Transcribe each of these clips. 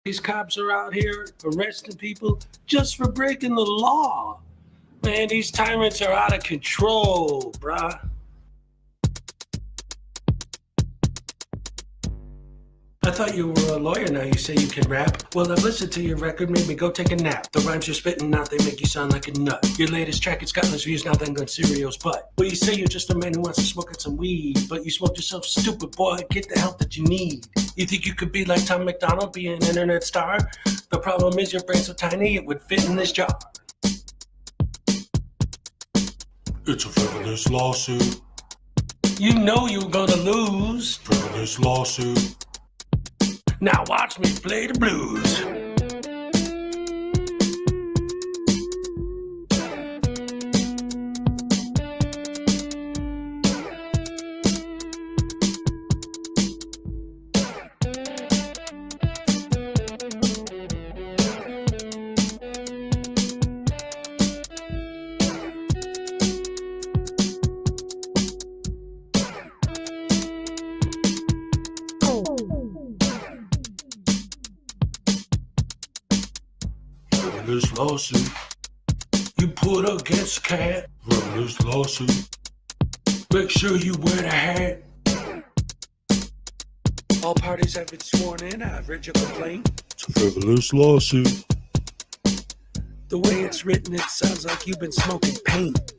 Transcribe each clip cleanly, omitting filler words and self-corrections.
These cops are out here arresting people just for breaking the law. Man, these tyrants are out of control, bruh. I thought you were a lawyer, now you say you can rap. Well, I've listened to your record, made me go take a nap. The rhymes you're spitting out, they make you sound like a nut. Your latest track, it's got less views now than Gun Cereal's butt. Well, you say you're just a man who wants to smoke out some weed, but you smoke yourself stupid, boy, get the help that you need. You think you could be like Tom McDonald, be an internet star? The problem is your brain's so tiny, it would fit in this jar. It's a frivolous lawsuit. You know you're gonna lose. Frivolous lawsuit. Now watch me play the blues. Frivolous lawsuit. You put against a cat. Frivolous lawsuit. Make sure you wear the hat. All parties have been sworn in. I've read your complaint. It's a frivolous lawsuit. The way it's written, it sounds like you've been smoking paint.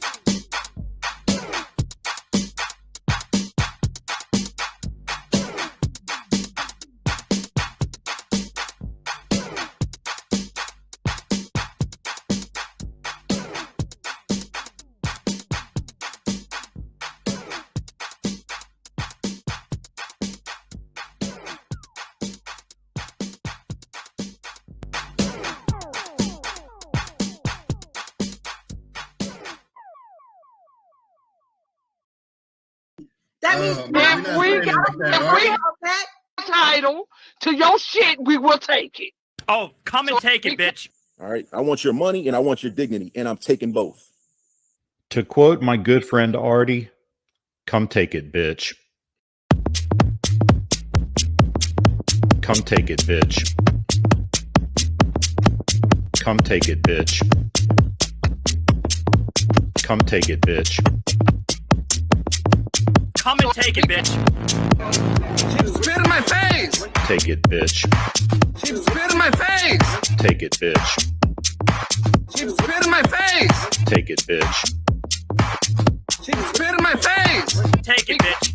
That means if we have that title to your shit, we will take it. Oh, come and take it, bitch. All right. I want your money and I want your dignity, and I'm taking both. To quote my good friend Artie, come take it, bitch. Come take it, bitch. Come take it, bitch. Come take it, bitch. Come and take it, bitch. She spit in my face. Take it, bitch. She spit in my face. Take it, bitch. She spit in my face. Take it, bitch. She spit in my face. Take it, bitch.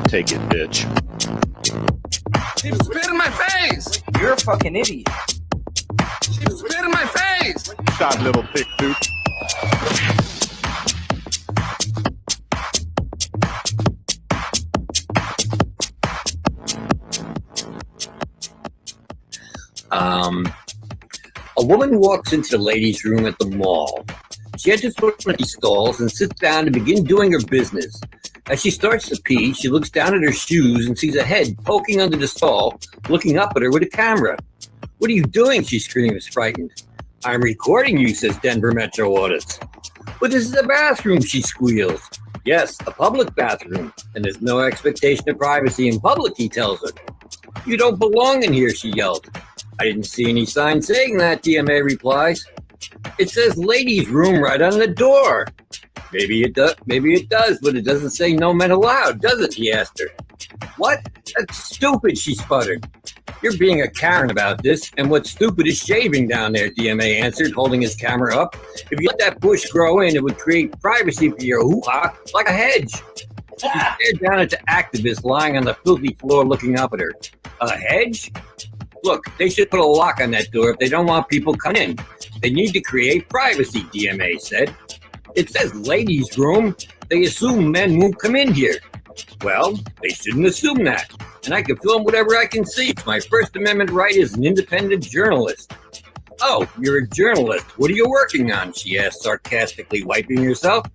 Take it, bitch. She spit in my face. You're a fucking idiot. She spit in my face. Shot little thick dude. A woman walks into the ladies' room at the mall. She enters one of these stalls and sits down to begin doing her business. As she starts to pee, she looks down at her shoes and sees a head poking under the stall, looking up at her with a camera. "What are you doing?" she screams, frightened. "I'm recording you," says Denver Metro Audit. "But this is a bathroom," she squeals. "Yes, a public bathroom, and there's no expectation of privacy in public," he tells her. "You don't belong in here," she yelled. "I didn't see any sign saying that," DMA replies. "It says ladies' room right on the door." Maybe it does, but it doesn't say no men allowed, does it?" he asked her. "What? That's stupid," she sputtered. "You're being a Karen about this, and what's stupid is shaving down there," DMA answered, holding his camera up. "If you let that bush grow in, it would create privacy for your hoo-ha like a hedge." She stared down at the activist lying on the filthy floor looking up at her. "A hedge? Look, they should put a lock on that door if they don't want people coming in. They need to create privacy," DMA said. "It says ladies' room. They assume men won't come in here." "Well, they shouldn't assume that. And I can film whatever I can see. It's my First Amendment right as an independent journalist." "Oh, you're a journalist. What are you working on?" she asked, sarcastically, wiping herself.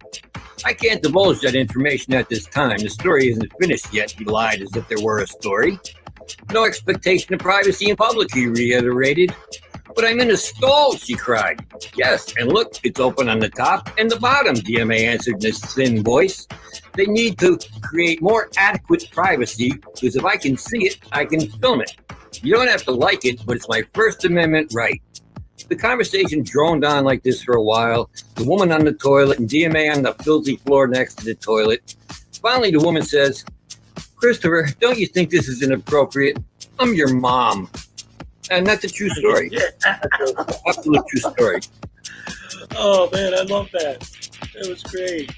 "I can't divulge that information at this time. The story isn't finished yet," he lied as if there were a story. "No expectation of privacy in public," he reiterated. But I'm in a stall, she cried. Yes, and look, it's open on the top and the bottom, DMA answered in a thin voice. They need to create more adequate privacy, because if I can see it, I can film it. You don't have to like it, but it's my First Amendment right. The conversation droned on like this for a while, the woman on the toilet and DMA on the filthy floor next to the toilet. Finally, the woman says, Christopher, don't you think this is inappropriate? I'm your mom. And that's a true story. Absolute true story. Oh, man, I love that. That was great.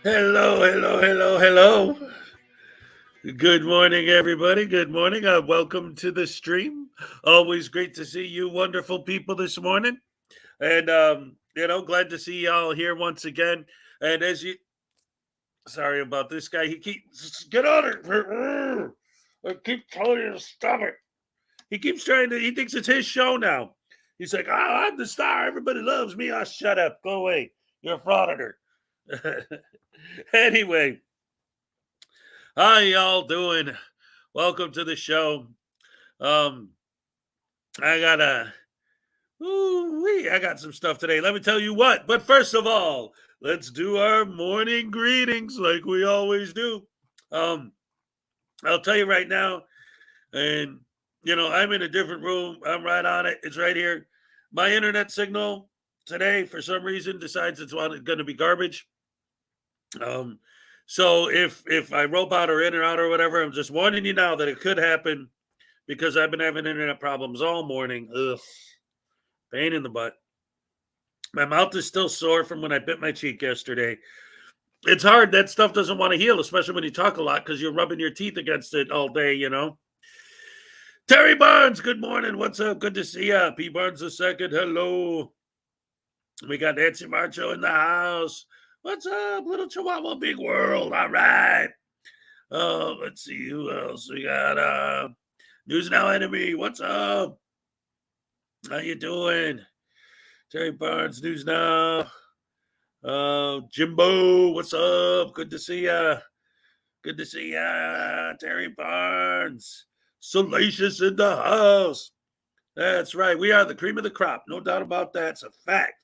Hello. Good morning, everybody. Good morning. Welcome to the stream. Always great to see you wonderful people this morning. And, glad to see y'all here once again. And sorry about this guy. He keeps, get on it. I keep telling you to stop it. He keeps he thinks it's his show now. He's like, I'm the star. Everybody loves me. Shut up. Go away. You're a frauditor. Anyway, how y'all doing? Welcome to the show. I got some stuff today. Let me tell you what. But first of all, let's do our morning greetings like we always do. I'll tell you right now, and I'm in a different room. I'm right on it. It's right here. My internet signal today, for some reason, decides it's going to be garbage. So if I robot or in or out or whatever, I'm just warning you now that it could happen because I've been having internet problems all morning. Ugh, pain in the butt. My mouth is still sore from when I bit my cheek yesterday. It's hard. That stuff doesn't want to heal, especially when you talk a lot because you're rubbing your teeth against it all day, Terry Barnes, good morning. What's up? Good to see ya. P. Barnes II, hello. We got Nancy Marcho in the house. What's up, little Chihuahua Big World? All right. Let's see who else. We got News Now Enemy. What's up? How you doing? Terry Barnes, News Now. Jimbo, what's up? Good to see ya. Good to see ya. Terry Barnes. Salacious in the house. That's right. We are the cream of the crop. No doubt about that. It's a fact.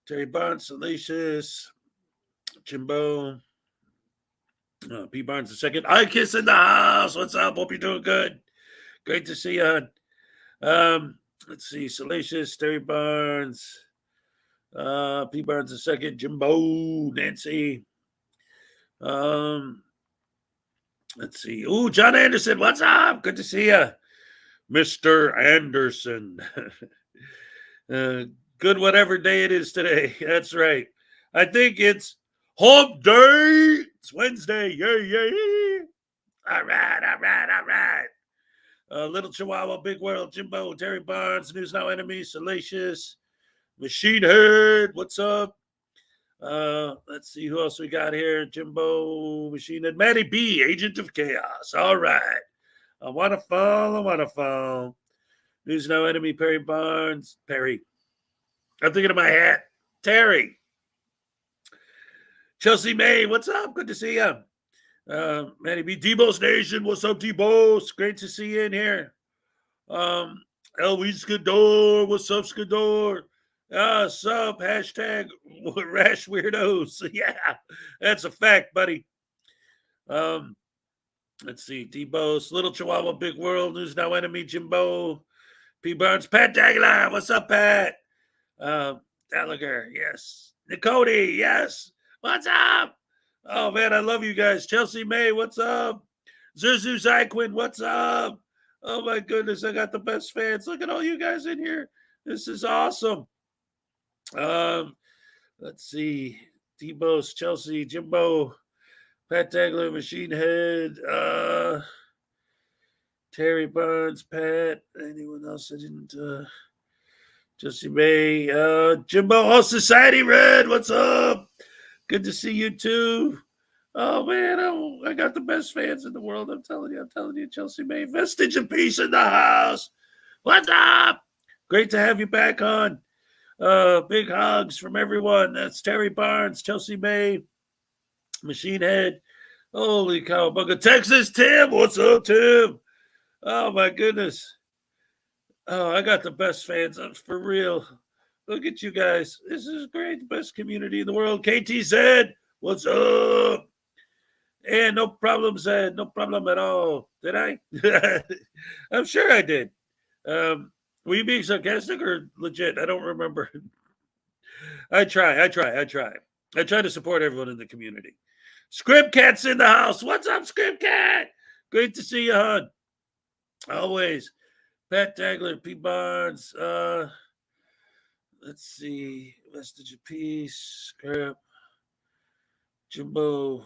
Terry Barnes, Salacious, Jimbo, P. Barnes II. I Kiss in the house. What's up? Hope you're doing good. Great to see you. Let's see. Salacious, Terry Barnes, P. Barnes II, Jimbo, Nancy. Let's see. Ooh, John Anderson. What's up? Good to see you. Mr. Anderson. Good whatever day it is today. That's right. I think it's hump day. It's Wednesday. Yay. All right. Little Chihuahua, Big World, Jimbo, Terry Barnes, News Now Enemy, Salacious, Machine Head. What's up? Let's see who else we got here. Jimbo, Machine Head, Matty B, Agent of Chaos. All right. I want to fall. News Now Enemy, Perry Barnes. Perry. I'm thinking of my hat. Terry. Chelsea May, what's up? Good to see you. Matty B. Debo's Nation, what's up, Debo's? Great to see you in here. Elwin Skador, what's up, Skador? Sup, hashtag rash weirdos. Yeah, that's a fact, buddy. Let's see, Debo's, Little Chihuahua, Big World, News Now Enemy, Jimbo, P. Barnes, Pat Dagler, what's up, Pat? Gallagher, yes. Nicody, yes. What's up? Oh, man, I love you guys. Chelsea May, what's up? Zuzu Zyquin, what's up? Oh, my goodness, I got the best fans. Look at all you guys in here. This is awesome. Let's see. Debo's, Chelsea, Jimbo, Pat Dagler, Machine Head, Terry Barnes, Pat, anyone else I didn't, Jesse May, Jimbo, All Society Red, what's up? Good to see you too. Oh man, I got the best fans in the world. I'm telling you, Chelsea May, Vestige of Peace in the house. What's up? Great to have you back on. Big hugs from everyone. That's Terry Barnes, Chelsea May, Machine Head. Holy cow, Bugger. Texas Tim, what's up, Tim? Oh my goodness. Oh, I got the best fans for real. Look at you guys. This is great. The best community in the world. KTZ, what's up? And no problem, Zed. No problem at all. Did I? I'm sure I did. Were you being sarcastic or legit? I don't remember. I try. I try to support everyone in the community. Script Cat's in the house. What's up, Script Cat? Great to see you, hon. Always. Pat Dagler, P. Barnes. Let's see. Vestige of Peace. Script. Jimbo.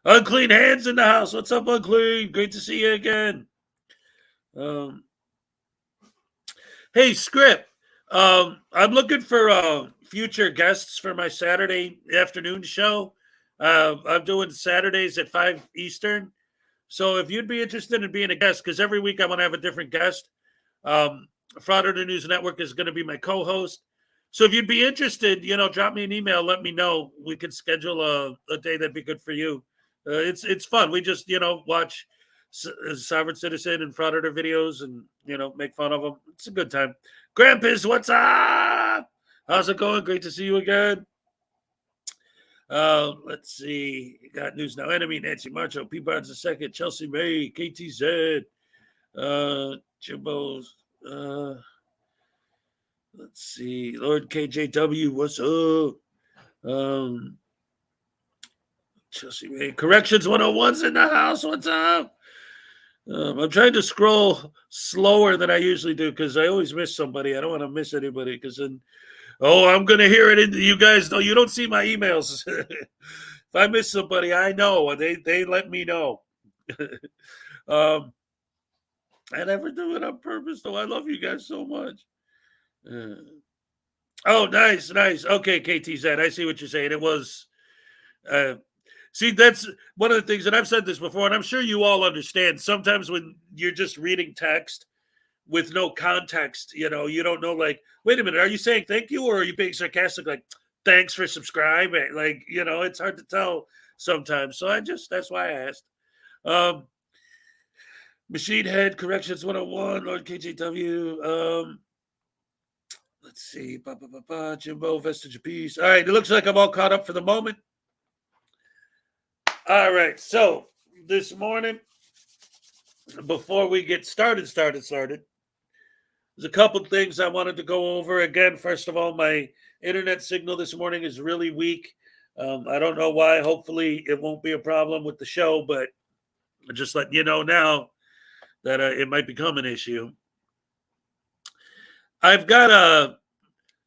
Unclean Hands in the house. What's up, Unclean? Great to see you again. Hey, Script. I'm looking for future guests for my Saturday afternoon show. I'm doing Saturdays at 5 Eastern. So if you'd be interested in being a guest, because every week I want to have a different guest. Frauditor News Network is going to be my co-host. So if you'd be interested, drop me an email. Let me know. We can schedule a day that'd be good for you. It's fun. We just, watch Sovereign Citizen and Frauditor videos and, make fun of them. It's a good time. Grandpas, what's up? How's it going? Great to see you again. Let's see. Got News Now Enemy, Nancy Marcho, P. Barnes II, Chelsea May, KTZ, Jimbo's. Let's see. Lord KJW, what's up? Chelsea May. Corrections 101's in the house. What's up? I'm trying to scroll slower than I usually do because I always miss somebody. I don't want to miss anybody because then, I'm going to hear it. You guys know you don't see my emails. If I miss somebody, I know. They let me know. I never do it on purpose, though. I love you guys so much. Nice. Okay, KTZ, I see what you're saying. It was, see, that's one of the things, and I've said this before, and I'm sure you all understand. Sometimes when you're just reading text with no context, you don't know, like, wait a minute, are you saying thank you, or are you being sarcastic, like, thanks for subscribing? Like, it's hard to tell sometimes. So that's why I asked. Machine Head, Corrections 101, Lord KJW, let's see. Jimbo, Vestige of Peace. All right. It looks like I'm all caught up for the moment. All right. So this morning, before we get started, there's a couple things I wanted to go over. Again, first of all, my internet signal this morning is really weak. I don't know why. Hopefully it won't be a problem with the show, but I'm just letting you know now that it might become an issue. I've got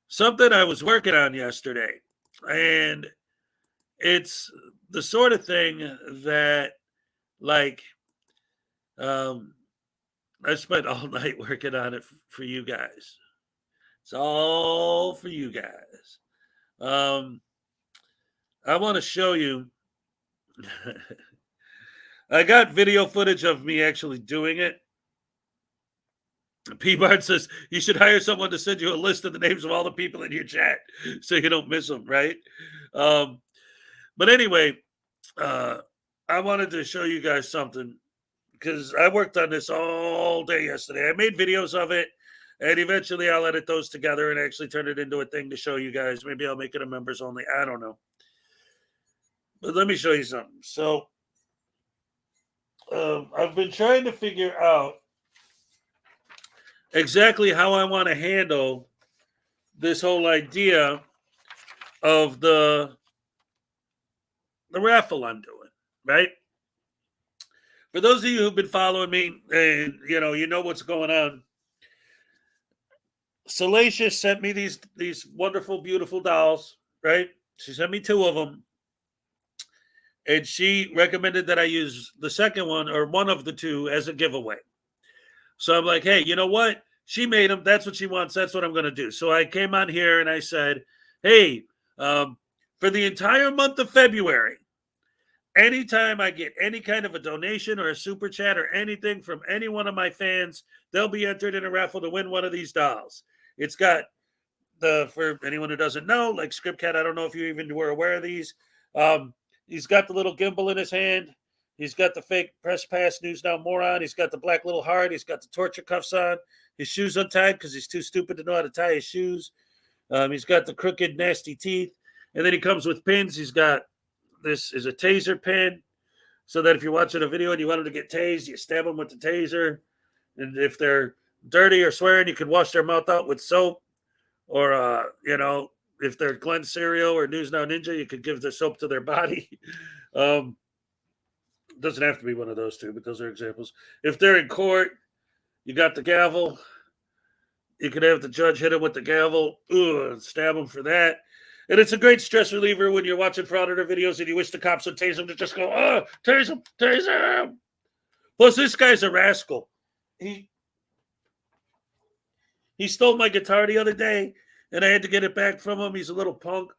something I was working on yesterday, and it's the sort of thing that, like, I spent all night working on it for you guys. It's all for you guys. I want to show you. I got video footage of me actually doing it. P. Bart says you should hire someone to send you a list of the names of all the people in your chat so you don't miss them, right? But anyway, I wanted to show you guys something because I worked on this all day yesterday. I made videos of it, and eventually I'll edit those together and actually turn it into a thing to show you guys. Maybe I'll make it a members only. I don't know. But let me show you something. So I've been trying to figure out exactly how I want to handle this whole idea of the raffle I'm doing, right? For those of you who've been following me and you know what's going on, Salacious sent me these wonderful, beautiful dolls, right? She sent me 2 of them. And she recommended that I use the second one or one of the 2 as a giveaway. So I'm like, hey, you know what? She made them. That's what she wants. That's what I'm going to do. So I came on here and I said, hey, for the entire month of February, anytime I get any kind of a donation or a super chat or anything from any one of my fans, they'll be entered in a raffle to win one of these dolls. It's got for anyone who doesn't know, like Script Cat, I don't know if you even were aware of these. He's got the little gimbal in his hand. He's got the fake press pass News Now moron. He's got the black little heart. He's got the torture cuffs on. His shoes untied because he's too stupid to know how to tie his shoes. He's got the crooked, nasty teeth. And then he comes with pins. He's got this is a taser pin. So that if you're watching a video and you want them to get tased, you stab them with the taser. And if they're dirty or swearing, you can wash their mouth out with soap. Or, if they're Glenn Cereal or News Now Ninja, you could give the soap to their body. Doesn't have to be one of those 2, but those are examples. If they're in court, you got the gavel. You could have the judge hit him with the gavel, stab him for that. And it's a great stress reliever when you're watching Frauditor videos and you wish the cops would tase him to just go, oh, tase him, tase him. Plus, this guy's a rascal. He stole my guitar the other day, and I had to get it back from him. He's a little punk.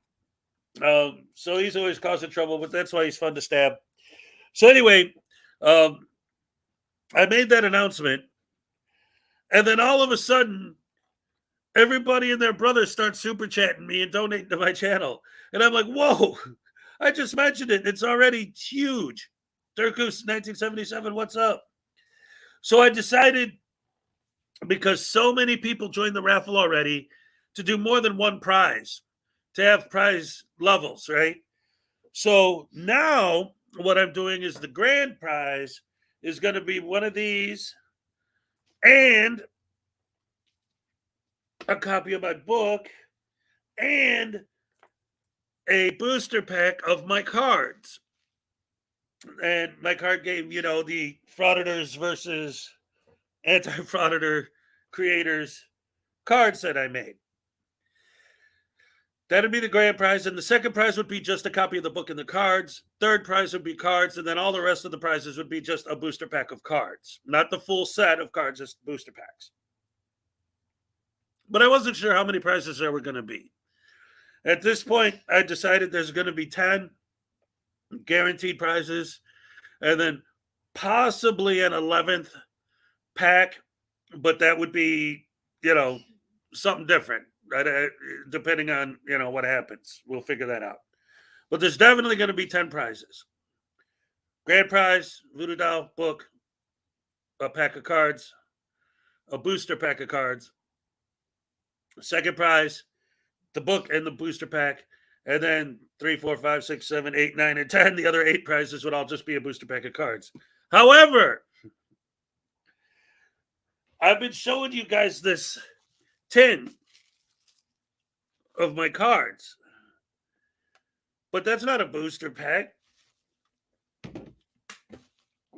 So he's always causing trouble, but that's why he's fun to stab. So anyway, I made that announcement, and then all of a sudden, everybody and their brothers start super chatting me and donating to my channel. And I'm like, whoa, I just mentioned it. It's already huge. Dirkus 1977, what's up? So I decided, because so many people joined the raffle already, to do more than one prize, to have prize levels, right? So now what I'm doing is the grand prize is going to be one of these and a copy of my book and a booster pack of my cards. And my card game, you know, the Frauditors versus anti-frauditor creators cards that I made. That'd be the grand prize. And the second prize would be just a copy of the book and the cards. Third prize would be cards. And then all the rest of the prizes would be just a booster pack of cards. Not the full set of cards, just booster packs. But I wasn't sure how many prizes there were going to be. At this point, I decided there's going to be 10 guaranteed prizes. And then possibly an 11th pack. But that would be, you know, something different. Right? Depending on, you know, what happens. We'll figure that out. But there's definitely going to be 10 prizes. Grand prize, Voodoo Doll, book, a pack of cards, a booster pack of cards. Second prize, the book and the booster pack. And then 3, 4, 5, 6, 7, 8, 9, and 10. The other 8 prizes would all just be a booster pack of cards. However, I've been showing you guys this tin of my cards, but that's not a booster pack.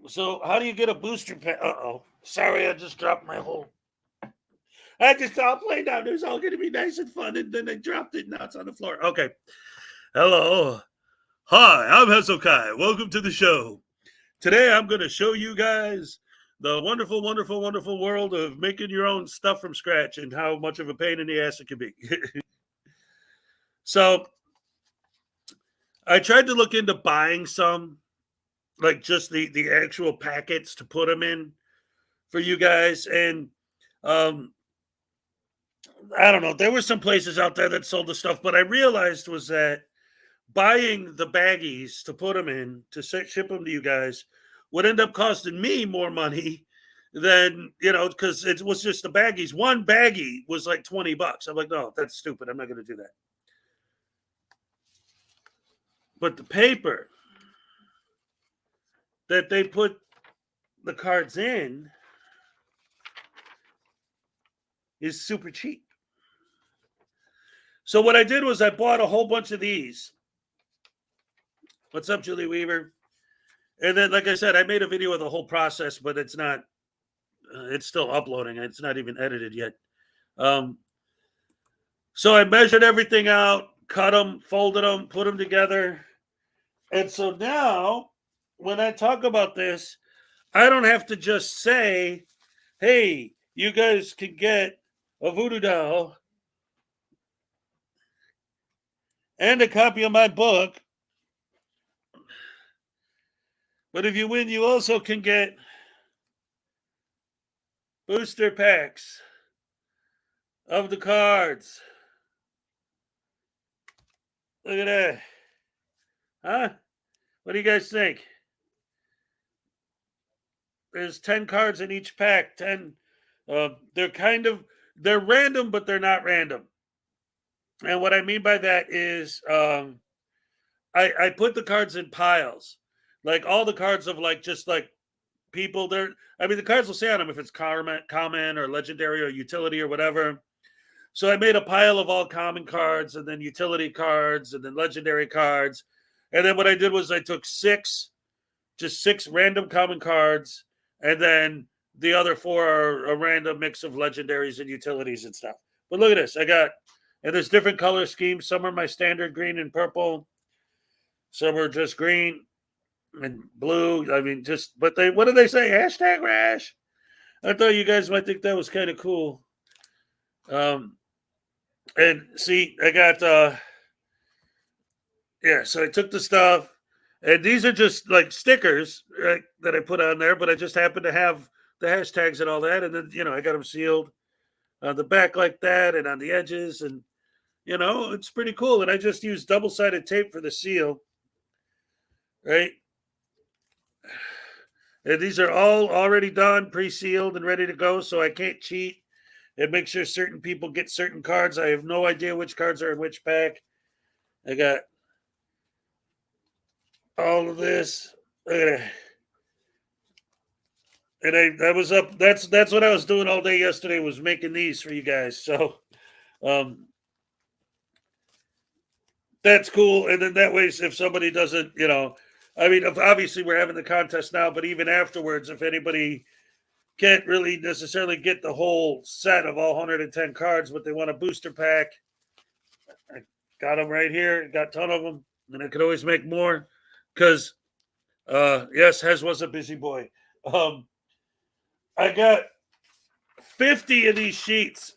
So how do you get a booster pack? Sorry, I just dropped my whole. I just thought play down. It was all going to be nice and fun, and then I dropped it. Now it's on the floor. Okay. Hello. Hi, I'm Hezokuai. Welcome to the show. Today I'm going to show you guys the wonderful, wonderful, wonderful world of making your own stuff from scratch and how much of a pain in the ass it can be. So I tried to look into buying some, like just the actual packets to put them in for you guys. And I don't know, there were some places out there that sold the stuff, but I realized was that buying the baggies to put them in, to ship them to you guys, would end up costing me more money than, you know, because it was just the baggies. One baggie was like $20. I'm like, no, that's stupid. I'm not going to do that. But the paper that they put the cards in is super cheap. So what I did was I bought a whole bunch of these. What's up, Julie Weaver? And then, like I said, I made a video of the whole process, but it's not, it's still uploading. It's not even edited yet. So I measured everything out, cut them, folded them, put them together. And so now, when I talk about this, I don't have to just say, hey, you guys can get a voodoo doll and a copy of my book. But if you win, you also can get booster packs of the cards. Look at that. Huh? What do you guys think? There's 10 cards in each pack. 10. They're random, but they're not random. And what I mean by that is I put the cards in piles. Like all the cards of like just like people there. I mean, the cards will say on them if it's common or legendary or utility or whatever. So I made a pile of all common cards and then utility cards and then legendary cards. And then what I did was I took 6 random common cards. And then the other 4 are a random mix of legendaries and utilities and stuff. But look at this. I got And there's different color schemes. Some are my standard green and purple. Some are just green and blue. I mean, but what do they say? Hashtag rash. I thought you guys might think that was kind of cool. And see, I got, so I took the stuff, and these are just like stickers, right, that I put on there, but I just happen to have the hashtags and all that. And then, I got them sealed on the back like that and on the edges. And, it's pretty cool. And I just used double-sided tape for the seal, right? And these are all already done, pre-sealed and ready to go, so I can't cheat and make sure certain people get certain cards. I have no idea which cards are in which pack. I got all of this. And I was up. That's what I was doing all day yesterday, was making these for you guys. So that's cool. And then that way, if somebody doesn't, obviously we're having the contest now, but even afterwards, if anybody can't really necessarily get the whole set of all 110 cards, but they want a booster pack, I got them right here. Got a ton of them, and I could always make more because, yes, Hez was a busy boy. I got 50 of these sheets,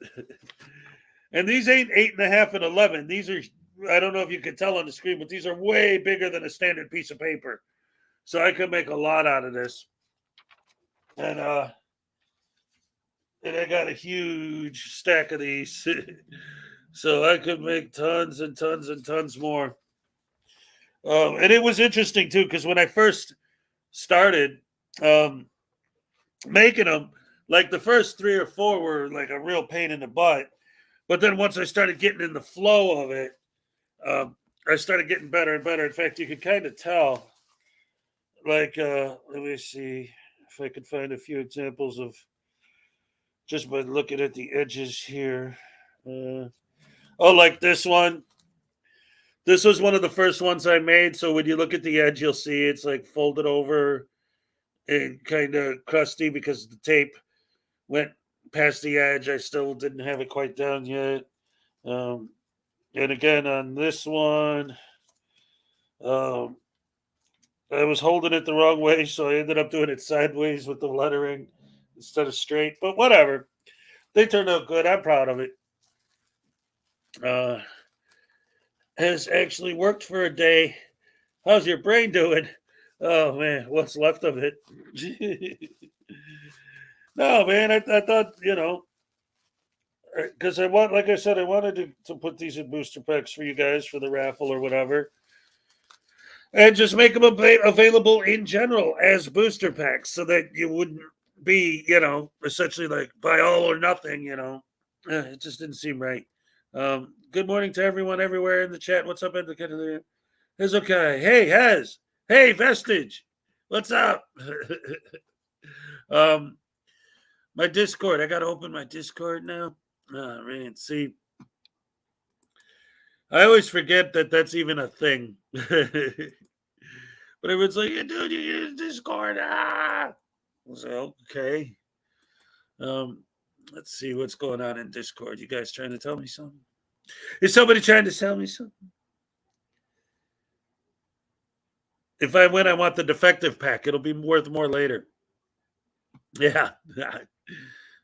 and these ain't 8.5 and 11. These are, I don't know if you can tell on the screen, but these are way bigger than a standard piece of paper. So I could make a lot out of this. And I got a huge stack of these. So I could make tons and tons and tons more. And it was interesting, too, because when I first started making them, like the first 3 or 4 were like a real pain in the butt. But then once I started getting in the flow of it, I started getting better and better. In fact, you could kind of tell, like, let me see if I could find a few examples of just by looking at the edges here. Like this one. This was one of the first ones I made. So when you look at the edge, you'll see it's like folded over and kind of crusty because the tape went past the edge. I still didn't have it quite down yet. And again, on this one, I was holding it the wrong way, so I ended up doing it sideways with the lettering instead of straight. But whatever. They turned out good. I'm proud of it. Has actually worked for a day. How's your brain doing? Oh, man, what's left of it? No, man, I thought, because like I said, I wanted to put these in booster packs for you guys for the raffle or whatever, and just make them available in general as booster packs, so that you wouldn't be, essentially like buy all or nothing. It just didn't seem right. Good morning to everyone everywhere in the chat. What's up, Hezokuai? Hezokuai. Hey, Hez. Hey, Vestige. What's up? My Discord. I got to open my Discord now. Oh, man, see, I always forget that that's even a thing. But everyone's like, dude, you use Discord. I was like, okay. Let's see what's going on in Discord. You guys trying to tell me something? Is somebody trying to sell me something? If I win, I want the defective pack. It'll be worth more later. Yeah.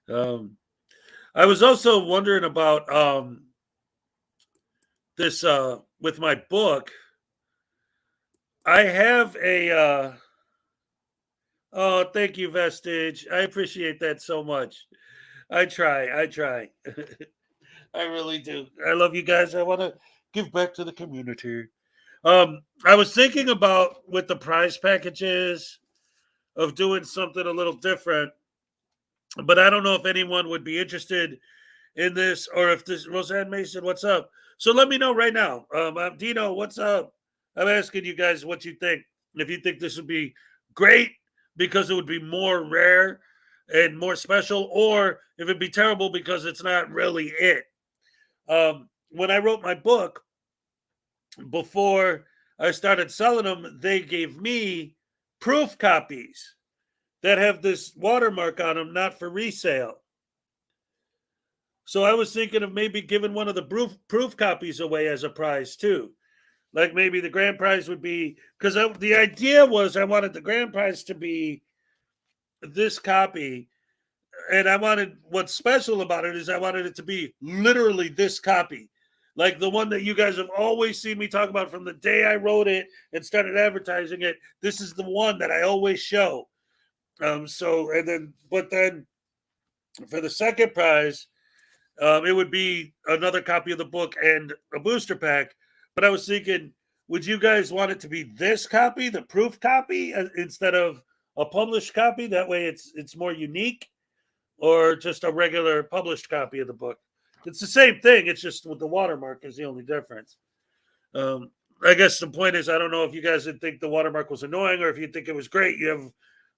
I was also wondering about this with my book. I have a oh, thank you, Vestige. I appreciate that so much. I try. I really do. I love you guys. I want to give back to the community. I was thinking about with the prize packages of doing something a little different, but I don't know if anyone would be interested in this, or if this. Roseanne Mason, what's up? So let me know right now. Dino, what's up? I'm asking you guys what you think. If you think this would be great because it would be more rare and more special, or if it'd be terrible because it's not really it. When I wrote my book, before I started selling them, they gave me proof copies that have this watermark on them, not for resale. So I was thinking of maybe giving one of the proof copies away as a prize too. Like maybe the grand prize would be, because the idea was I wanted the grand prize to be this copy. And I wanted, what's special about it is I wanted it to be literally this copy. Like the one that you guys have always seen me talk about from the day I wrote it and started advertising it. This is the one that I always show. But then for the second prize, it would be another copy of the book and a booster pack. But I was thinking, would you guys want it to be this copy, the proof copy, instead of a published copy? That way it's more unique, or just a regular published copy of the book? It's the same thing. It's just with the watermark is the only difference. I guess the point is, I don't know if you guys would think the watermark was annoying or if you think it was great. You have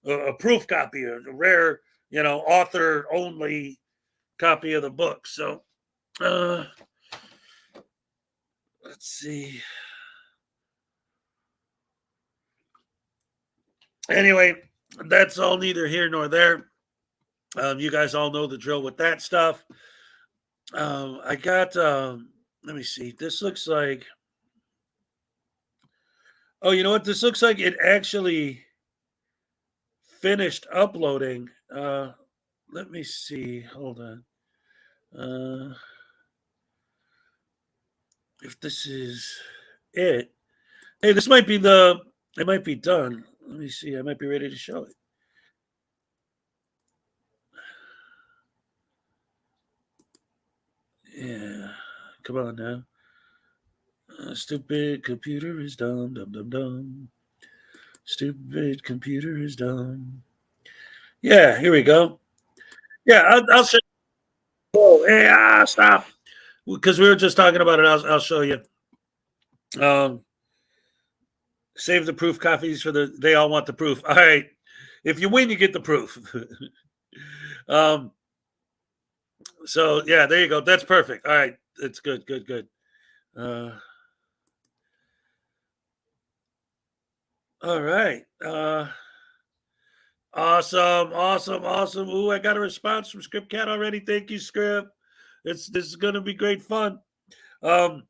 a proof copy, a rare, author only copy of the book. So let's see. Anyway, that's all neither here nor there. You guys all know the drill with that stuff. I got, let me see. This looks like, oh, you know what? This looks like it actually finished uploading. Let me see. Hold on. If this is it. Hey, this might be it might be done. Let me see. I might be ready to show it. Yeah, come on now. Stupid computer is dumb, dumb, dumb, dumb. Stupid computer is dumb. Yeah, here we go. Yeah, I'll show you. Oh, hey, stop. Because we were just talking about it. I'll show you. Save the proof copies for they all want the proof. All right. If you win, you get the proof. So yeah, there you go. That's perfect. All right, it's good. All right. Awesome. Ooh, I got a response from Script Cat already. Thank you, Script. This is gonna be great fun. Can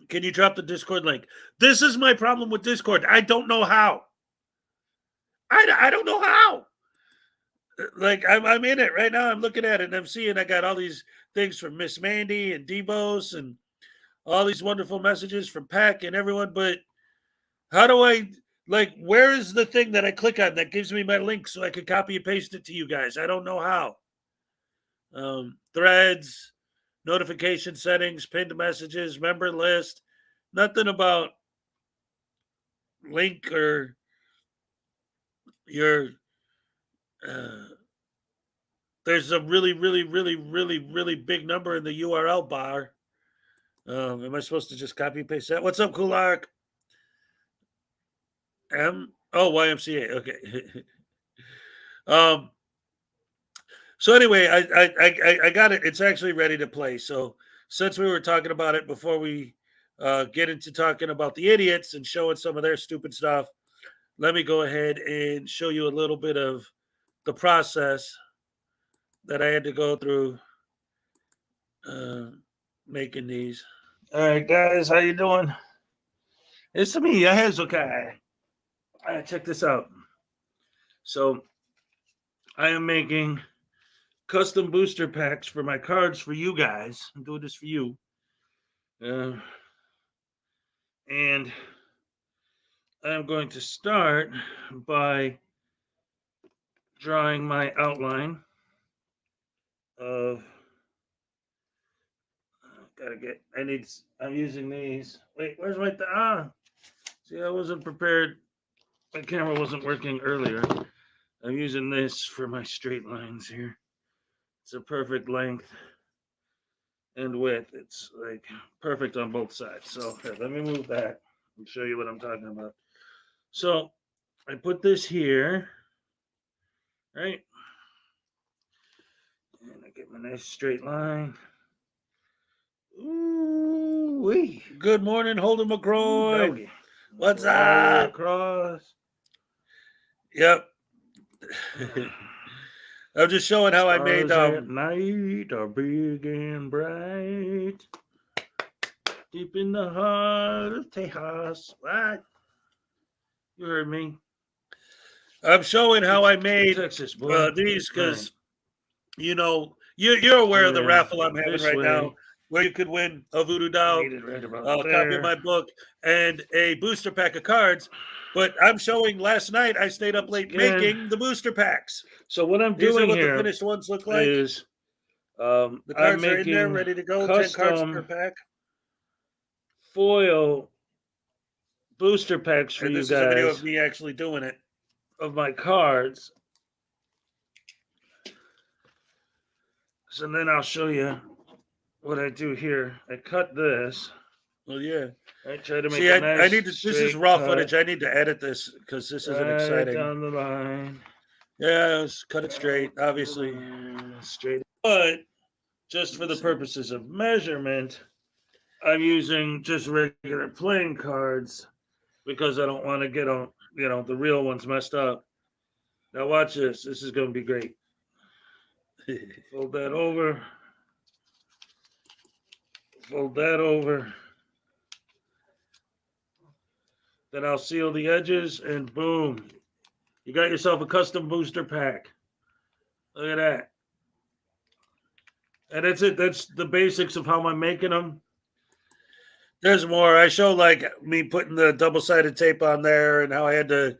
you drop the Discord link? This is my problem with Discord. I don't know how. I don't know how. Like I'm in it right now. I'm looking at it and I'm seeing I got all these things from Miss Mandy and Debos and all these wonderful messages from Peck and everyone. But how do I, where is the thing that I click on that gives me my link so I can copy and paste it to you guys? I don't know how. Threads, notification settings, pinned messages, member list, nothing about link or your there's a really big number in the URL bar. Am I supposed to just copy and paste that? What's up, Kulark? YMCA. Okay. So anyway, I got it. It's actually ready to play. So since we were talking about it before we get into talking about the idiots and showing some of their stupid stuff, let me go ahead and show you a little bit of the process that I had to go through making these. All right, guys, how you doing? It's me, Hezokuai. All right, check this out. So I am making custom booster packs for my cards for you guys. I'm doing this for you. And I'm going to start by drawing my outline of I'm using these. Wait, where's my see, I wasn't prepared. My camera wasn't working earlier. I'm using this for my straight lines here. It's a perfect length and width. It's perfect on both sides. So here, let me move that and show you what I'm talking about. So I put this here, right? And I get my nice straight line. Ooh-wee. Good morning, Holden McCroy. What's up? Across. Yep. I'm just showing how I made. Stars at night are big and bright, deep in the heart of Tejas. What? You heard me. I'm showing how I made Texas, boy. these because you know you're aware of the Yeah, raffle I'm having this right way. now, where you could win a voodoo doll, Made it right about copy there. of my book, and a booster pack of cards. But I'm showing last night I stayed up late Again. making the booster packs. So what I'm These are doing what the here finished ones look like. is The I'm cards are in there, making ready to go. 10 cards per custom pack. foil booster packs for And you this is a video guys of me actually doing it. of my cards. So then I'll show you what I do here. I cut this. Well, yeah. I try to make See, a I nice need to. This is straight raw cut footage. I need to edit this because this isn't right exciting. down the line. Yeah, let's cut it straight, obviously. Straight. But just for the purposes of measurement, I'm using just regular playing cards because I don't want to get on, the real ones messed up. Now watch this. This is going to be great. Fold that over. Fold that over. Then I'll seal the edges and boom. You got yourself a custom booster pack. Look at that. And that's it. That's the basics of how I'm making them. There's more. I show like me putting the double-sided tape on there and how I had to.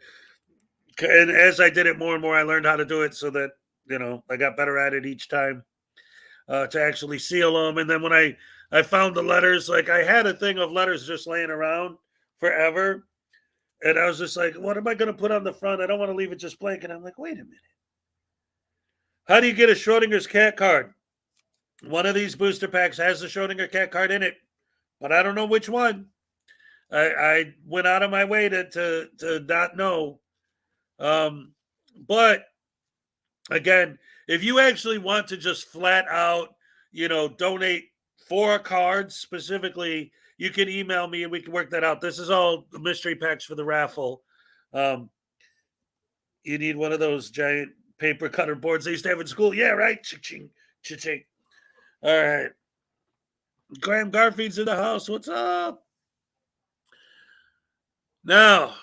And as I did it more and more, I learned how to do it so that I got better at it each time to actually seal them. And then when I found the letters, like I had a thing of letters just laying around forever. And I was just like, what am I going to put on the front? I don't want to leave it just blank. And I'm like, wait a minute. How do you get a Schrodinger's cat card? One of these booster packs has the Schrodinger cat card in it, but I don't know which one. I went out of my way to not know. But again, if you actually want to just flat out, donate 4 cards specifically, you can email me and we can work that out. This is all the mystery packs for the raffle. You need one of those giant paper cutter boards they used to have in school. Yeah, right. Cha-ching, cha-ching. All right. Graham Garfield's in the house. What's up? Now,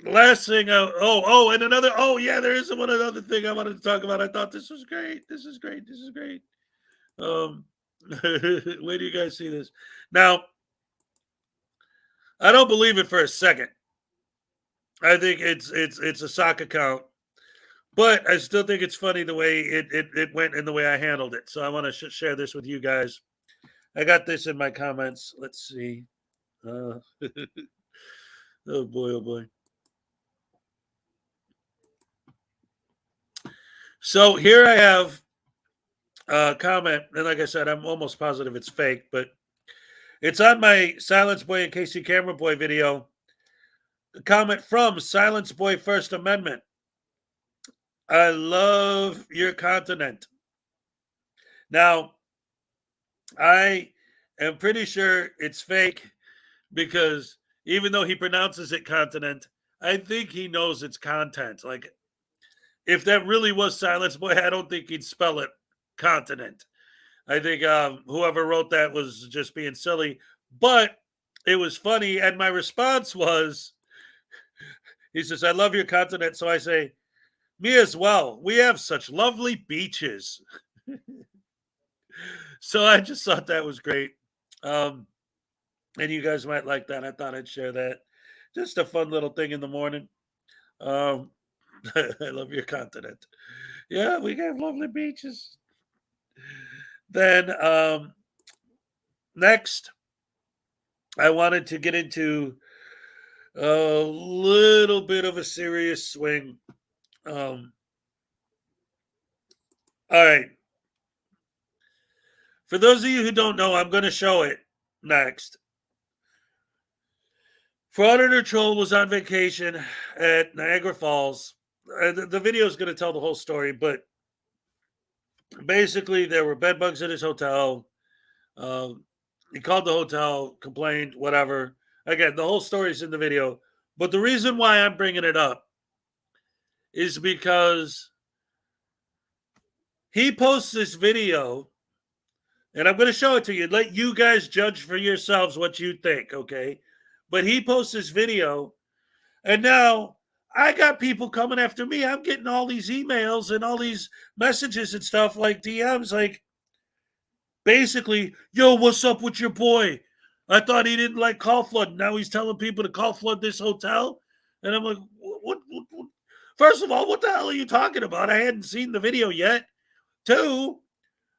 last thing. And another. Oh, yeah, there is one other thing I wanted to talk about. I thought this was great. This is great. Where do you guys see this? Now, I don't believe it for a second. I think it's a sock account, but I still think it's funny the way it went and the way I handled it. So I want to share this with you guys. I got this in my comments. Let's see. Oh boy, oh boy. So here I have a comment, and like I said, I'm almost positive it's fake, but it's on my Silence Boy and Casey Camera Boy video. A comment from Silence Boy First Amendment. I love your continent. Now, I am pretty sure it's fake because even though he pronounces it continent, I think he knows it's content. Like, if that really was Silence Boy, I don't think he'd spell it continent. I think whoever wrote that was just being silly, but it was funny. And my response was, he says, I love your continent. So I say, me as well. We have such lovely beaches. So I just thought that was great. And you guys might like that. I thought I'd share that. Just a fun little thing in the morning. I love your continent. Yeah, we have lovely beaches. Then next, I wanted to get into a little bit of a serious swing. All right. For those of you who don't know, I'm going to show it next. Frauditor Troll was on vacation at Niagara Falls. The video is going to tell the whole story, but basically there were bed bugs at his hotel. He called the hotel, complained, whatever. Again, the whole story is in the video. But the reason why I'm bringing it up is because he posts this video, and I'm going to show it to you. Let you guys judge for yourselves what you think, okay? But he posts this video, and now I got people coming after me. I'm getting all these emails and all these messages and stuff like DMs, like basically, yo, what's up with your boy? I thought he didn't like call flood. Now he's telling people to call flood this hotel. And I'm like, what? First of all, what the hell are you talking about? I hadn't seen the video yet. Two,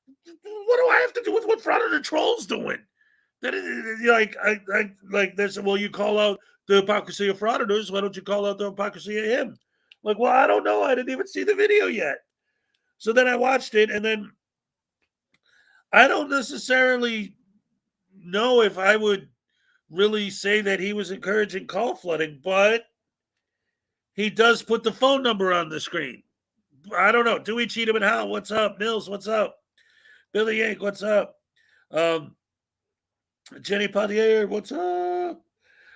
what do I have to do with what Frauditor Troll's doing? That is, like this. Well, you call out the hypocrisy of Frauditors. Why don't you call out the hypocrisy of him? Like, well, I don't know. I didn't even see the video yet. So then I watched it, and then I don't necessarily know if I would really say that he was encouraging call flooding, but he does put the phone number on the screen. I don't know. Dewey Cheatham and Hal, what's up? Nils, what's up? Billy Yank, what's up? Jenny Pontier, what's up?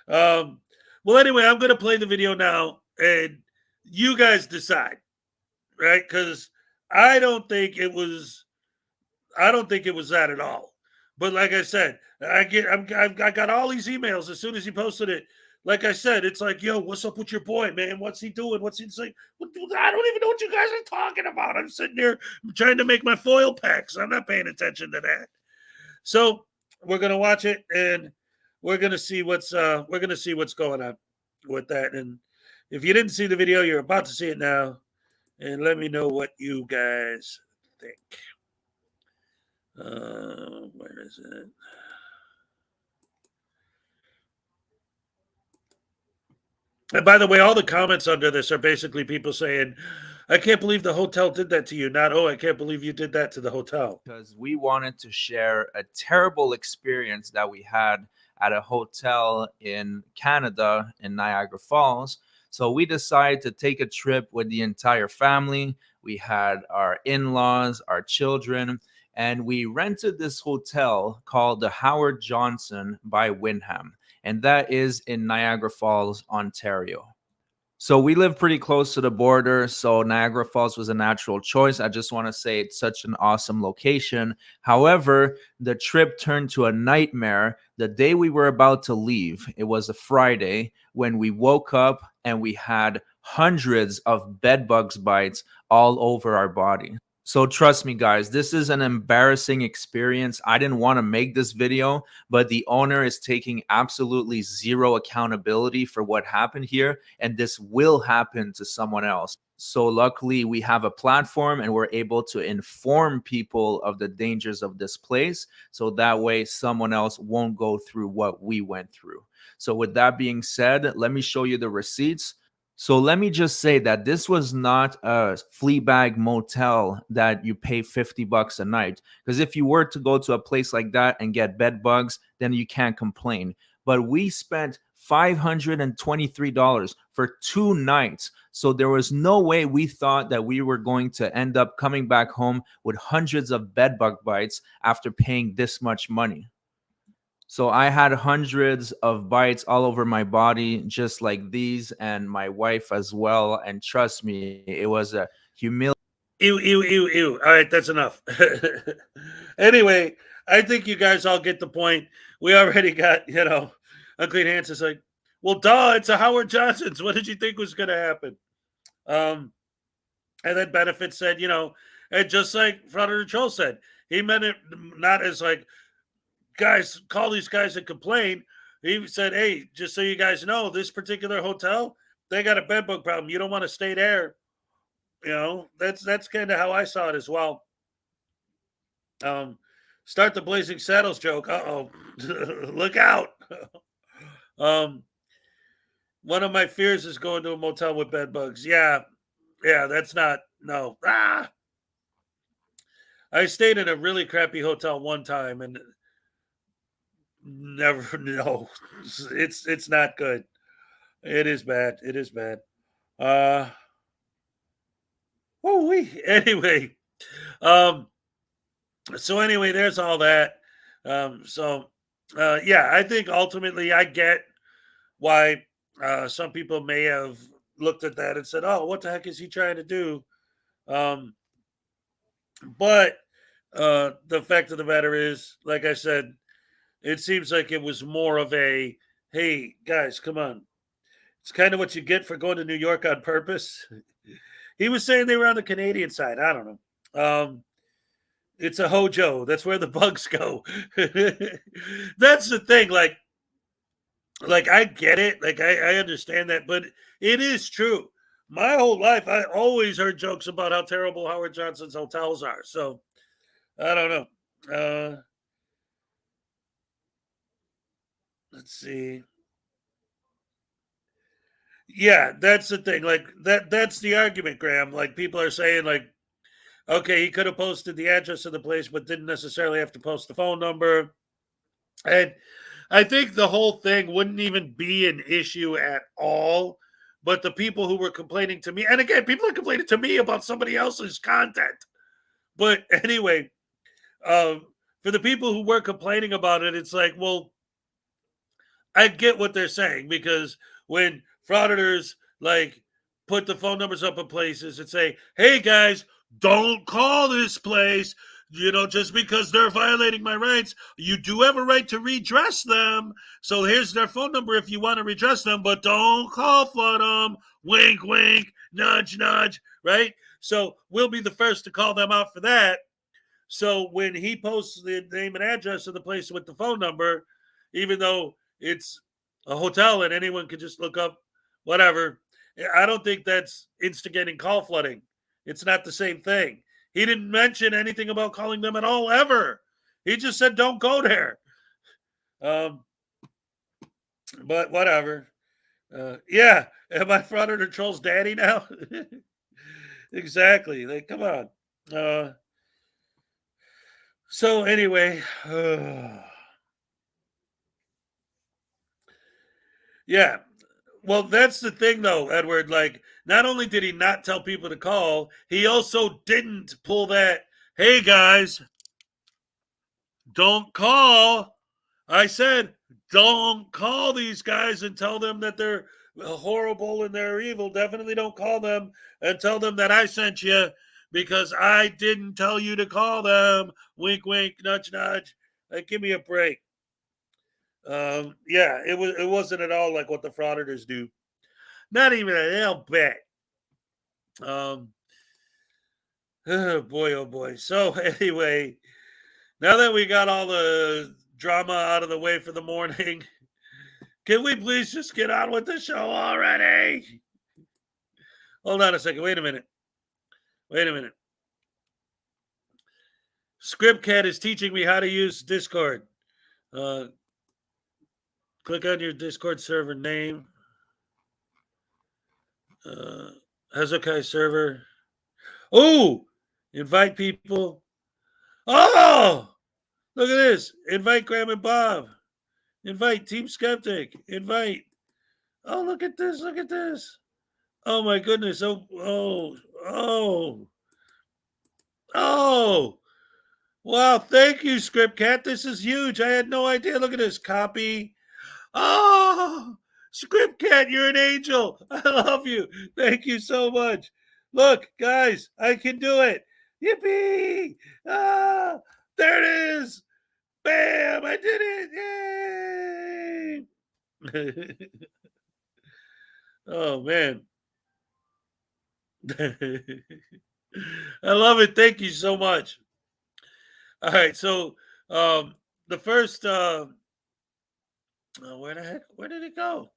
Well, anyway, I'm going to play the video now, and you guys decide, right? Because I don't think it was that at all. But like I said, I got all these emails as soon as he posted it. Like I said, it's like, yo, what's up with your boy, man? What's he doing? What's he saying? I don't even know what you guys are talking about. I'm sitting there trying to make my foil packs. I'm not paying attention to that. So we're gonna watch it, and we're gonna see what's going on with that. And if you didn't see the video, you're about to see it now, and let me know what you guys think. Where is it? And by the way, all the comments under this are basically people saying, I can't believe the hotel did that to you. Not, oh, I can't believe you did that to the hotel. Because we wanted to share a terrible experience that we had at a hotel in Canada in Niagara Falls. So we decided to take a trip with the entire family. We had our in-laws, our children, and we rented this hotel called the Howard Johnson by Wyndham. And that is in Niagara Falls, Ontario. So we live pretty close to the border, so Niagara Falls was a natural choice. I just want to say it's such an awesome location. However, the trip turned to a nightmare the day we were about to leave. It was a Friday when we woke up and we had hundreds of bed bugs bites all over our body. So trust me, guys, this is an embarrassing experience. I didn't want to make this video, but the owner is taking absolutely zero accountability for what happened here, and this will happen to someone else. So luckily, we have a platform and we're able to inform people of the dangers of this place, so that way someone else won't go through what we went through. So with that being said, let me show you the receipts. So let me just say that this was not a flea bag motel that you pay $50 a night. Because if you were to go to a place like that and get bed bugs, then you can't complain. But we spent $523 for 2 nights. So there was no way we thought that we were going to end up coming back home with hundreds of bed bug bites after paying this much money. So I had hundreds of bites all over my body, just like these, and my wife as well. And trust me, it was a humiliating. Ew. All right, that's enough. Anyway, I think you guys all get the point. We already got, Unclean Hands is like, well, duh, it's a Howard Johnson's. What did you think was going to happen? And then Benefit said, and just like Frauditor Troll said, he meant it not as like, guys, call these guys and complain. He said, hey, just so you guys know, this particular hotel, they got a bed bug problem. You don't want to stay there. That's kind of how I saw it as well. Start the Blazing Saddles joke. Uh-oh. Look out. One of my fears is going to a motel with bed bugs. Yeah, that's not, no. I stayed in a really crappy hotel one time, and never, no, it's not good. It is bad. Anyway, so anyway, there's all that. I think ultimately I get why some people may have looked at that and said, oh, what the heck is he trying to do? But the fact of the matter is, like I said, it seems like it was more of a, hey, guys, come on. It's kind of what you get for going to New York on purpose. He was saying they were on the Canadian side. I don't know. It's a hojo. That's where the bugs go. That's the thing. Like I get it. Like I understand that, but it is true. My whole life, I always heard jokes about how terrible Howard Johnson's hotels are. So I don't know. Let's see. Yeah, that's the thing. Like that's the argument, Graham. Like people are saying, like, okay, he could have posted the address of the place, but didn't necessarily have to post the phone number. And I think the whole thing wouldn't even be an issue at all. But the people who were complaining to me, and again, people are complaining to me about somebody else's content. But anyway, for the people who were complaining about it, it's like, well, I get what they're saying, because when frauditors like put the phone numbers up in places and say, hey guys, don't call this place, just because they're violating my rights, you do have a right to redress them. So here's their phone number if you want to redress them, but don't call for them. Wink, wink, nudge, nudge, right? So we'll be the first to call them out for that. So when he posts the name and address of the place with the phone number, even though it's a hotel and anyone can just look up whatever, I don't think that's instigating call flooding. It's not the same thing. He didn't mention anything about calling them at all, ever. He just said, don't go there. But whatever. Yeah. Am I Frauditor Troll's daddy now? Exactly. Like, come on. So anyway, yeah. Well, that's the thing, though, Edward. Like, not only did he not tell people to call, he also didn't pull that, hey, guys, don't call. I said, don't call these guys and tell them that they're horrible and they're evil. Definitely don't call them and tell them that I sent you, because I didn't tell you to call them. Wink, wink, nudge, nudge. Like, give me a break. Yeah, it wasn't at all like what the frauditors do. Not even a little bit. Oh boy. So anyway, now that we got all the drama out of the way for the morning, can we please just get on with the show already? Hold on a second. Wait a minute. Scriptcat is teaching me how to use Discord. Click on your Discord server name. Hezokuai server. Oh, invite people. Oh, look at this. Invite Graham and Bob. Invite Team Skeptic. Invite. Oh, look at this. Oh my goodness. Oh. Wow, thank you, Scriptcat. This is huge. I had no idea. Look at this. Copy. Oh, Scriptcat, you're an angel. I love you. Thank you so much. Look, guys, I can do it. Yippee! Ah, there it is. Bam! I did it. Yay! Oh, man. I love it. Thank you so much. All right, so the first where did it go?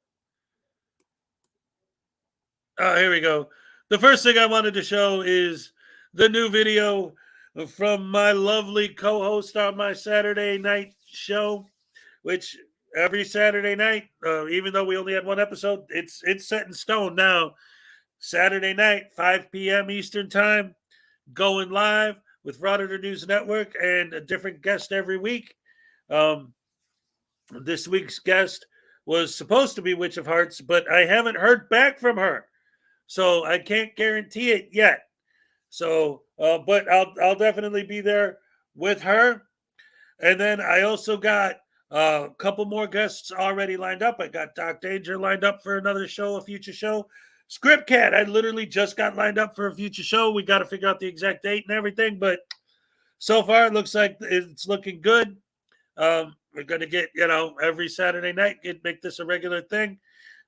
Oh, here we go. The first thing I wanted to show is the new video from my lovely co-host on my Saturday night show, which every Saturday night, even though we only had one episode, it's set in stone now. Saturday night, 5 p.m. Eastern time, going live with Frauditor News Network and a different guest every week. This week's guest was supposed to be Witch of Hearts, but I haven't heard back from her, so I can't guarantee it yet. So, but I'll definitely be there with her. And then I also got a couple more guests already lined up. I got Doc Danger lined up for another show, a future show. Script Cat, I literally just got lined up for a future show. We got to figure out the exact date and everything, but so far it looks like it's looking good. We're going to get, every Saturday night, make this a regular thing.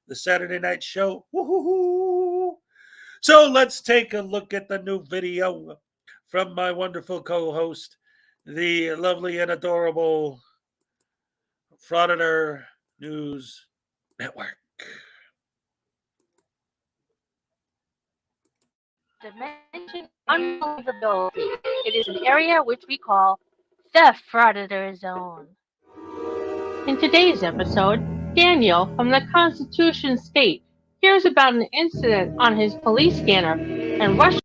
The Saturday night show. Woo-hoo-hoo. So let's take a look at the new video from my wonderful co-host, the lovely and adorable Frauditor News Network. Dimension unbelievability. It is an area which we call the Frauditor Zone. In today's episode, Daniel from the Constitution State hears about an incident on his police scanner and rushes.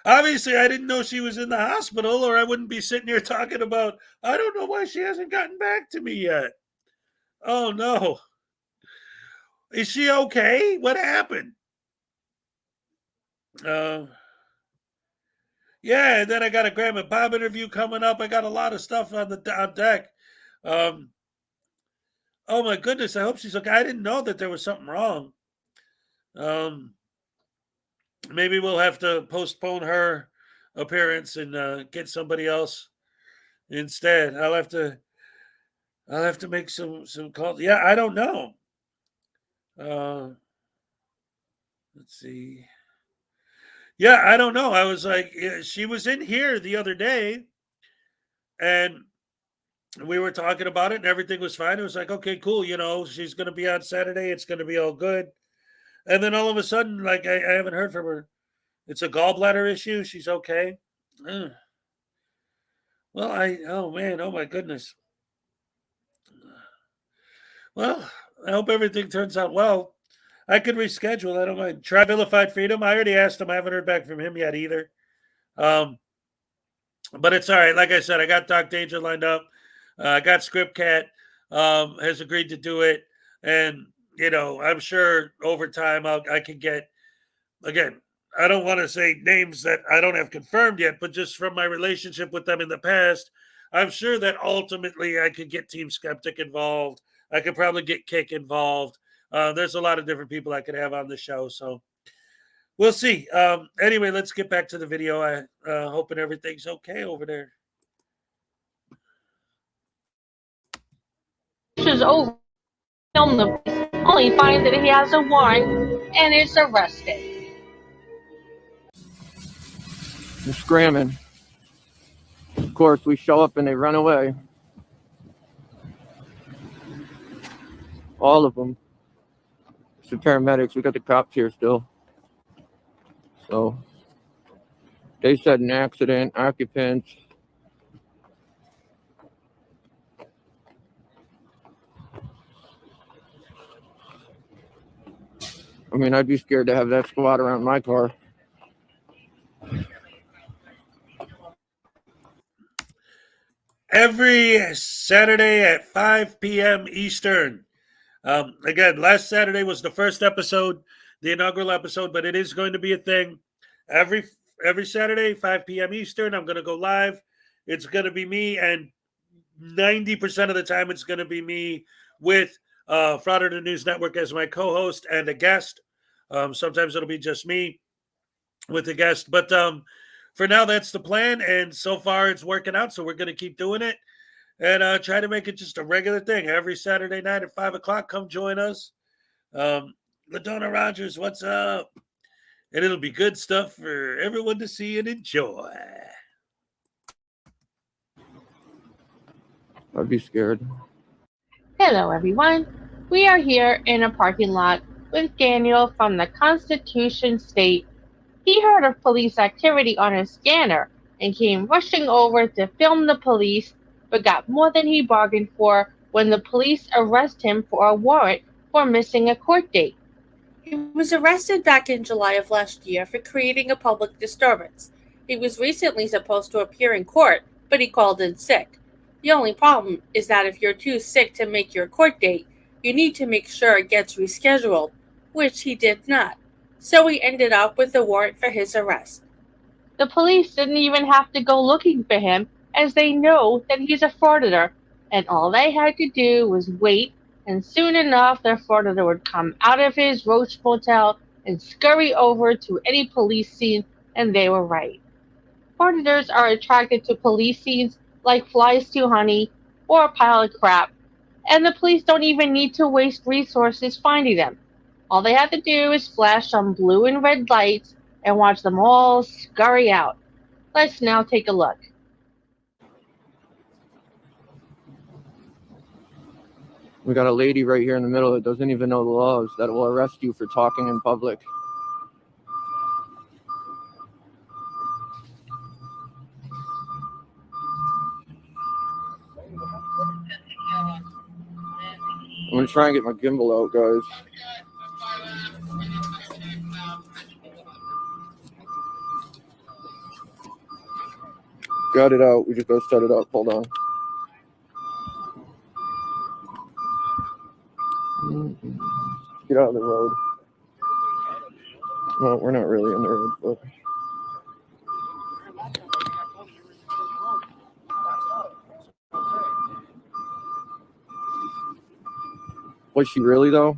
Obviously, I didn't know she was in the hospital, or I wouldn't be sitting here talking about, I don't know why she hasn't gotten back to me yet. Oh, no. Is she okay? What happened? Yeah, and then I got a Graham and Bob interview coming up. I got a lot of stuff on deck. Oh, my goodness. I hope she's okay. I didn't know that there was something wrong. Maybe we'll have to postpone her appearance and get somebody else instead. I'll have to make some calls. Yeah, I don't know. Let's see. Yeah, I don't know. I was like, she was in here the other day, and we were talking about it, and everything was fine. It was like, okay, cool. She's going to be on Saturday. It's going to be all good. And then all of a sudden, like, I haven't heard from her. It's a gallbladder issue. She's okay. Well, oh man, oh my goodness. Well, I hope everything turns out well. I could reschedule. I don't mind. Try Vilified Freedom. I already asked him. I haven't heard back from him yet either. But it's all right. Like I said, I got Doc Danger lined up. I got Script Cat has agreed to do it. And, I'm sure over time I can get, again, I don't want to say names that I don't have confirmed yet, but just from my relationship with them in the past, I'm sure that ultimately I could get Team Skeptic involved. I could probably get Kick involved. There's a lot of different people I could have on the show, so we'll see. Anyway, let's get back to the video. I hoping everything's okay over there. Over, film the only find that he has a warrant and is arrested. They're scramming. Of course, we show up and they run away. All of them. It's the paramedics. We got the cops here still. So they said an accident, occupants. I mean, I'd be scared to have that squad around my car. Every Saturday at 5 p.m. Eastern. Again, last Saturday was the first episode, the inaugural episode, but it is going to be a thing. Every Saturday, 5 p.m. Eastern, I'm going to go live. It's going to be me, and 90% of the time it's going to be me with Frauditor News Network as my co-host and a guest. Sometimes it'll be just me with a guest, but for now, that's the plan, and so far it's working out, so we're going to keep doing it and try to make it just a regular thing. Every Saturday night at 5 o'clock, come join us. LaDonna Rogers, what's up? And it'll be good stuff for everyone to see and enjoy. I'd be scared. Hello, everyone. We are here in a parking lot with Daniel from the Constitution State. He heard of police activity on his scanner and came rushing over to film the police, but got more than he bargained for when the police arrest him for a warrant for missing a court date. He was arrested back in July of last year for creating a public disturbance. He was recently supposed to appear in court, but he called in sick. The only problem is that if you're too sick to make your court date, you need to make sure it gets rescheduled, which he did not. So he ended up with a warrant for his arrest. The police didn't even have to go looking for him, as they know that he's a frauditor, and all they had to do was wait, and soon enough their frauditor would come out of his roach motel and scurry over to any police scene, and they were right. Frauditors are attracted to police scenes like flies to honey or a pile of crap, and the police don't even need to waste resources finding them. All they have to do is flash some blue and red lights and watch them all scurry out. Let's now take a look. We got a lady right here in the middle that doesn't even know the laws that will arrest you for talking in public. I'm gonna try and get my gimbal out, guys. Got it out. We just gotta set it up. Hold on. Get out of the road. Well, we're not really in the road, but. Was she really, though?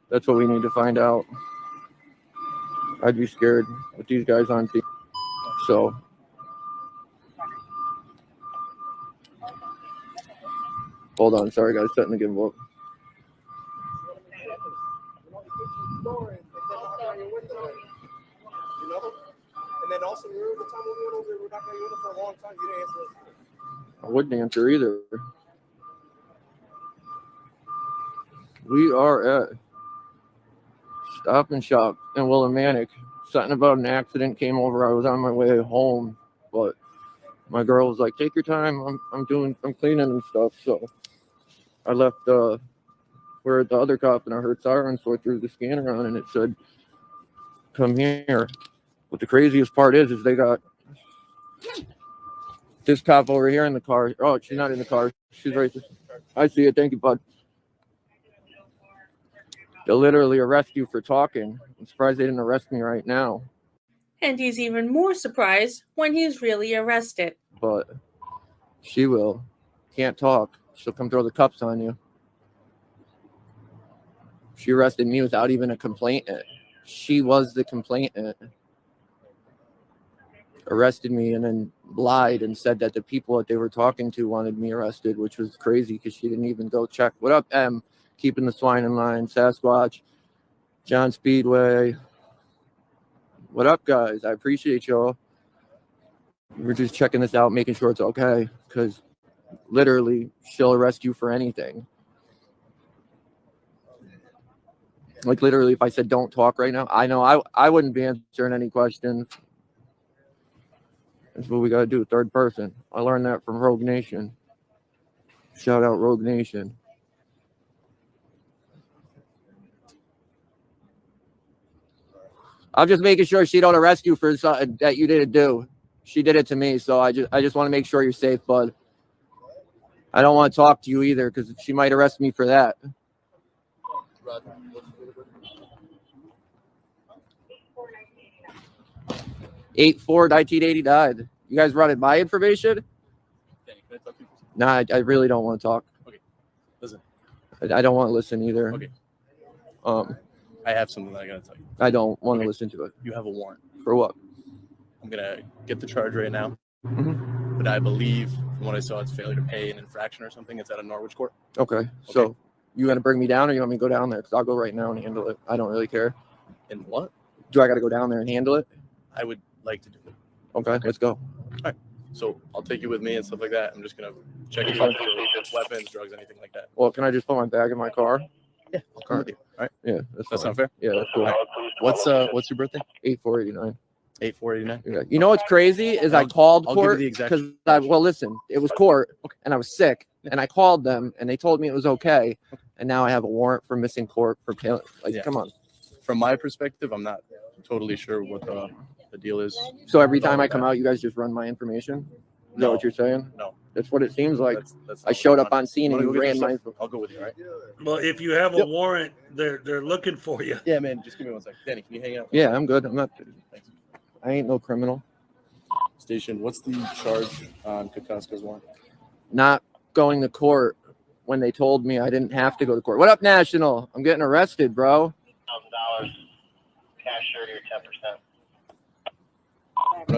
That's what we need to find out. I'd be scared with these guys on TV. So. Hold on. Sorry, guys. Setting the gimbal up. And then also, remember the time when we went over there, we were not going to for a long time. You didn't answer. I wouldn't answer either. We are at Stop and Shop in Willimantic. Something about an accident came over. I was on my way home, but my girl was like, "Take your time. I'm cleaning and stuff." So I left where the other cop, and I heard sirens, so I threw the scanner on, and it said, "Come here." But the craziest part is they got this cop over here in the car. Oh, she's not in the car. She's right there. I see it. Thank you, bud. They'll literally arrest you for talking. I'm surprised they didn't arrest me right now. And he's even more surprised when he's really arrested. But she will. Can't talk. She'll come throw the cuffs on you. She arrested me without even a complainant. She was the complainant. Arrested me and then lied and said that the people that they were talking to wanted me arrested, which was crazy because she didn't even go check. What up, M? Keeping the swine in line. Sasquatch. John Speedway. What up, guys? I appreciate y'all. We're just checking this out, making sure it's okay, because literally she'll arrest you for anything. Like literally, if I said don't talk right now, I know I wouldn't be answering any questions. That's what we gotta do, third person. I learned that from Rogue Nation. Shout out Rogue Nation. I'm just making sure she don't arrest you for something that you didn't do. She did it to me, so I just want to make sure you're safe, bud. I don't want to talk to you either, because she might arrest me for that. 8/4/1980 died. You guys running my information? Nah, I really don't want to talk. Okay. Listen. I don't want to listen either. Okay. I have something that I gotta tell you. I don't want to listen to it. You have a warrant. For what? I'm gonna get the charge right now. Mm-hmm. But I believe, from what I saw, it's failure to pay an infraction or something. It's at a Norwich court. Okay. So you want to bring me down, or you want me to go down there? Because I'll go right now and handle it. I don't really care. And what? Do I got to go down there and handle it? I would like to do it. Okay, let's go. All right. So I'll take you with me and stuff like that. I'm just gonna check you out for weapons, drugs, anything like that. Well, can I just put my bag in my car? Yeah, I'll come with you. All right. Yeah, that's not fair. Yeah, that's cool. All right. What's your birthday? 8/4/89. 8/4/89. Yeah. You know what's crazy is I called I'll give you court the exact because listen, it was court and I was sick and I called them and they told me it was okay, and now I have a warrant for missing court for come on. From my perspective, I'm not totally sure what the deal is. So every time I come out, you guys just run my information? Is that what you're saying? No. That's what it seems like. That's I showed up on scene and you ran my. I'll go with you, all right? Well, if you have a warrant, they're looking for you. Yeah, man. Just give me 1 second. Danny, can you hang out? Yeah, I'm good. I'm not. I ain't no criminal. Station, what's the charge on Kokoska's warrant? Not going to court when they told me I didn't have to go to court. What up, National? I'm getting arrested, bro. $1,000 cash surety or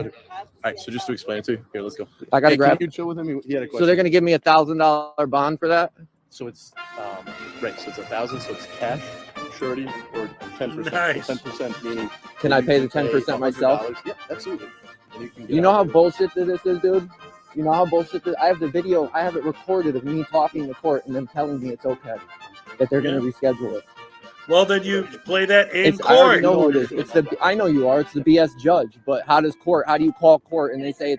10%. All right, so just to explain it to you, here, let's go. I gotta grab. Can you chill with him? He had a question. So they're gonna give me $1,000 bond for that? So it's right. So it's 1,000. So it's cash, surety, or 10%. Nice. 10% meaning. Can I pay the you 10% myself? $100. Yeah, absolutely. And you can get You know out how there. bullshit this is, dude? You know how bullshit this I have the video, I have it recorded of me talking to court and them telling me it's okay, that they're gonna reschedule it. Well, then you play that in I already court. know who it is. I know you are. It's the BS judge. But how do you call court and they say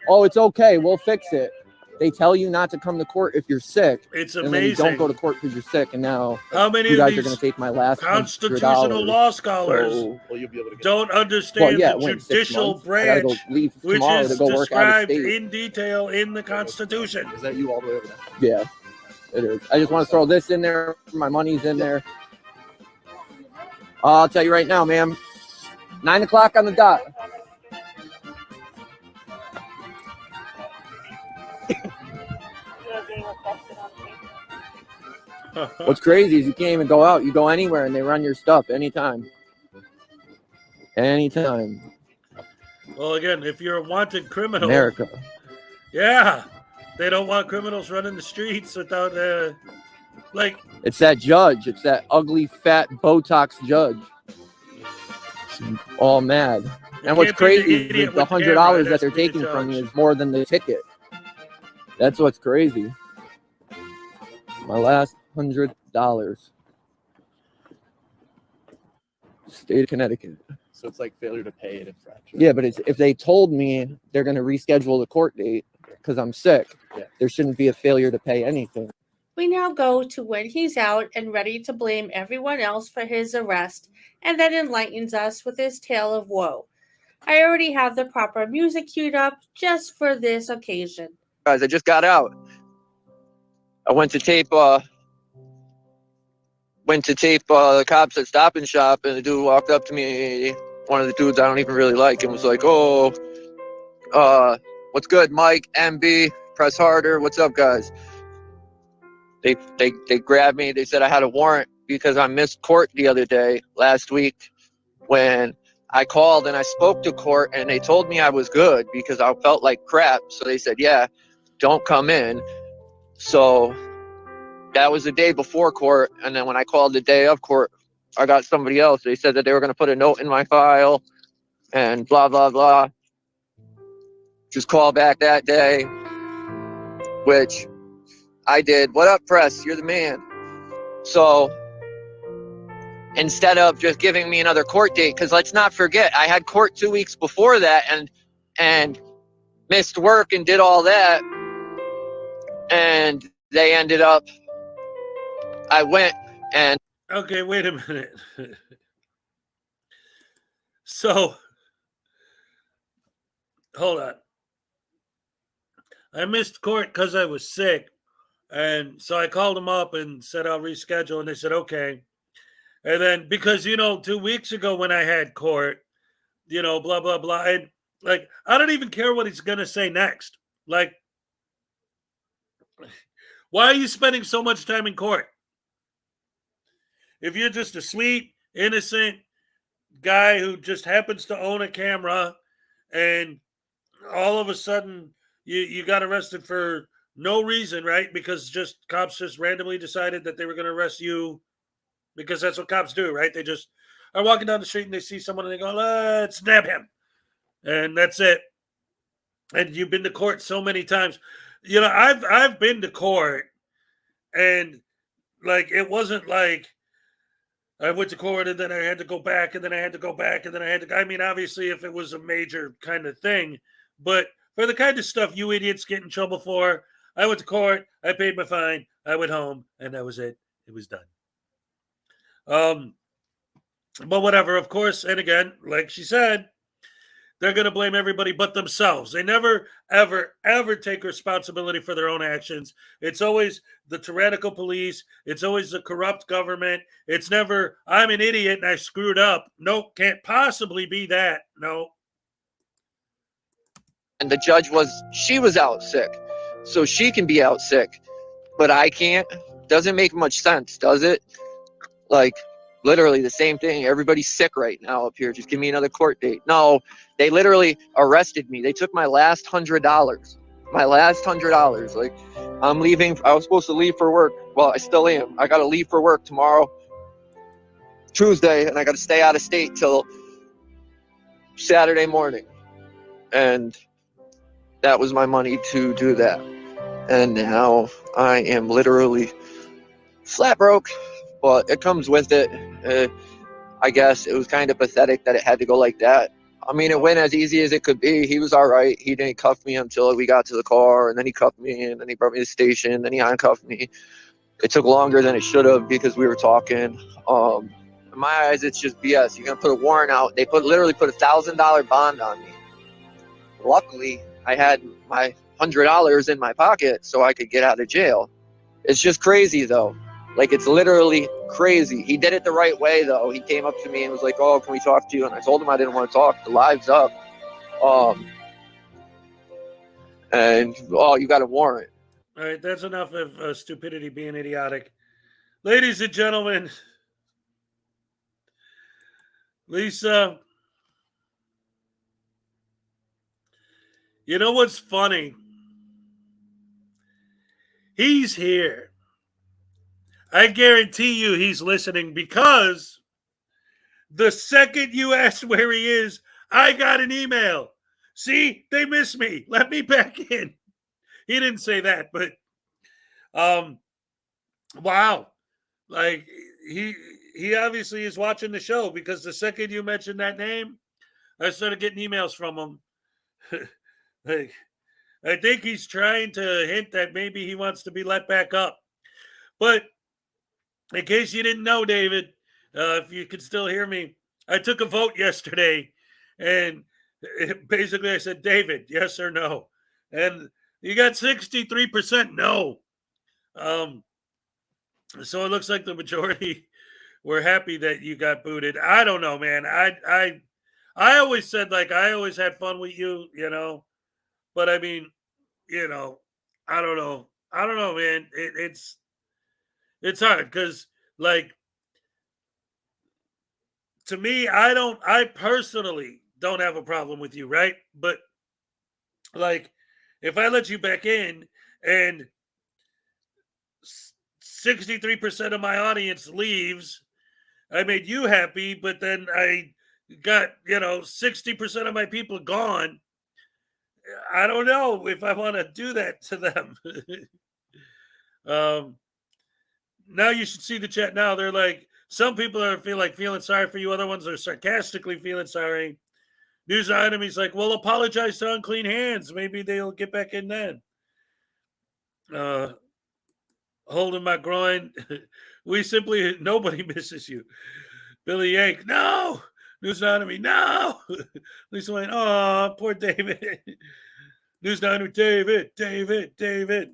it's okay, we'll fix it. They tell you not to come to court if you're sick. It's and then you amazing. don't go to court because you're sick. And now How many you of guys are these going to take my last constitutional $100. law scholars So, Well, you'll be able to get don't understand yeah, the when 6 judicial months, I gotta branch, go leave which tomorrow is to go work out of described state. in detail in the Constitution. Is that you all the way over there? Yeah, it is. I just want to throw this in there. My money's in there. I'll tell you right now, ma'am. 9 o'clock on the dot. What's crazy is you can't even go out. You go anywhere and they run your stuff anytime. Anytime. Well, again, if you're a wanted criminal, America. yeah, they don't want criminals running the streets without, It's that judge. It's that ugly, fat, Botox judge. All mad. And what's can't be the crazy is idiot the with the $100 camera, it that has they're to be the taking from you judge. is more than the ticket. That's what's crazy. My last $100. State of Connecticut. So it's like failure to pay an infraction. Yeah, but if they told me they're going to reschedule the court date because I'm sick, there shouldn't be a failure to pay anything. We now go to when he's out and ready to blame everyone else for his arrest, and then enlightens us with his tale of woe. I already have the proper music queued up just for this occasion. Guys, I just got out. I went to tape the cops at Stop and Shop, and the dude walked up to me, one of the dudes I don't even really like, and was like, what's good, Mike, MB, press harder, what's up, guys? They grabbed me. They said I had a warrant because I missed court the other day, last week, when I called and I spoke to court, and they told me I was good because I felt like crap. So they said, yeah, don't come in. So that was the day before court. And then when I called the day of court, I got somebody else. They said that they were going to put a note in my file and blah, blah, blah. Just call back that day, which I did. What up, press? You're the man. So instead of just giving me another court date, because let's not forget, I had court 2 weeks before that and missed work and did all that. And they ended up, I went and... Okay, wait a minute. So, hold on. I missed court because I was sick. And so I called them up and said I'll reschedule. And they said, okay. And then because, 2 weeks ago when I had court, blah, blah, blah. And I don't even care what he's going to say next. Why are you spending so much time in court? If you're just a sweet, innocent guy who just happens to own a camera and all of a sudden you got arrested for no reason, right? Because cops just randomly decided that they were going to arrest you because that's what cops do, right? They just are walking down the street and they see someone and they go, let's nab him. And that's it. And you've been to court so many times. I've been to court and it wasn't like I went to court and then I had to go back and then I had to go back and then I had to, obviously if it was a major kind of thing, but for the kind of stuff you idiots get in trouble for, I went to court, I paid my fine, I went home, and that was it. It was done. But whatever, of course, and again, like she said, they're going to blame everybody but themselves. They never, ever, ever take responsibility for their own actions. It's always the tyrannical police. It's always the corrupt government. It's never, I'm an idiot and I screwed up. Nope, can't possibly be that. No. And the judge she was out sick, so she can be out sick, but I can't. Doesn't make much sense, does it? Like, literally the same thing. Everybody's sick right now up here. Just give me another court date. No, they literally arrested me. They took my last $100. My last $100. Like, I'm leaving. I was supposed to leave for work. Well, I still am. I got to leave for work tomorrow, Tuesday, and I got to stay out of state till Saturday morning. And that was my money to do that. And now I am literally flat broke, but it comes with it. I guess it was kind of pathetic that it had to go like that. I mean, it went as easy as it could be. He was all right. He didn't cuff me until we got to the car, and then he cuffed me, and then he brought me to the station, and then he uncuffed me. It took longer than it should have because we were talking. In my eyes, it's just BS. You're gonna put a warrant out. They literally put $1,000 bond on me. Luckily, I had my $100 in my pocket so I could get out of jail. It's just crazy though. Like, it's literally crazy. He did it the right way though. He came up to me and was like, "Oh, can we talk to you?" And I told him I didn't want to talk. The live's up. And you got a warrant. All right, that's enough of stupidity being idiotic. Ladies and gentlemen, Lisa, you know what's funny? He's here. I guarantee you he's listening, because the second you asked where he is, I got an email. See, they miss me. Let me back in. He didn't say that, but wow. Like, he obviously is watching the show, because the second you mentioned that name, I started getting emails from him. Like, I think he's trying to hint that maybe he wants to be let back up. But in case you didn't know, David, if you could still hear me, I took a vote yesterday, and basically I said, "David, yes or no?" And you got 63% no. So it looks like the majority were happy that you got booted. I don't know, man. I always said, like, I always had fun with you, you know. But I mean, you know, I don't know. I don't know, man. It's hard because, like, to me, I personally don't have a problem with you, right? But, like, if I let you back in and 63% of my audience leaves, I made you happy, but then I got, 60% of my people gone. I don't know if I want to do that to them. Now you should see the chat now. They're like, some people are feeling sorry for you. Other ones are sarcastically feeling sorry. News enemies like, well, apologize to Unclean Hands. Maybe they'll get back in then. Holding my groin. Nobody misses you. Billy Yank, no. News enemy, no. Lisa Wayne, oh, poor David. News enemy, David.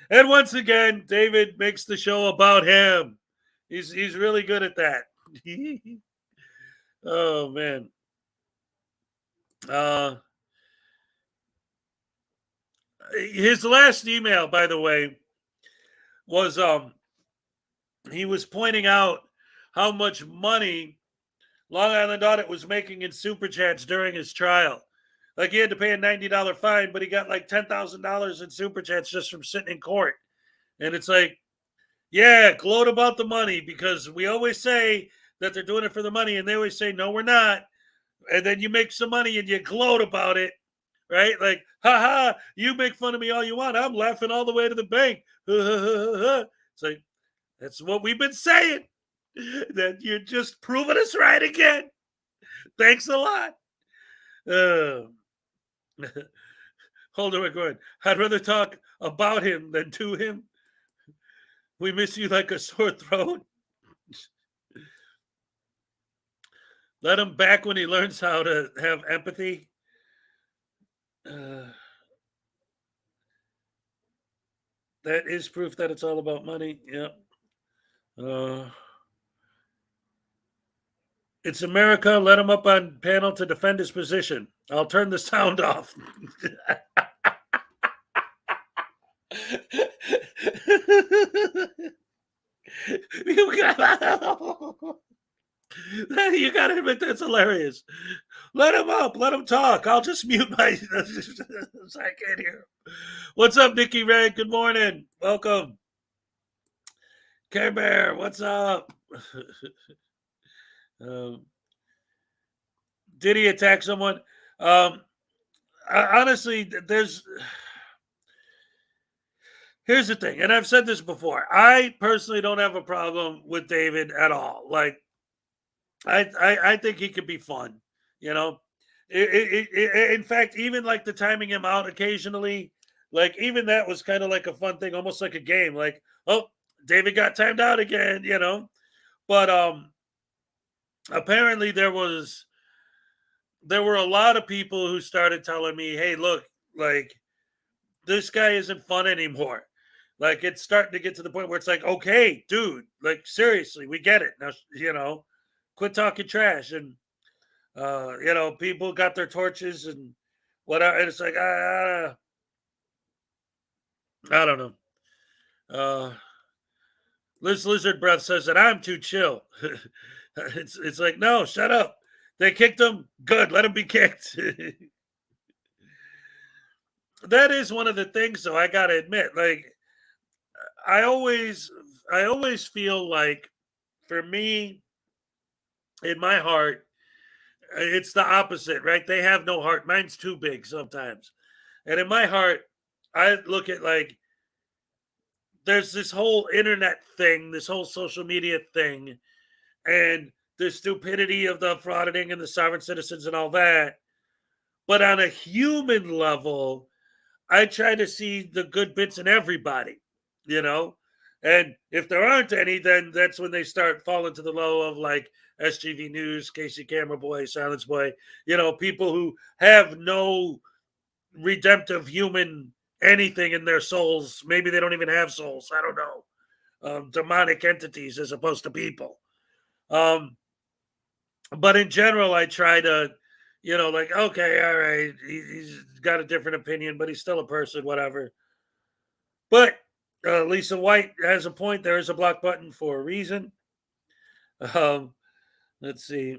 And once again, David makes the show about him. He's really good at that. Oh man. His last email, by the way, was he was pointing out how much money Long Island Audit was making in super chats during his trial. Like, he had to pay a $90 fine, but he got like $10,000 in super chats just from sitting in court. And it's like, yeah, gloat about the money, because we always say that they're doing it for the money, and they always say, no, we're not. And then you make some money and you gloat about it, right? Like, haha, you make fun of me all you want. I'm laughing all the way to the bank. It's like, that's what we've been saying. That you're just proving us right again. Thanks a lot. Hold on, go ahead. I'd rather talk about him than to him. We miss you like a sore throat. Let him back when he learns how to have empathy. That is proof that it's all about money. Yep. It's America. Let him up on panel to defend his position. I'll turn the sound off. You got to admit that's hilarious. Let him up. Let him talk. I'll just mute my. So I can't hear him. What's up, Nikki Ray? Good morning. Welcome. Care Bear, what's up? Did he attack someone? Honestly, here's the thing, and I've said this before. I personally don't have a problem with David at all. Like, I think he could be fun. You know, in fact, even like the timing him out occasionally, like even that was kind of like a fun thing, almost like a game. Like, oh, David got timed out again, you know. But apparently there were a lot of people who started telling me, hey, look, like this guy isn't fun anymore. Like it's starting to get to the point where it's like, okay, dude, like seriously, we get it. Now, you know, quit talking trash. And you know, people got their torches and whatever. And it's like, I don't know. Liz Lizard Breath says that I'm too chill. It's like, no, shut up. They kicked him. Good, let him be kicked. That is one of the things, though, I gotta admit. Like, I always feel like, for me, in my heart, it's the opposite, right? They have no heart. Mine's too big sometimes. And in my heart, I look at like, there's this whole internet thing, this whole social media thing, and the stupidity of the frauditing and the sovereign citizens and all that. But on a human level, I try to see the good bits in everybody, you know? And if there aren't any, then that's when they start falling to the low of like SGV News, Casey Camera Boy, Silence Boy, you know, people who have no redemptive human anything in their souls. Maybe they don't even have souls. I don't know. Demonic entities as opposed to people. But in general, I try to, you know, like, okay, all right, he's got a different opinion, but he's still a person, whatever. But Lisa White has a point. There is a block button for a reason. Let's see.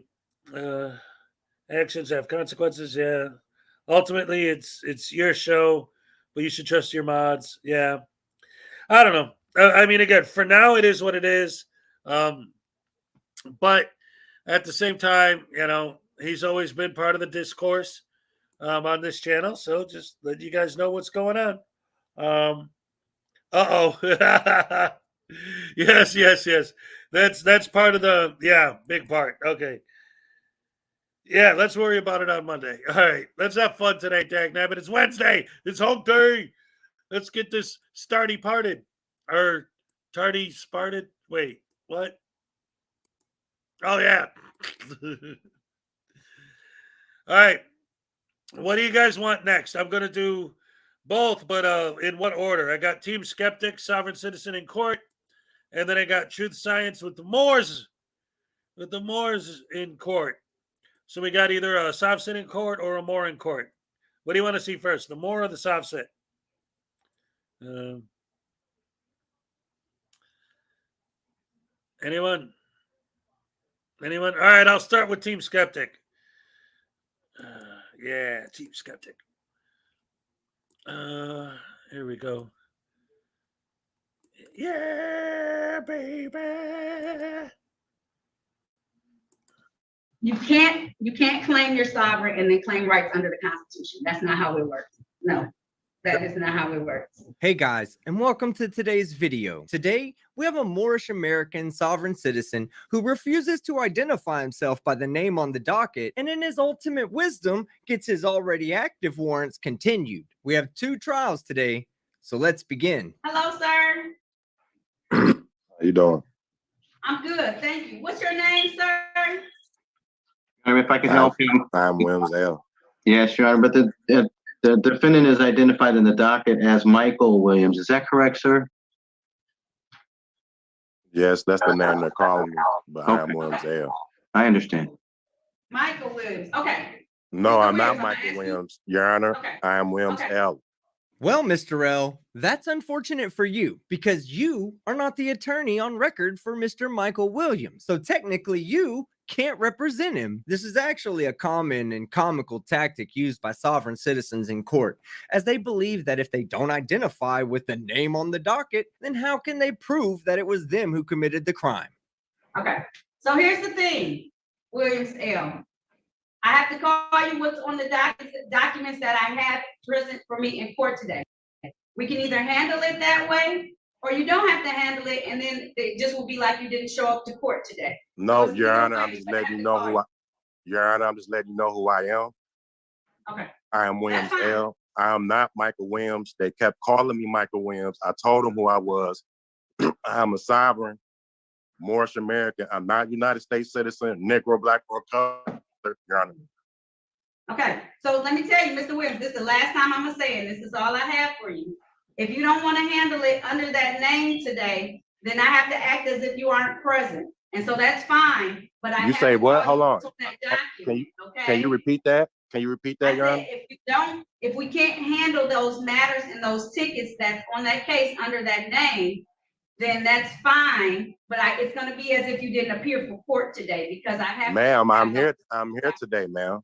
Actions have consequences. Yeah. Ultimately, it's your show, but you should trust your mods. Yeah. I don't know. I mean, again, for now, it is what it is. But at the same time, you know, he's always been part of the discourse on this channel. So just let you guys know what's going on. Yes. That's part of the, big part. Okay. Yeah, let's worry about it on Monday. All right, let's have fun today, dagnabbit. It's Wednesday. It's hump day. Let's get this starty parted. Or tardy sparted. Wait, what? Oh, yeah. All right. What do you guys want next? I'm going to do both, but in what order? I got Team Skeptic, Sovereign Citizen in Court, and then I got Truth Science with the Moors in court. So we got either a Sov Sit in court or a Moor in court. What do you want to see first, the Moor or the Sov Sit? Anyone? All right, I'll start with Team Skeptic. Yeah, Team Skeptic. Here we go. Yeah, baby. You can't claim you're sovereign and then claim rights under the Constitution. That's not how it works. No, that is not how it works. Hey guys, and welcome to today's video. Today, we have a Moorish American sovereign citizen who refuses to identify himself by the name on the docket, and in his ultimate wisdom, gets his already active warrants continued. We have 2 trials today, so let's begin. Hello, sir. How you doing? I'm good, thank you. What's your name, sir? If I can help you. I'm Williams L. Yes, Your Honor, but the defendant is identified in the docket as Michael Williams. Is that correct, sir? Yes, that's the name they're calling me, but I'm Williams L. I understand. Michael Williams. Okay. No, Mr. I'm not Williams, I'm gonna Michael ask you- Williams, Your Honor. Okay. I am Williams Okay. L. Well, Mr. L, that's unfortunate for you because you are not the attorney on record for Mr. Michael Williams. So technically, you can't represent him. This is actually a common and comical tactic used by sovereign citizens in court, as they believe that if they don't identify with the name on the docket, then how can they prove that it was them who committed the crime? Okay. So here's the thing, Williams L. I have to call you what's on the documents that I have present for me in court today. We can either handle it that way, or you don't have to handle it, and then it just will be like you didn't show up to court today. No, So it's Your either Honor, way, I'm just but I letting have you to know call who you. I. Your Honor, I'm just letting you know who I am. Okay. I am Williams That's fine. L. I am not Michael Williams. They kept calling me Michael Williams. I told them who I was. I am a sovereign, Moorish American. I'm not United States citizen, Negro, Black, or color, Your Honor. Okay, so let me tell you, Mr. Williams, this is the last time I'm gonna say it. This is all I have for you. If you don't want to handle it under that name today, then I have to act as if you aren't present. And so that's fine, but I You have say to what? call you Hold on. what's on that document, okay? Can you repeat that? Can you repeat that, I Your said, Honor? if we can't handle those matters and those tickets that's on that case under that name, then that's fine, but it's gonna be as if you didn't appear for court today, because I have. Ma'am, I'm here today, ma'am.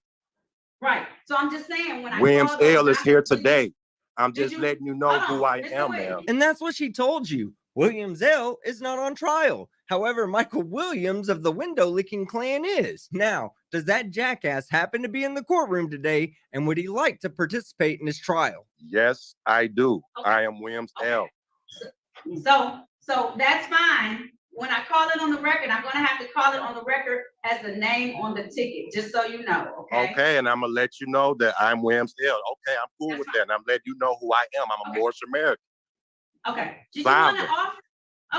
Right, so I'm just saying, when I. Williams call those L is here documents, today. I'm did just you- letting you know hold who on, I Mr. am, Williams. ma'am. And that's what she told you. Williams L is not on trial. However, Michael Williams of the window licking clan is. Now, does that jackass happen to be in the courtroom today, and would he like to participate in his trial? Yes, I do. Okay. I am Williams L. So that's fine. When I call it on the record, I'm gonna have to call it on the record as the name on the ticket, just so you know, okay? Okay, and I'm gonna let you know that I'm Williams L. Okay, I'm cool with that. And I'm letting you know who I am. I'm a Moorish American. Okay, did you wanna Sovereign. offer?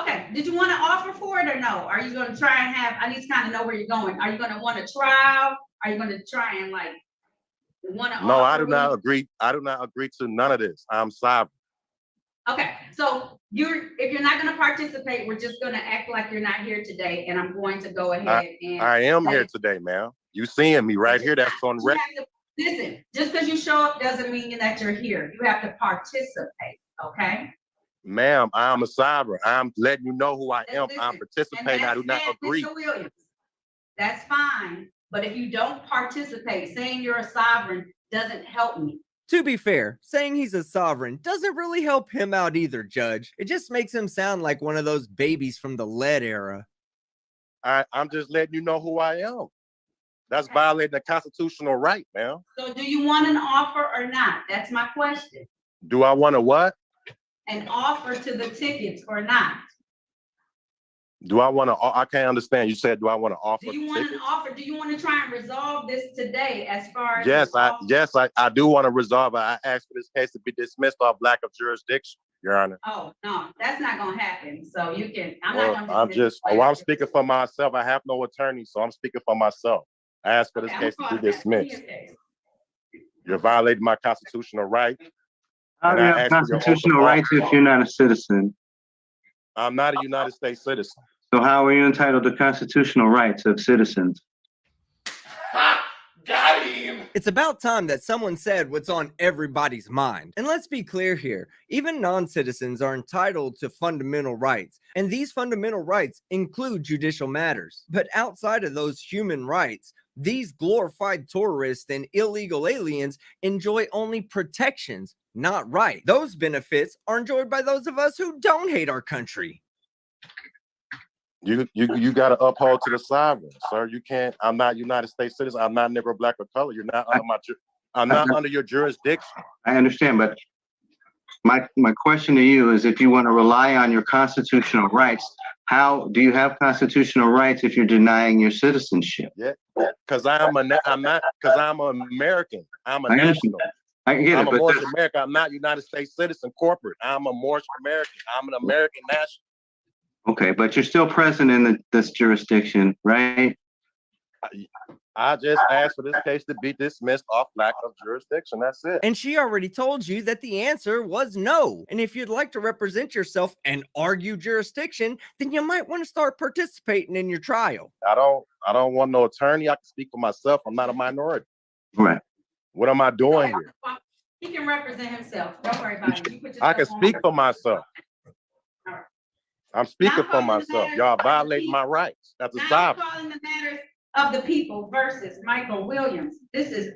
Okay, did you wanna offer for it or no? Are you gonna try and I need to kind of know where you're going. Are you gonna want a trial? Are you gonna try and wanna offer? No, I do not agree. I do not agree to none of this. I'm sovereign. Okay, so if you're not gonna participate, we're just gonna act like you're not here today, and I'm going to go ahead and. I am here today, ma'am. You seeing me right here? That's on You record. have to- Listen, just because you show up doesn't mean that you're here. You have to participate, okay? Ma'am, I'm a sovereign. I'm letting you know who I am. I'm participating. I do not agree. Mr. Williams, that's fine, but if you don't participate, saying you're a sovereign doesn't help me. To be fair, saying he's a sovereign doesn't really help him out either, Judge. It just makes him sound like one of those babies from the lead era. I'm just letting you know who I am. That's violating the constitutional right, ma'am. So do you want an offer or not? That's my question. Do I want to what? An offer to the tickets or not? Do I want to? I can't understand. You said, do I want to offer? Do you want an tickets? offer? Do you want to try and resolve this today as far as? Yes, an offer? I do want to resolve it. I asked for this case to be dismissed off lack of jurisdiction, Your Honor. Oh, no, that's not gonna happen. So you can, I'm Well, not gonna. I'm speaking for myself. I have no attorney, so I'm speaking for myself. I asked for this Okay, case I'm to calling be back. Give me dismissed. your case. You're violating my constitutional right. How And do you I have asked for your oath of constitutional rights office. if you're not a citizen? I'm not a United States citizen. So how are you entitled to constitutional rights of citizens? Got him! It's about time that someone said what's on everybody's mind. And let's be clear here, even non-citizens are entitled to fundamental rights, and these fundamental rights include judicial matters. But outside of those human rights, these glorified tourists and illegal aliens enjoy only protections, not rights. Those benefits are enjoyed by those of us who don't hate our country. You got to uphold to the sovereign, sir. You can't. I'm not United States citizen. I'm not Negro, Black, or color. You're not under I'm not under your jurisdiction. I understand, but my question to you is, if you want to rely on your constitutional rights, how do you have constitutional rights if you're denying your citizenship? Yeah, because I'm an American. I'm a I understand. national. I get I'm it, a but Moorish American. I'm not United States citizen corporate. I'm a Moorish American. I'm an American national. okay, but you're still present in this jurisdiction, right? I just asked for this case to be dismissed off lack of jurisdiction. That's it. And she already told you that the answer was no. And if you'd like to represent yourself and argue jurisdiction, then you might want to start participating in your trial. I don't want no attorney. I can speak for myself. I'm not a minority. Right. What am I doing here? He can represent himself. Don't worry about it. You put I can yourself on speak record. for myself. All right. I'm speaking Now for I'm calling the myself. matters Y'all of the violating people. my rights. That's a Now I'm sovereign. calling the matters of the people versus Michael Williams. This is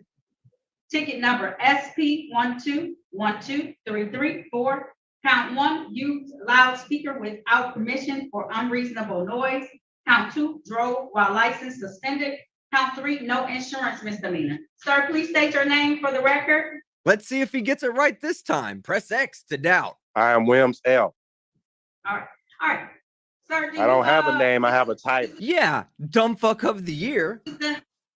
ticket number SP 1212334. Count 1, use loudspeaker without permission or unreasonable noise. Count 2, drove while license suspended. Count 3, no insurance misdemeanor. Sir, please state your name for the record. Let's see if he gets it right this time. Press X to doubt. I am Williams L. All right. All right. Sir, I don't have a name. I have a title. Yeah, dumb fuck of the year.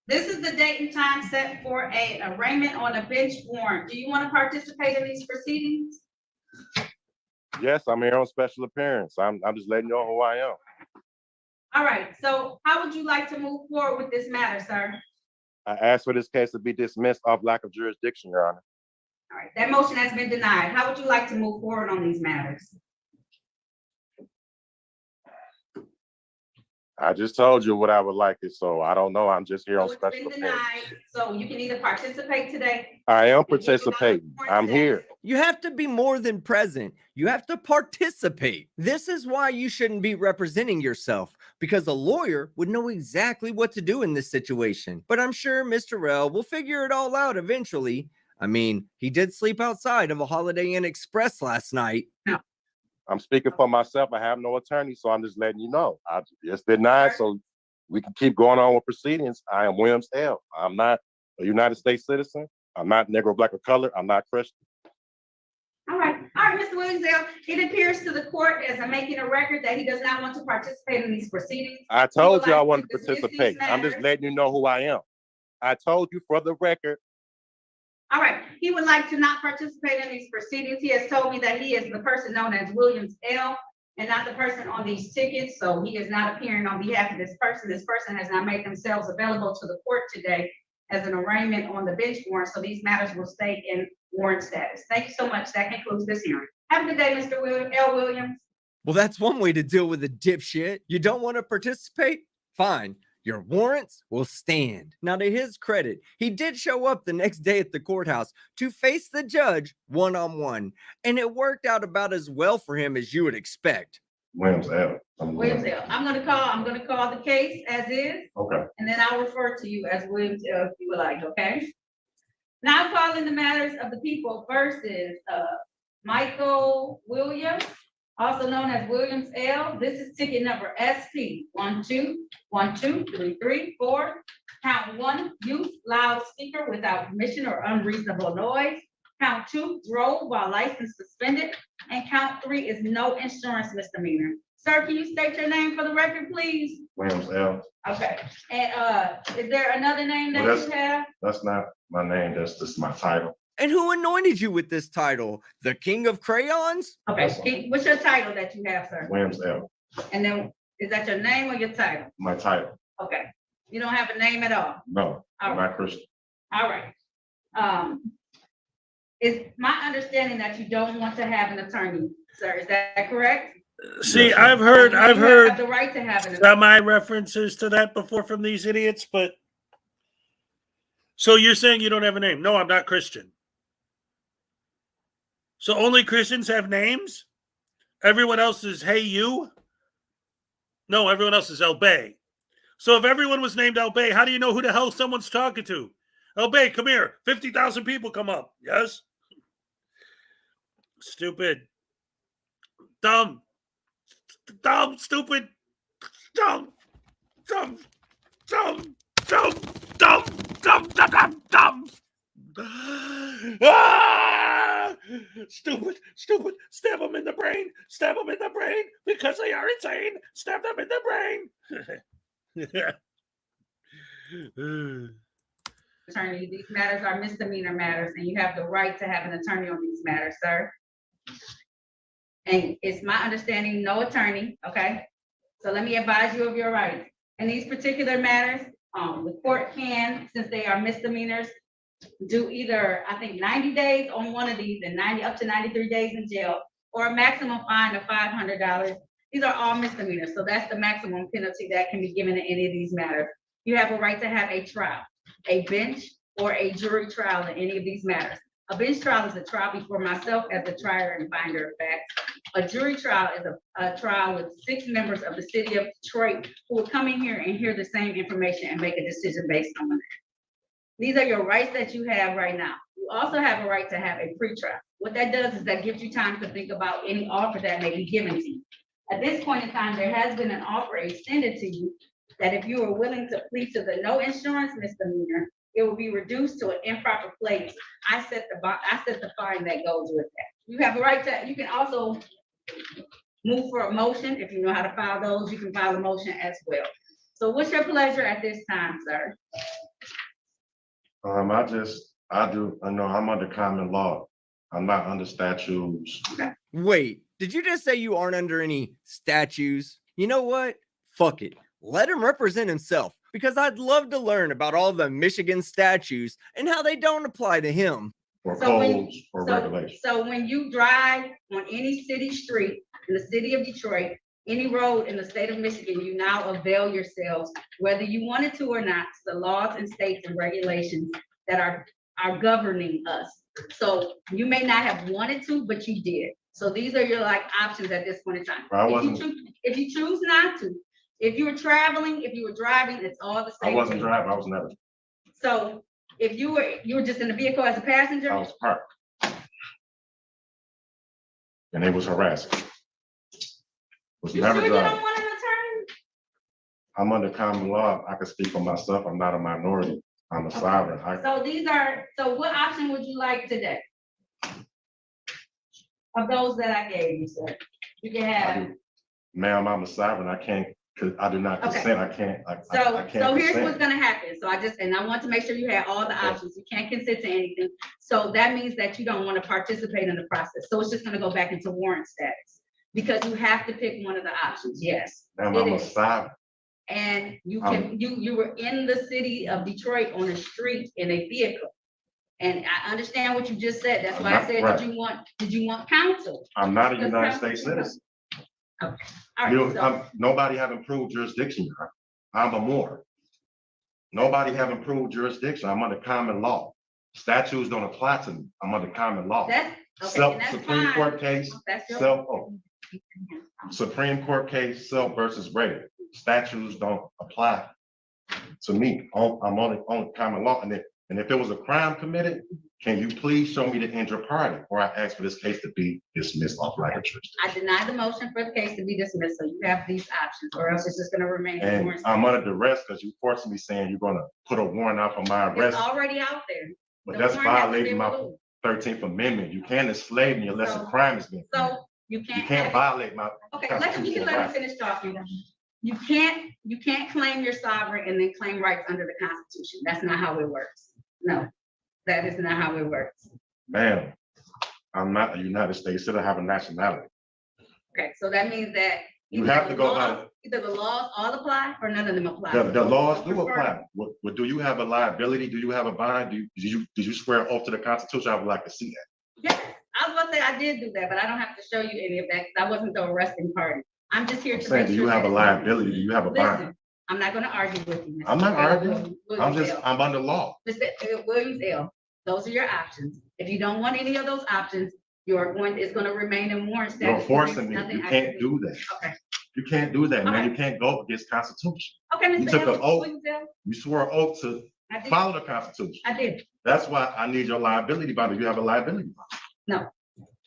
This is the date and time set for a arraignment on a bench warrant. Do you want to participate in these proceedings? Yes, I'm here on special appearance. I'm just letting you know who I am. All right. So how would you like to move forward with this matter, sir? I asked for this case to be dismissed off lack of jurisdiction, Your Honor. All right. That motion has been denied. How would you like to move forward on these matters? I just told you what I would like it, so I don't know. I'm just here on So it's special been appearance. denied. So you can either participate today. I am participating. I'm here. You have to be more than present. You have to participate. This is why you shouldn't be representing yourself, because a lawyer would know exactly what to do in this situation. But I'm sure Mr. L will figure it all out eventually. I mean, he did sleep outside of a Holiday Inn Express last night. I'm speaking for myself. I have no attorney, so I'm just letting you know. It's denied, so we can keep going on with proceedings. I am Williams L. I'm not a United States citizen. I'm not Negro, Black, or color. I'm not Christian. All right, Mr. Williams, it appears to the court as I'm making a record that he does not want to participate in these proceedings. I told you I like wanted to to dismiss these participate. I'm just matters. letting you know who I am. I told you for the record. All right, he would like to not participate in these proceedings. He has told me that he is the person known as Williams L. and not the person on these tickets, so he is not appearing on behalf of this person. This person has not made themselves available to the court today as an arraignment on the bench warrant, so these matters will stay in warrant status. Thank you so much. That concludes this hearing. Have a good day, Mr. L. Williams. Well, that's one way to deal with a dipshit. You don't want to participate? Fine. Your warrants will stand. Now, to his credit, he did show up the next day at the courthouse to face the judge one-on-one, and it worked out about as well for him as you would expect. Williams L. Williams L. I'm gonna call the case as is. Okay. And then I'll refer to you as Williams L. if you would like, okay? Now calling the matters of the people versus Michael Williams, also known as Williams L. This is ticket number SP 1212334. Count 1, use loudspeaker without permission or unreasonable noise. Count 2, drove while license suspended. And count 3 is no insurance misdemeanor. Sir, can you state your name for the record, please? Williams L. Okay. And is there another name that Well, you have? That's not my name. That's just my title. And who anointed you with this title? The King of Crayons? Okay. What's your title that you have, sir? Williams L. And then is that your name or your title? My title. Okay. You don't have a name at all? No, I'm not Christian. All right. Is my understanding that you don't want to have an attorney, sir? Is that correct? See, Yes, I've heard You have the right to have an attorney. semi references to that before from these idiots, but so you're saying you don't have a name? No, I'm not Christian. So only Christians have names? Everyone else is hey you? No, everyone else is El Bay. So if everyone was named El Bay, how do you know who the hell someone's talking to? El Bay, come here. 50,000 people come up. Yes? Stupid. Dumb. Dumb, stupid. Dumb. Dumb. Dumb. Dumb. Dumb. Dumb. Dumb. Dumb. Dumb. Ah! Stupid, stupid. Stab them in the brain. Stab them in the brain because they are insane. Stab them in the brain. Attorney, these matters are misdemeanor matters, and you have the right to have an attorney on these matters, sir. And it's my understanding, no attorney, okay? So let me advise you of your rights. In these particular matters, The court can, since they are misdemeanors, do either, I think, 90 days on one of these and up to 93 days in jail, or a maximum fine of $500. These are all misdemeanors, so that's the maximum penalty that can be given in any of these matters. You have a right to have a trial, a bench, or a jury trial in any of these matters. A bench trial is a trial before myself as the trier and finder of facts. A jury trial is a trial with 6 members of the city of Detroit who will come in here and hear the same information and make a decision based on it. These are your rights that you have right now. You also have a right to have a pretrial. What that does is that gives you time to think about any offer that may be given to you. At this point in time, there has been an offer extended to you that if you are willing to plead to the no insurance misdemeanor, it will be reduced to an improper place. I set the fine that goes with that. You have a right to, you can also move for a motion. If you know how to file those, you can file a motion as well. So what's your pleasure at this time, sir? I'm under common law. I'm not under statutes. Wait, did you just say you aren't under any statutes? You know what? Fuck it. Let him represent himself, because I'd love to learn about all the Michigan statutes and how they don't apply to him. Or codes or regulations. So when you drive on any city street in the city of Detroit, any road in the state of Michigan, you now avail yourselves, whether you wanted to or not, to the laws and states and regulations that are governing us. So you may not have wanted to, but you did. So these are your options at this point in time. If you choose not to, if you were traveling, if you were driving, it's all the same. I wasn't driving, I was never. So if you were just in the vehicle as a passenger? I was parked. And they was harassing. You sure you don't want an attorney? I'm under common law. I can speak for myself. I'm not a minority. I'm a sovereign. So what option would you like today? Of those that I gave you, sir. You can have. Ma'am, I'm a sovereign. I can't, I do not consent. I can't. So here's what's gonna happen. So I want to make sure you have all the options. You can't consent to anything. So that means that you don't want to participate in the process. So it's just gonna go back into warrant status because you have to pick one of the options. Yes. Ma'am, I'm a sovereign. And you were in the city of Detroit on a street in a vehicle. And I understand what you just said. That's why I said, right. did you want counsel? I'm not a United States citizen. Okay. All right, nobody have improved jurisdiction. I'm a Moor. Nobody have improved jurisdiction. I'm under common law. Statutes don't apply to me. I'm under common law. Supreme Court case, Supreme Court case, Self versus Ray. Statutes don't apply to me. I'm on common law. And if there was a crime committed, can you please show me the injured party? Or I ask for this case to be dismissed off record. I deny the motion for the case to be dismissed. So you have these options, or else it's just going to remain. And I'm under duress because you forced me saying you're going to put a warrant out for my arrest. It's already out there. But that's violating my 13th Amendment. You can't enslave me unless a crime has been committed. So you can't violate my. Okay, let me finish talking. You can't claim you're sovereign and then claim rights under the Constitution. That's not how it works. No, that is not how it works. Ma'am, I'm not a United States citizen. I have a nationality. Okay, so that means that you have to go by either the laws all apply or none of them apply. The laws do apply. What do you have a liability? Do you have a bond? Did you swear oath to the Constitution? I would like to see that. Yes, I was going to say I did do that, but I don't have to show you any of that because I wasn't the arresting party. I'm just here to say, do you have a liability? Do you have a bond? I'm not going to argue with you. Mr. I'm not arguing. I'm under law. Mr. Williams L. Those are your options. If you don't want any of those options, it's going to remain in warrant status. You're forcing me. You can't do that. Okay. You can't do that, man. You can't go against Constitution. Okay, Mr. You took an oath. You swore an oath to follow the Constitution. I did. That's why I need your liability bond. Do you have a liability bond? No.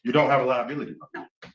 You don't have a liability bond? No.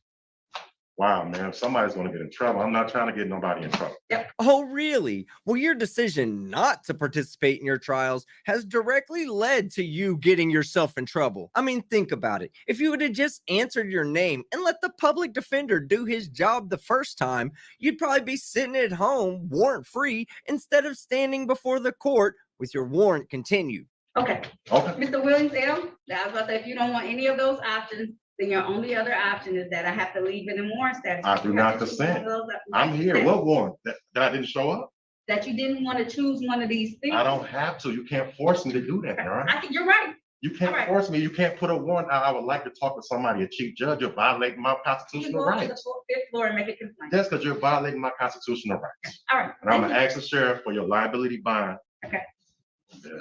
Wow, man, somebody's going to get in trouble. I'm not trying to get nobody in trouble. Yep. Oh, really? Well, your decision not to participate in your trials has directly led to you getting yourself in trouble. I mean, think about it. If you would have just answered your name and let the public defender do his job the first time, you'd probably be sitting at home warrant-free instead of standing before the court with your warrant continued. Okay. Mr. Williams L., I was about to say, if you don't want any of those options, then your only other option is that I have to leave it in warrant status. I do not consent. I'm here. What warrant? That I didn't show up? that you didn't want to choose one of these things. I don't have to. You can't force me to do that, all right? I think you're right. You can't All right. force me. You can't put a warrant out. I would like to talk to somebody, a chief judge. You're violating my You can constitutional go to the rights. fifth floor and make a complaint. That's because you're violating my constitutional rights. All right. And I'm Thank gonna you. ask the sheriff for your liability bond. Okay.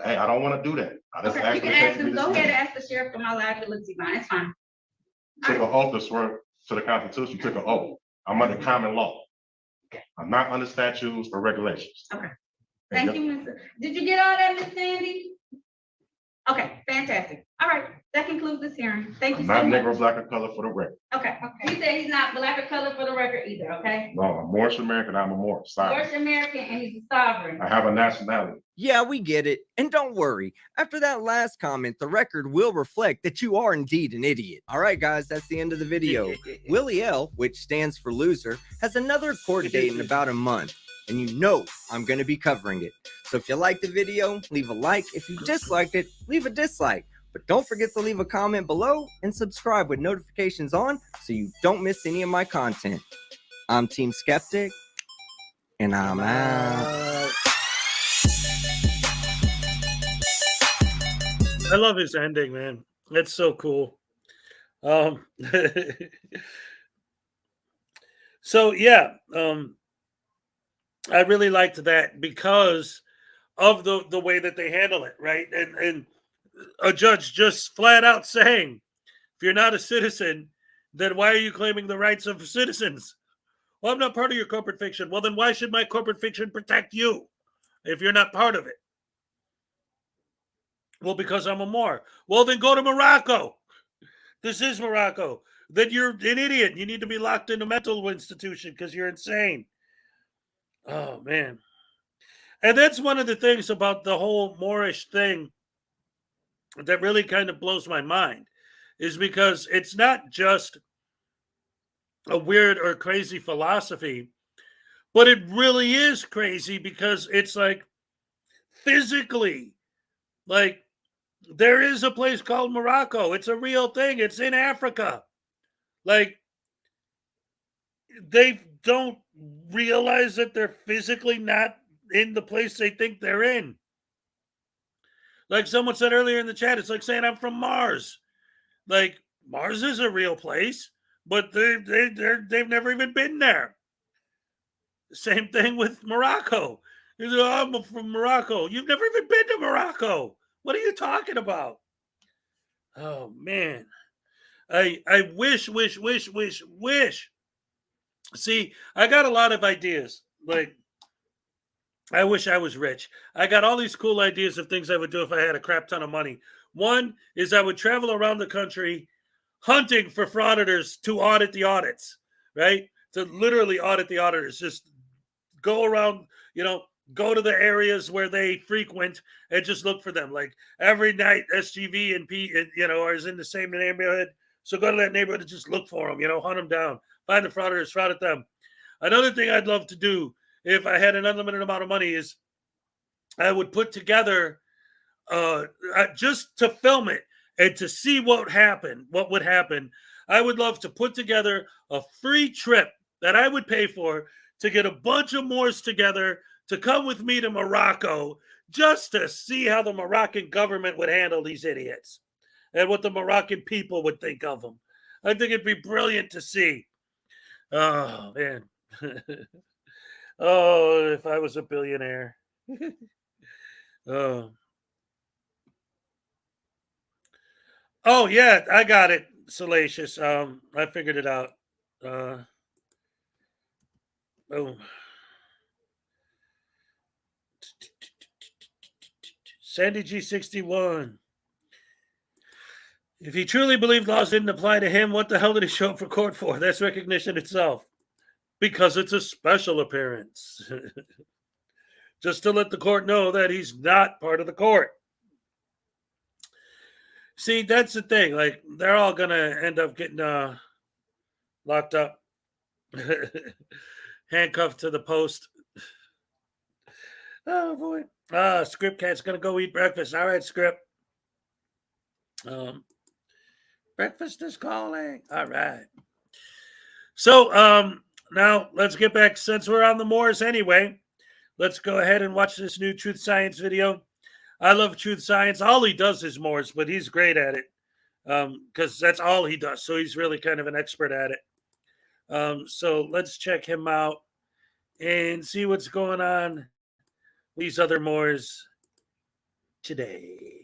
Hey, I don't want to do that. I just Okay, asked you can him to ask take me him, to go this ahead and meeting. ask the sheriff for my liability bond, it's fine. Took an oath to swear to the Constitution. Took an oath. I'm under common law. I'm not under statutes or regulations. Okay. And Thank you, Mr. Did you get all that, Ms. Sandy? Okay, fantastic. All right, that concludes this hearing. Thank you I'm so not much. Negro, black, or color for the record. Okay, he said he's not black or color for the record either, okay? No, I'm Moorish American. I'm a Moorish. Sorry. Moorish American and he's a sovereign. I have a nationality. Yeah, we get it. And don't worry, after that last comment, the record will reflect that you are indeed an idiot. All right, guys, that's the end of the video. Willie L, which stands for loser, has another court date in about a month. And you know I'm going to be covering it. So if you liked the video, leave a like. If you disliked it, leave a dislike. But don't forget to leave a comment below and subscribe with notifications on so you don't miss any of my content. I'm Team Skeptic, and I'm out. I love his ending, man. That's so cool. So yeah, I really liked that because of the way that they handle it, right? And a judge just flat out saying, if you're not a citizen, then why are you claiming the rights of citizens? Well, I'm not part of your corporate fiction. Well, then why should my corporate fiction protect you if you're not part of it? Well, because I'm a Moor. Well, then go to Morocco. This is Morocco. Then you're an idiot. You need to be locked in a mental institution because you're insane. Oh, man. And that's one of the things about the whole Moorish thing that really kind of blows my mind, is because it's not just a weird or crazy philosophy, but it really is crazy because it's like physically, like there is a place called Morocco. It's a real thing. It's in Africa. Like they don't realize that they're physically not in the place they think they're in. Like someone said earlier in the chat, it's like saying I'm from Mars. Like Mars is a real place, but they've never even been there. Same thing with Morocco. You know, I'm from Morocco. You've never even been to Morocco. What are you talking about? Oh man. I wish. See, I got a lot of ideas. Like, I wish I was rich. I got all these cool ideas of things I would do if I had a crap ton of money. One is I would travel around the country hunting for frauditors to audit the audits, right? To literally audit the auditors. Just go around, go to the areas where they frequent and just look for them. Like every night, SGV and P, is in the same neighborhood. So go to that neighborhood and just look for them, hunt them down, find the frauditors, fraud at them. Another thing I'd love to do if I had an unlimited amount of money is I would put together just to film it and to see what would happen. I would love to put together a free trip that I would pay for to get a bunch of Moors together to come with me to Morocco just to see how the Moroccan government would handle these idiots and what the Moroccan people would think of them. I think it'd be brilliant to see. Oh, man. Oh, if I was a billionaire. Oh, yeah, I got it, Salacious. I figured it out. Oh. Sandy G61. If he truly believed laws didn't apply to him, what the hell did he show up for court for? That's recognition itself. Because it's a special appearance. Just to let the court know that he's not part of the court. See, that's the thing. Like, they're all going to end up getting locked up. Handcuffed to the post. Oh, boy. Script Cat's going to go eat breakfast. All right, Script. Breakfast is calling. All right. So, now let's get back, since we're on the Moors anyway, let's go ahead and watch this new Truth Science video. I love Truth Science. All he does is Moors, but he's great at it because that's all he does. So he's really kind of an expert at it. So let's check him out and see what's going on with these other Moors today.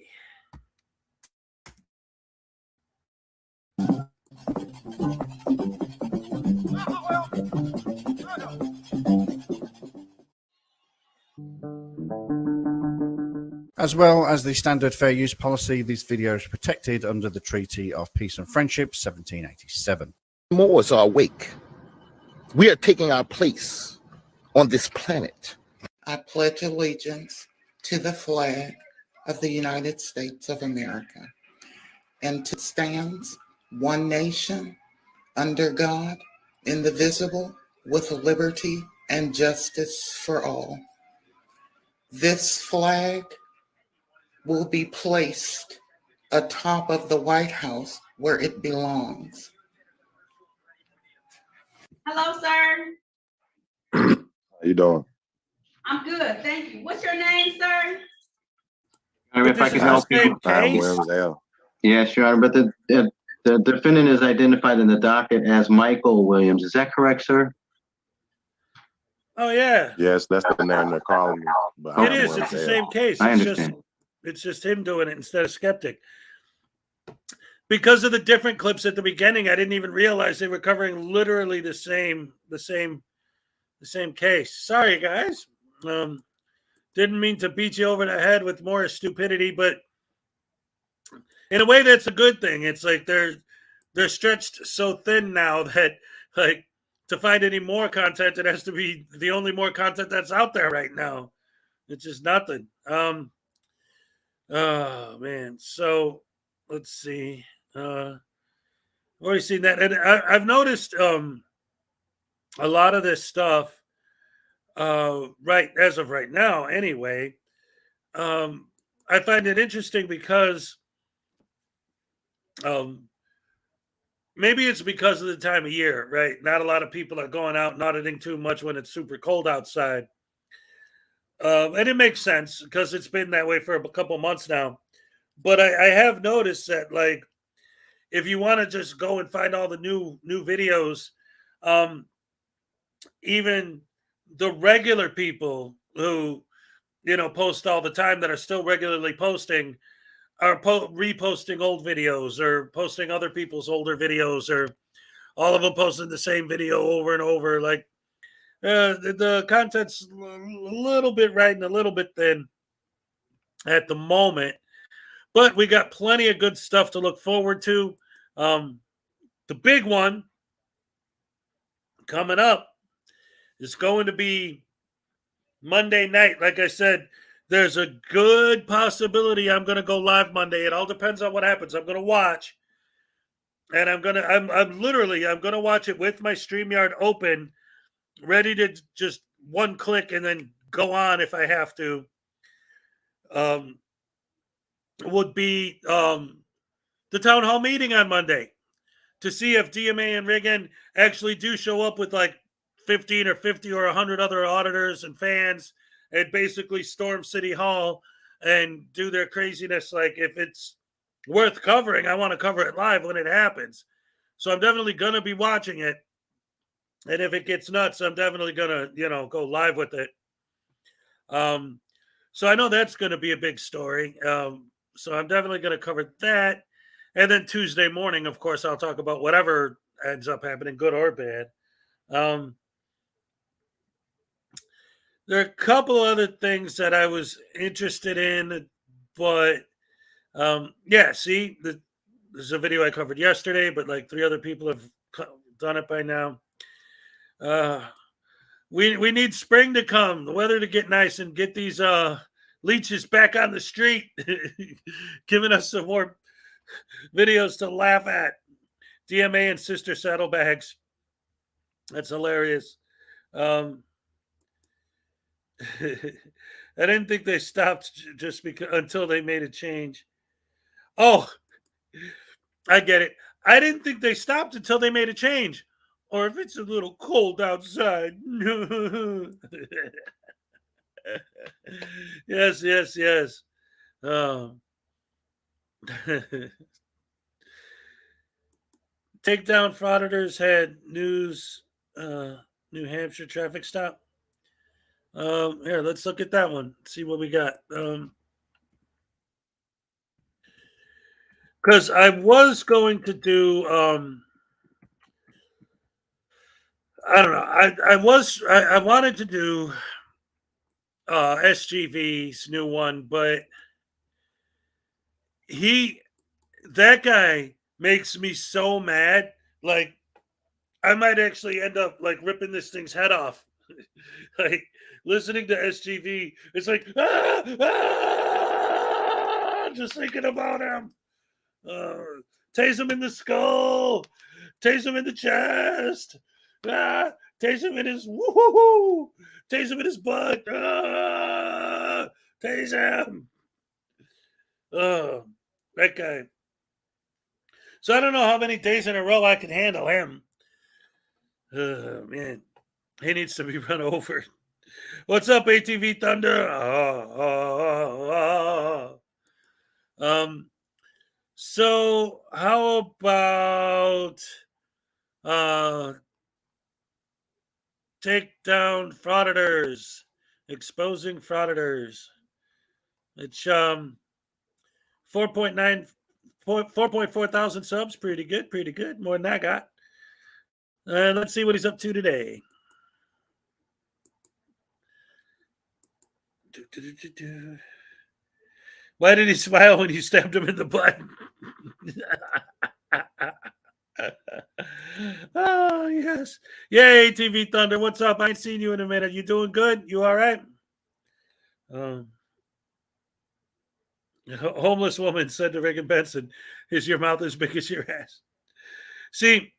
As well as the standard fair use policy, this video is protected under the Treaty of Peace and Friendship, 1787. Moors are awake. We are taking our place on this planet. I pledge allegiance to the flag of the United States of America and to stands one nation under God, indivisible, with liberty and justice for all. This flag will be placed atop of the White House where it belongs. Hello, sir. How you doing? I'm good, thank you. What's your name, sir? If I can help you. Yes, Your Honor, but the defendant is identified in the docket as Michael Williams. Is that correct, sir? Oh, yeah. Yes, that's the name they're calling me. But It is. It's the same case. I It's understand. it's just him doing it instead of Skeptic. Because of the different clips at the beginning, I didn't even realize they were covering literally the same case. Sorry, guys. Didn't mean to beat you over the head with more stupidity, but in a way, that's a good thing. It's like they're stretched so thin now that like to find any more content, it has to be the only more content that's out there right now. It's just nothing. Oh man. So let's see. I've already seen that, and I've noticed a lot of this stuff. Right as of right now, anyway. I find it interesting because maybe it's because of the time of year, right? Not a lot of people are going out and auditing too much when it's super cold outside. And it makes sense because it's been that way for a couple months now. But I have noticed that, like, if you want to just go and find all the new videos, even the regular people who, post all the time that are still regularly posting are reposting old videos or posting other people's older videos, or all of them posting the same video over and over. Like the content's a little bit right and a little bit thin at the moment, but we got plenty of good stuff to look forward to. The big one coming up is going to be Monday night. Like I said, there's a good possibility I'm going to go live Monday. It all depends on what happens. I'm going to watch, and I'm going to watch it with my StreamYard open, ready to just one click and then go on if I have to. Would be the town hall meeting on Monday to see if DMA and Riggin actually do show up with like 15 or 50 or 100 other auditors and fans and basically storm City Hall and do their craziness. Like, if it's worth covering, I want to cover it live when it happens. So I'm definitely going to be watching it. And if it gets nuts, I'm definitely going to, go live with it. So I know that's going to be a big story. So I'm definitely going to cover that. And then Tuesday morning, of course, I'll talk about whatever ends up happening, good or bad. There are a couple other things that I was interested in, but see, there's a video I covered yesterday, but like 3 other people have done it by now. We need spring to come, the weather to get nice, and get these leeches back on the street, giving us some more videos to laugh at. DMA and Sister Saddlebags. That's hilarious. I didn't think they stopped just because until they made a change. Oh, I get it. I didn't think they stopped until they made a change. Or if it's a little cold outside. Yes, yes, yes. Take down Frauditors had news, New Hampshire traffic stop. Here, let's look at that one. See what we got. Because I was going to do, I don't know. I wanted to do SGV's new one, but that guy makes me so mad. Like, I might actually end up like ripping this thing's head off. Like, listening to SGV, it's like, just thinking about him. Tase him in the skull, tase him in the chest, tase him in his woohoo, tase him in his butt, tase him. That guy. So I don't know how many days in a row I can handle him. Man, he needs to be run over. What's up, ATV Thunder? So how about take down Frauditors, exposing Frauditors? It's 4.4 thousand subs, pretty good, more than I got. And let's see what he's up to today. Why did he smile when you stabbed him in the butt? Oh, yes. Yay, TV Thunder. What's up? I ain't seen you in a minute. You doing good? You all right? Homeless woman said to Reagan Benson, is your mouth as big as your ass? See,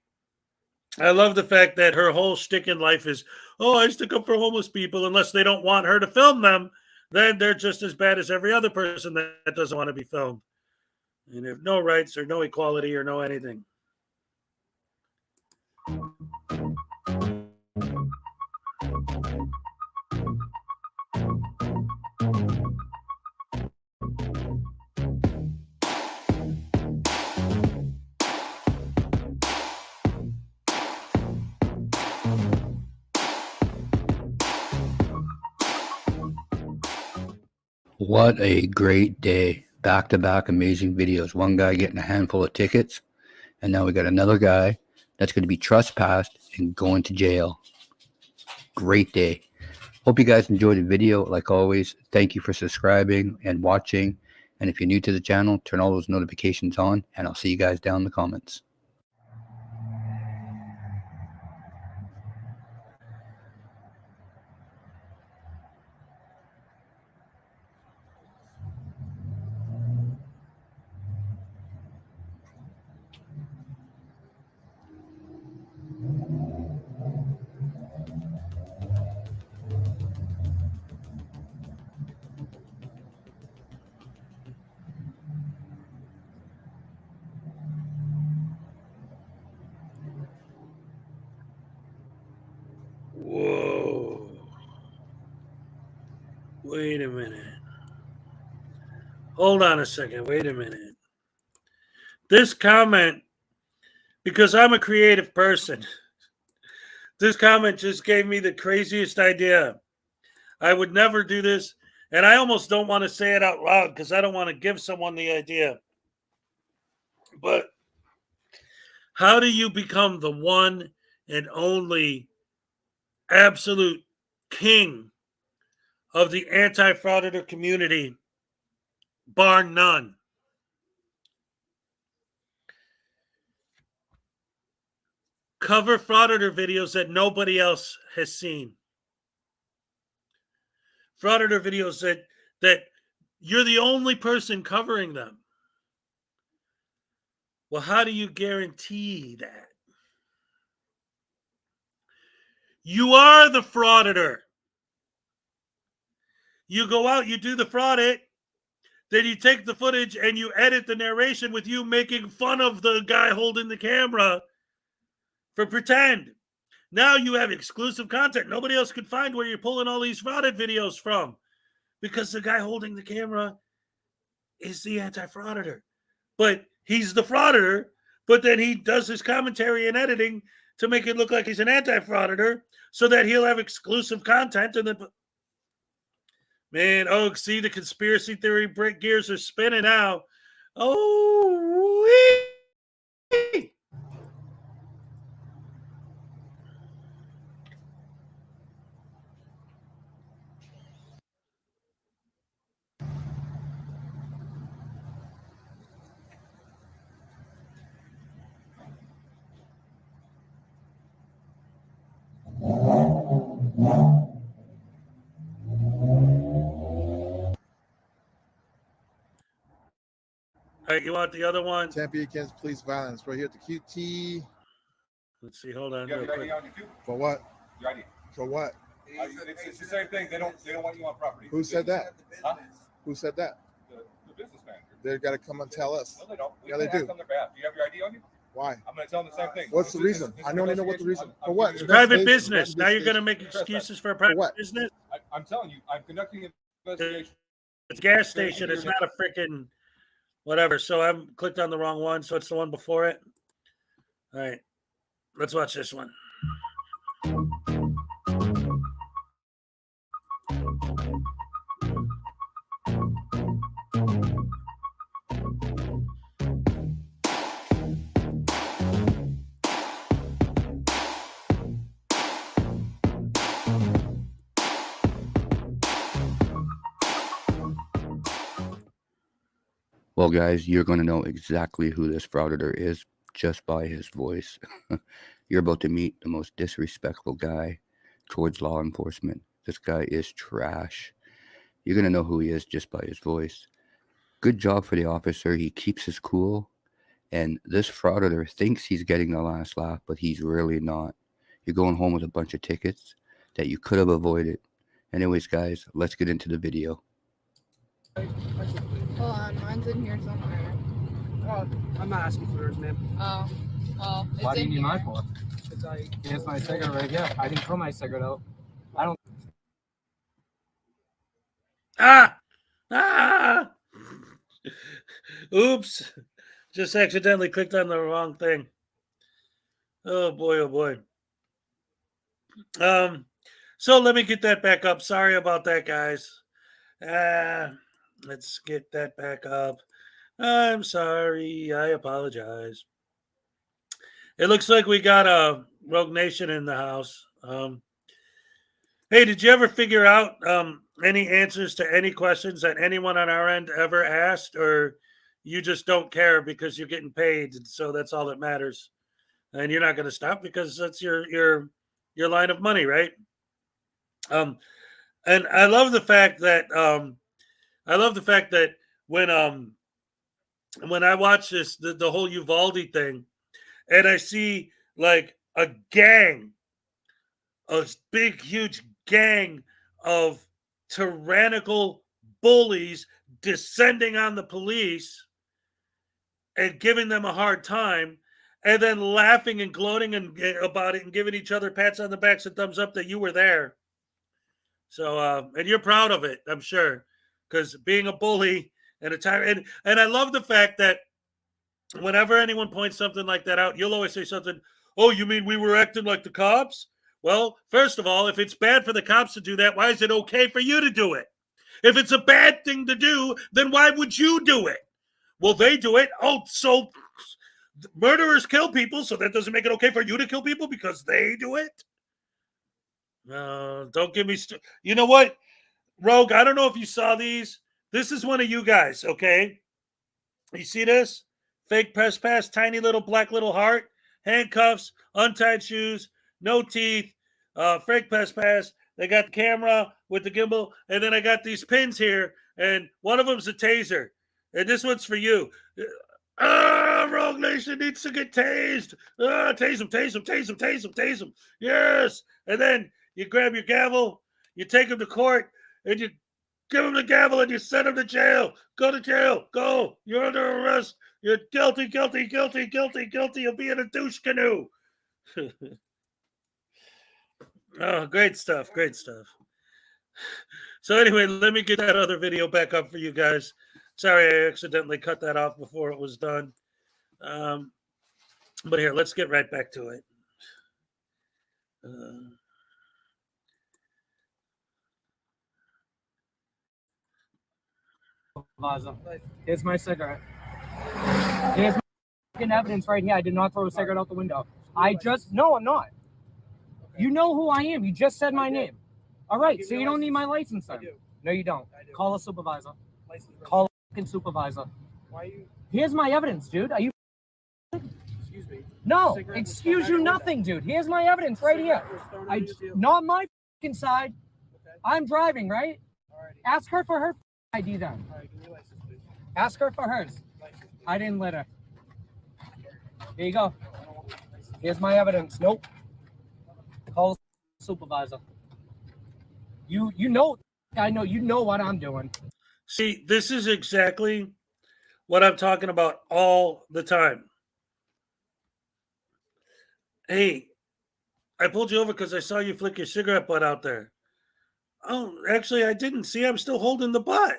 I love the fact that her whole shtick in life is, I stick up for homeless people unless they don't want her to film them. Then they're just as bad as every other person that doesn't want to be filmed. And have no rights or no equality or no anything. What a great day. Back-to-back amazing videos. One guy getting a handful of tickets, and now we got another guy that's going to be trespassed and going to jail. Great day. Hope you guys enjoyed the video. Like always, thank you for subscribing and watching. And if you're new to the channel, turn all those notifications on, and I'll see you guys down in the comments. Whoa. Wait a minute. Hold on a second. Wait a minute. This comment, because I'm a creative person, this comment just gave me the craziest idea. I would never do this, and I almost don't want to say it out loud because I don't want to give someone the idea. But how do you become the one and only absolute king of the anti-frauditor community, bar none? Cover frauditor videos that nobody else has seen. Frauditor videos that you're the only person covering them. Well, how do you guarantee that? You are the frauditor. You go out, you do the fraudit, then you take the footage and you edit the narration with you making fun of the guy holding the camera for pretend. Now you have exclusive content. Nobody else could find where you're pulling all these frauded videos from, because the guy holding the camera is the anti-frauditor. But he's the frauditor, but then he does his commentary and editing to make it look like he's an anti-frauditor so that he'll have exclusive content. And then, man, oh, see, the conspiracy theory gears are spinning now. Oh, wee. All right, you want the other one? Champion against police violence. Right here at the QT. Let's see. Hold on. You have real your quick. ID on you too? For what? Your ID. For what? It's the same thing. They don't want you on property. Who said that? Huh? Who said that? The business manager. They got to come and tell us. No, they don't. Yeah, they do. On their behalf. Do you have your ID on you? Why? I'm going to tell them the same thing. What's the reason? I don't even know what the reason. For what? It's private business. Now you're going to make excuses for a private business? I'm telling you, I'm conducting an investigation. It's a gas station. It's not a freaking whatever. So I've clicked on the wrong one. So it's the one before it. All right. Let's watch this one. Well, guys, you're going to know exactly who this Frauditor is just by his voice. You're about to meet the most disrespectful guy towards law enforcement. This guy is trash. You're going to know who he is just by his voice. Good job for the officer. He keeps his cool. And this Frauditor thinks he's getting the last laugh, but he's really not. You're going home with a bunch of tickets that you could have avoided. Anyways, guys, let's get into the video. Hold on, mine's in here somewhere. Oh, I'm not asking for yours, ma'am. Oh, well, it's Why do you in need here. mine for? It's my cigarette right here. I didn't throw my cigarette out. I don't. Ah! Oops. Just accidentally clicked on the wrong thing. Oh boy, oh boy. So let me get that back up. Sorry about that, guys. Let's get that back up. I'm sorry. I apologize. It looks like we got a Rogue Nation in the house. Hey, did you ever figure out any answers to any questions that anyone on our end ever asked, or you just don't care because you're getting paid, and so that's all that matters, and you're not going to stop because that's your line of money, right? And I love the fact that when I watch this the whole Uvalde thing, and I see like a gang, a big huge gang of tyrannical bullies descending on the police and giving them a hard time, and then laughing and gloating about it and giving each other pats on the backs and thumbs up that you were there. So, and you're proud of it, I'm sure, because being a bully and a tyrant, and I love the fact that whenever anyone points something like that out, you'll always say something, oh, you mean we were acting like the cops? Well, first of all, if it's bad for the cops to do that, why is it okay for you to do it? If it's a bad thing to do, then why would you do it? Well, they do it. Oh, so murderers kill people, so that doesn't make it okay for you to kill people because they do it? Don't give me... You know what, Rogue, I don't know if you saw these. This is one of you guys, okay? You see this? Fake press pass, tiny little black little heart, handcuffs, untied shoes, no teeth, fake press pass. They got the camera with the gimbal, and then I got these pins here, and one of them's a taser, and this one's for you. Rogue Nation needs to get tased. Tase him, tase him, tase him, tase him, tase him. Yes. And then you grab your gavel, you take him to court, and you give him the gavel, and you send him to jail. Go to jail. Go. You're under arrest. You're guilty, guilty, guilty, guilty, guilty of being a douche canoe. Oh, great stuff. Great stuff. So anyway, let me get that other video back up for you guys. Sorry, I accidentally cut that off before it was done. But here, let's get right back to it. Here's my cigarette. Here's my evidence right here. I did not throw a cigarette out the window. No, I'm not. You know who I am. You just said my name. All right, so you don't need my license then. No, you don't. Call a supervisor. Call a fucking supervisor. Why are you? Here's my evidence, dude. Are you? Excuse me. No, excuse you nothing, dude. Here's my evidence right here. Not my fucking side. I'm driving, right? Ask her for her ID then. Ask her for hers. I didn't let her. Here you go. Here's my evidence. Nope. Call the supervisor. You know, I know you know what I'm doing. See, this is exactly what I'm talking about all the time. Hey, I pulled you over because I saw you flick your cigarette butt out there. Oh, actually, I didn't. See, I'm still holding the butt.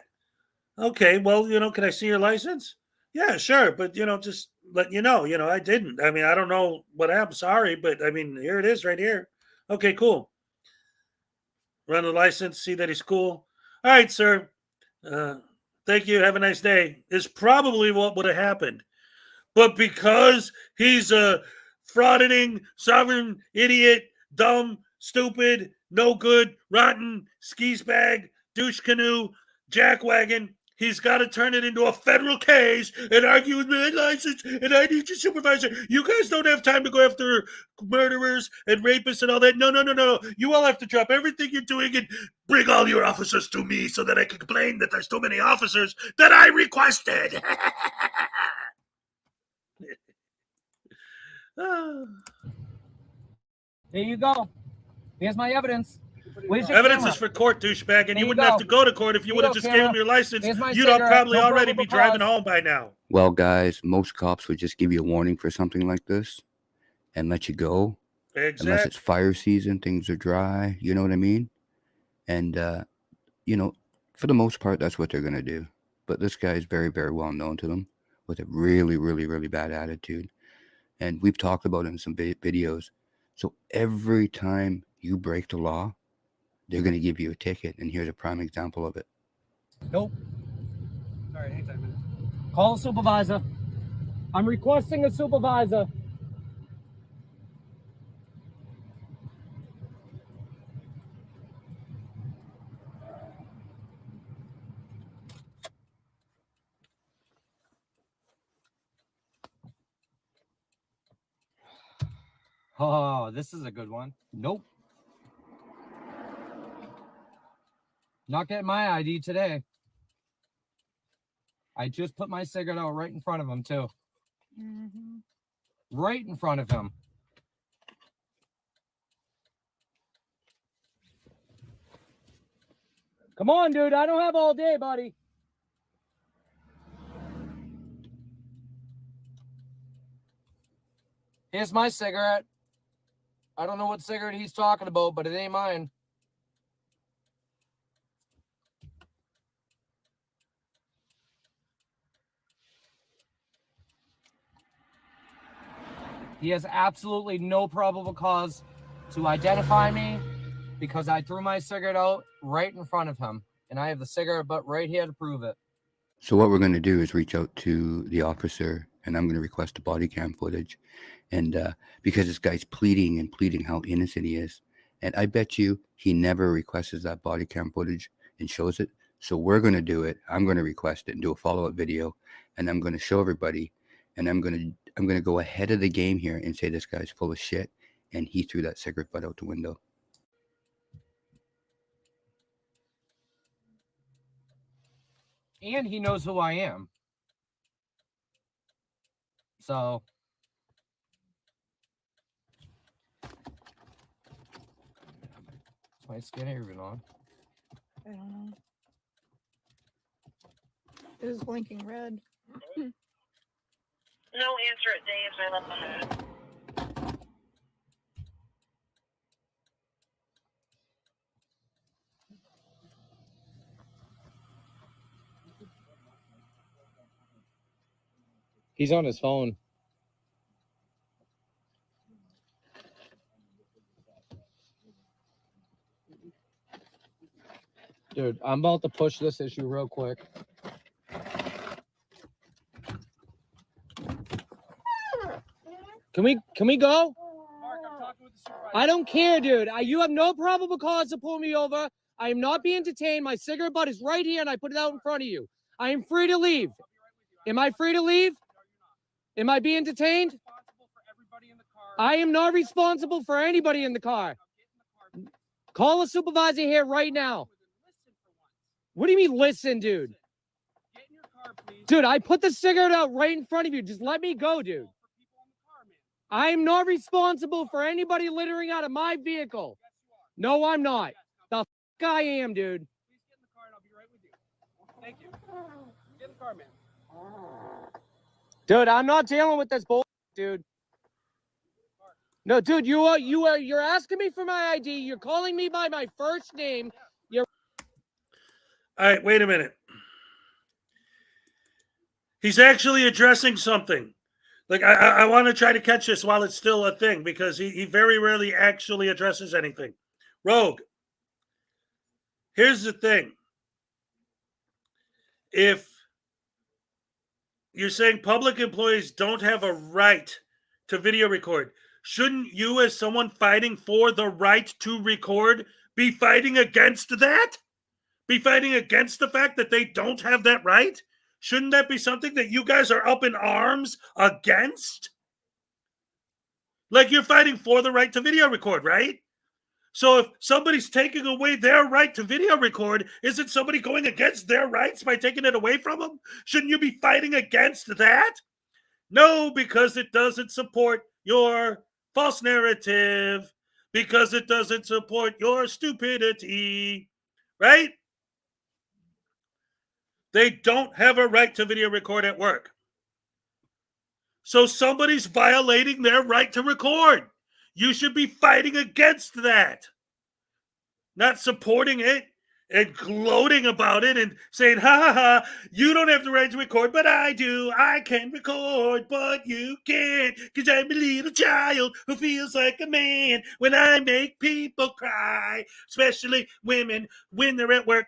Okay, well, can I see your license? Yeah, sure. But, just let you know, I didn't. I mean, I don't know what happened. Sorry, but I mean, here it is right here. Okay, cool. Run the license, see that he's cool. All right, sir. Thank you. Have a nice day. Is probably what would have happened. But because he's a frauditing, sovereign, idiot, dumb, stupid, no good, rotten, skis bag, douche canoe, jackwagon, he's got to turn it into a federal case and argue with my license, and I need your supervisor. You guys don't have time to go after murderers and rapists and all that. No. You all have to drop everything you're doing and bring all your officers to me so that I can complain that there's too many officers that I requested. There you go. Here's my evidence. Where's your Evidence camera? is for court, douchebag, and There you you wouldn't go. have to go to court if you Here would you have go, just camera. gave him your license. Here's my You'd cigarette. probably No already be probable driving cause. home by now. Well, guys, most cops would just give you a warning for something like this and let you go. Unless Exactly. it's fire season, things are dry. You know what I mean? And, for the most part, that's what they're going to do. But this guy is very, very well known to them with a really, really, really bad attitude. And we've talked about it in some videos. So every time you break the law, they're going to give you a ticket. And here's a prime example of it. Nope. All right, hang on a minute. Call a supervisor. I'm requesting a supervisor. Oh, this is a good one. Nope. Not getting my ID today. I just put my cigarette out right in front of him, too. Right in front of him. Come on, dude. I don't have all day, buddy. Here's my cigarette. I don't know what cigarette he's talking about, but it ain't mine. He has absolutely no probable cause to identify me because I threw my cigarette out right in front of him. And I have the cigarette butt right here to prove it. So what we're going to do is reach out to the officer, and I'm going to request the body cam footage. And because this guy's pleading how innocent he is. And I bet you he never requests that body cam footage and shows it. So we're going to do it. I'm going to request it and do a follow-up video. And I'm going to show everybody. And I'm going to go ahead of the game here and say this guy's full of shit. And he threw that cigarette butt out the window. And he knows who I am. So. Is my skin even on? I don't know. It was blinking red. No answer at Dave's. I left the He's on his phone. Dude, I'm about to push this issue real quick. Can we go? I don't care, dude. You have no probable cause to pull me over. I am not being detained. My cigarette butt is right here, and I put it out in front of you. I am free to leave. Am I free to leave? Am I being detained? I am not responsible for anybody in the car. Call a supervisor here right now. What do you mean listen, dude? Dude, I put the cigarette out right in front of you. Just let me go, dude. I am not responsible for anybody littering out of my vehicle. No, I'm not. The f I am, dude. Thank you. Get in the car, man. Dude, I'm not dealing with this bull, dude. No, dude, you're asking me for my ID. You're calling me by my first name. You're All right, wait a minute. He's actually addressing something. Like, I want to try to catch this while it's still a thing, because he very rarely actually addresses anything. Rogue, here's the thing. If you're saying public employees don't have a right to video record, shouldn't you, as someone fighting for the right to record, be fighting against that? Be fighting against the fact that they don't have that right? Shouldn't that be something that you guys are up in arms against? Like, you're fighting for the right to video record, right? So if somebody's taking away their right to video record, isn't somebody going against their rights by taking it away from them? Shouldn't you be fighting against that? No, because it doesn't support your false narrative, because it doesn't support your stupidity, right? They don't have a right to video record at work. So somebody's violating their right to record. You should be fighting against that, not supporting it and gloating about it and saying, ha ha ha, you don't have the right to record, but I do. I can record, but you can't, because I'm a little child who feels like a man when I make people cry, especially women when they're at work.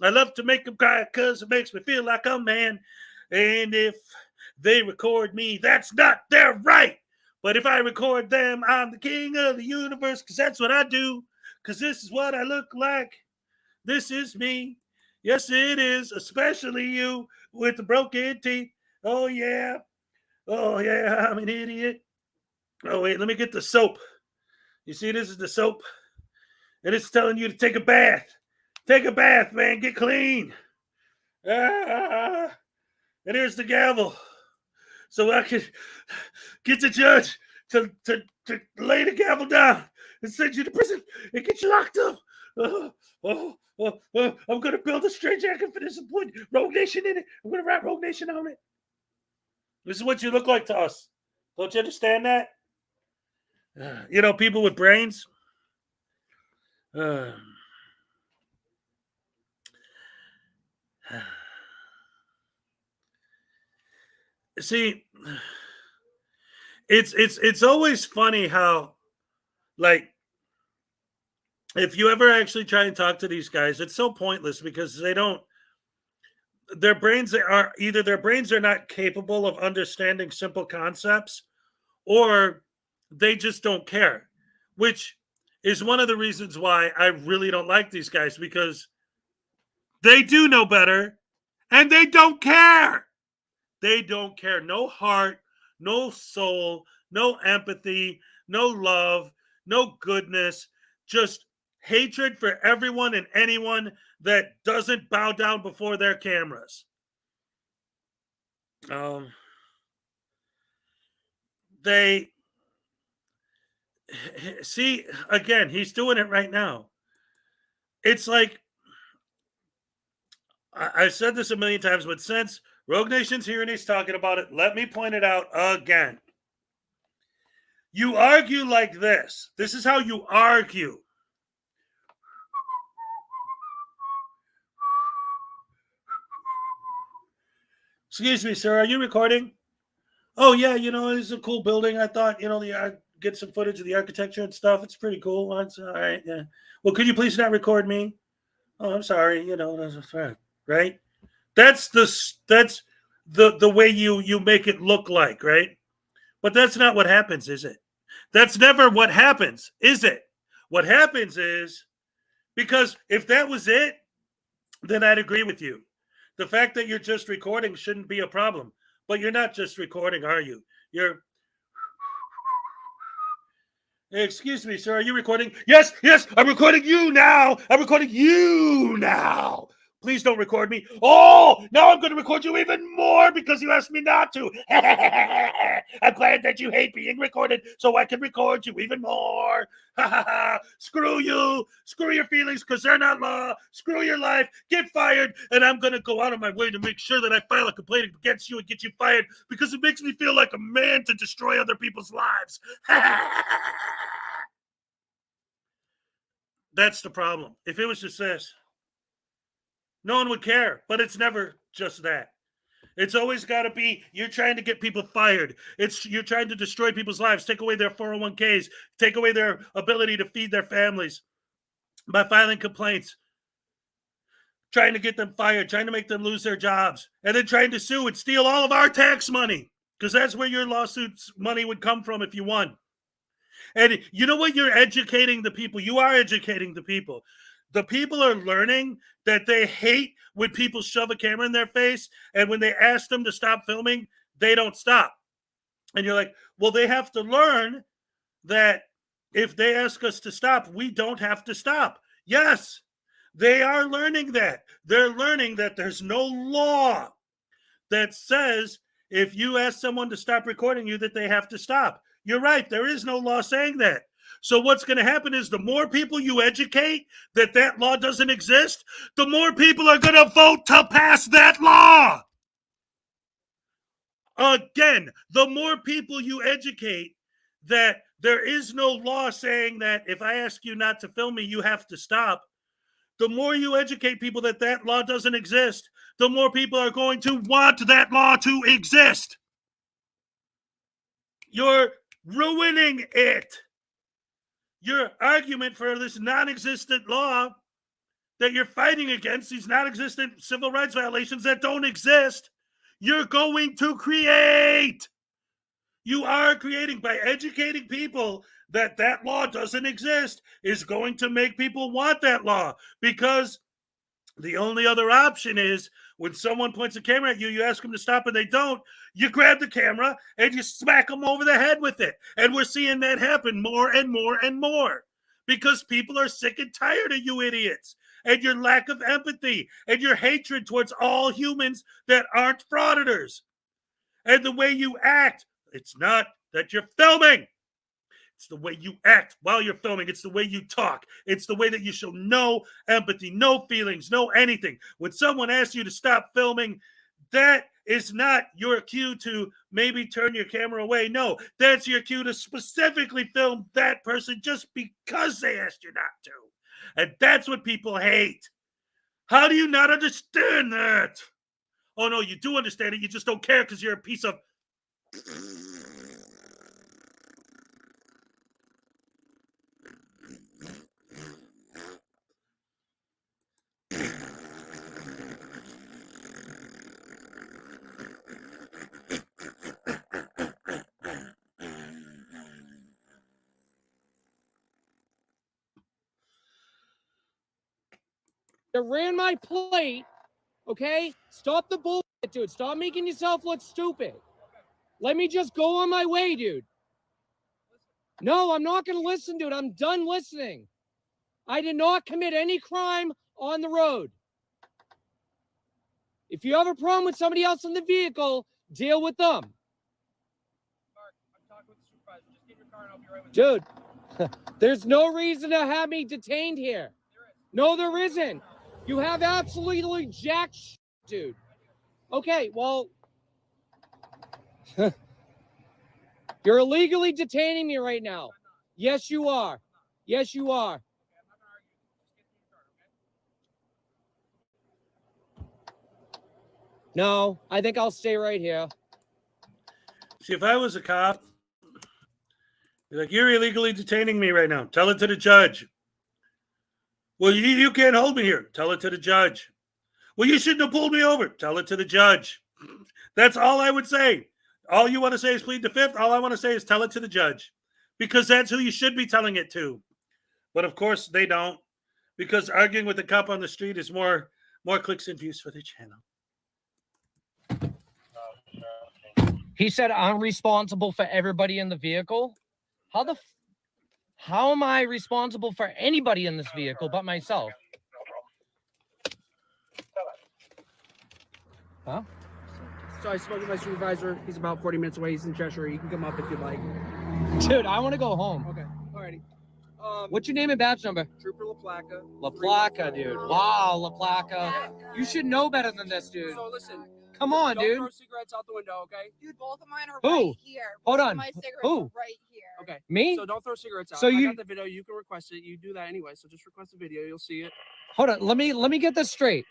I love to make them cry because it makes me feel like a man. And if they record me, that's not their right. But if I record them, I'm the king of the universe, because that's what I do, because this is what I look like. This is me. Yes, it is, especially you with the broken teeth. Oh, yeah. Oh, yeah, I'm an idiot. Oh, wait, let me get the soap. You see, this is the soap. And it's telling you to take a bath. Take a bath, man. Get clean. And here's the gavel. So I can get the judge to lay the gavel down and send you to prison and get you locked up. I'm going to build a straight jacket for this and put Rogue Nation in it. I'm going to write Rogue Nation on it. This is what you look like to us. Don't you understand that? You know, people with brains. See, it's always funny how, like, if you ever actually try and talk to these guys, it's so pointless, because their brains are not capable of understanding simple concepts, or they just don't care, which is one of the reasons why I really don't like these guys, because they do know better and they don't care. They don't care. No heart, no soul, no empathy, no love, no goodness, just hatred for everyone and anyone that doesn't bow down before their cameras. They see, again, he's doing it right now. It's like, I said this a million times, but since Rogue Nation's here and he's talking about it, let me point it out again. You argue like this. This is how you argue. Excuse me, sir, are you recording? Oh yeah, it's a cool building. I thought, get some footage of the architecture and stuff. It's pretty cool. That's all right. Yeah. Well, could you please not record me? Oh, I'm sorry. That's right. That's the way you make it look like, right? But that's not what happens, is it? That's never what happens, is it? What happens is, because if that was it, then I'd agree with you. The fact that you're just recording shouldn't be a problem. But you're not just recording, are you? Excuse me, sir, are you recording? Yes, I'm recording you now. I'm recording you now. Please don't record me. Oh, now I'm going to record you even more because you asked me not to. I'm glad that you hate being recorded so I can record you even more. Screw you. Screw your feelings because they're not law. Screw your life. Get fired. And I'm going to go out of my way to make sure that I file a complaint against you and get you fired because it makes me feel like a man to destroy other people's lives. That's the problem. If it was just this, no one would care, but it's never just that. It's always got to be you're trying to get people fired. You're trying to destroy people's lives, take away their 401ks, take away their ability to feed their families by filing complaints, trying to get them fired, trying to make them lose their jobs, and then trying to sue and steal all of our tax money because that's where your lawsuits money would come from if you won. And you know what? You're educating the people. You are educating the people. The people are learning that they hate when people shove a camera in their face, and when they ask them to stop filming, they don't stop. And you're like, well, they have to learn that if they ask us to stop, we don't have to stop. Yes, they are learning that. They're learning that there's no law that says if you ask someone to stop recording you, that they have to stop. You're right. There is no law saying that. So what's going to happen is the more people you educate that law doesn't exist, the more people are going to vote to pass that law. Again, the more people you educate that there is no law saying that if I ask you not to film me, you have to stop, the more you educate people that law doesn't exist, the more people are going to want that law to exist. You're ruining it. Your argument for this non-existent law that you're fighting against, these non-existent civil rights violations that don't exist, you're going to create. You are creating by educating people that law doesn't exist is going to make people want that law, because the only other option is when someone points a camera at you, you ask them to stop and they don't, you grab the camera and you smack them over the head with it. And we're seeing that happen more and more and more because people are sick and tired of you idiots and your lack of empathy and your hatred towards all humans that aren't frauditors. And the way you act, it's not that you're filming. It's the way you act while you're filming. It's the way you talk. It's the way that you show no empathy, no feelings, no anything. When someone asks you to stop filming, that is not your cue to maybe turn your camera away. No, that's your cue to specifically film that person just because they asked you not to. And that's what people hate. How do you not understand that? Oh, no, you do understand it. You just don't care because you're a piece of... That ran my plate, okay? Stop the bullshit, dude. Stop making yourself look stupid. Let me just go on my way, dude. No, I'm not going to listen, dude. I'm done listening. I did not commit any crime on the road. If you have a problem with somebody else in the vehicle, deal with them. Dude, there's no reason to have me detained here. No, there isn't. You have absolutely jack shit, dude. Okay, well, you're illegally detaining me right now. Yes, you are. Yes, you are. No, I think I'll stay right here. See, if I was a cop, be like, you're illegally detaining me right now. Tell it to the judge. Well, you can't hold me here. Tell it to the judge. Well, you shouldn't have pulled me over. Tell it to the judge. That's all I would say. All you want to say is plead the fifth. All I want to say is tell it to the judge, because that's who you should be telling it to. But of course they don't, because arguing with the cop on the street is more clicks and views for the channel. He said I'm responsible for everybody in the vehicle. How am I responsible for anybody in this vehicle but myself? Huh? So I spoke with my supervisor. He's about 40 minutes away. He's in Cheshire. You can come up if you'd like. Dude, I want to go home. Okay. Alrighty. What's your name and badge number? Trooper La Placa. La Placa, dude. Wow, La Placa. You should know better than this, dude. So listen. Come on, don't dude. throw cigarettes out the window, okay? Dude, both of mine are Who? right here. Hold Both on. of my cigarettes Who? are right here. Okay. Me? So don't throw cigarettes out. So I you- got the video. You can request it. You do that anyway. So just request the video. You'll see it. Hold on. Let me get this straight.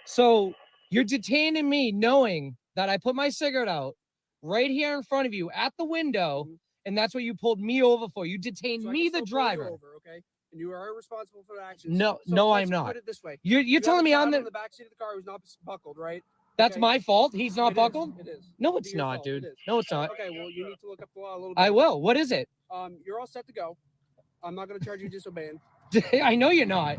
So you're detaining me knowing that I put my cigarette out right here in front of you at the window, and that's what you pulled me over for. You detained So I me, can the still pull you driver. over, okay? And you are responsible for the actions. No, So no, let's I'm not. Put it this way. You're You have telling a me I'm child the. in the back seat of the car who's not buckled, right? That's Okay. my fault. He's not It is. buckled. It is. No, It'd it's be your not, fault. dude. It is. No, it's not. Okay, well, you need to look up the law a little bit. I will. What is it? You're all set to go. I'm not going to charge you disobeying. I know you're not.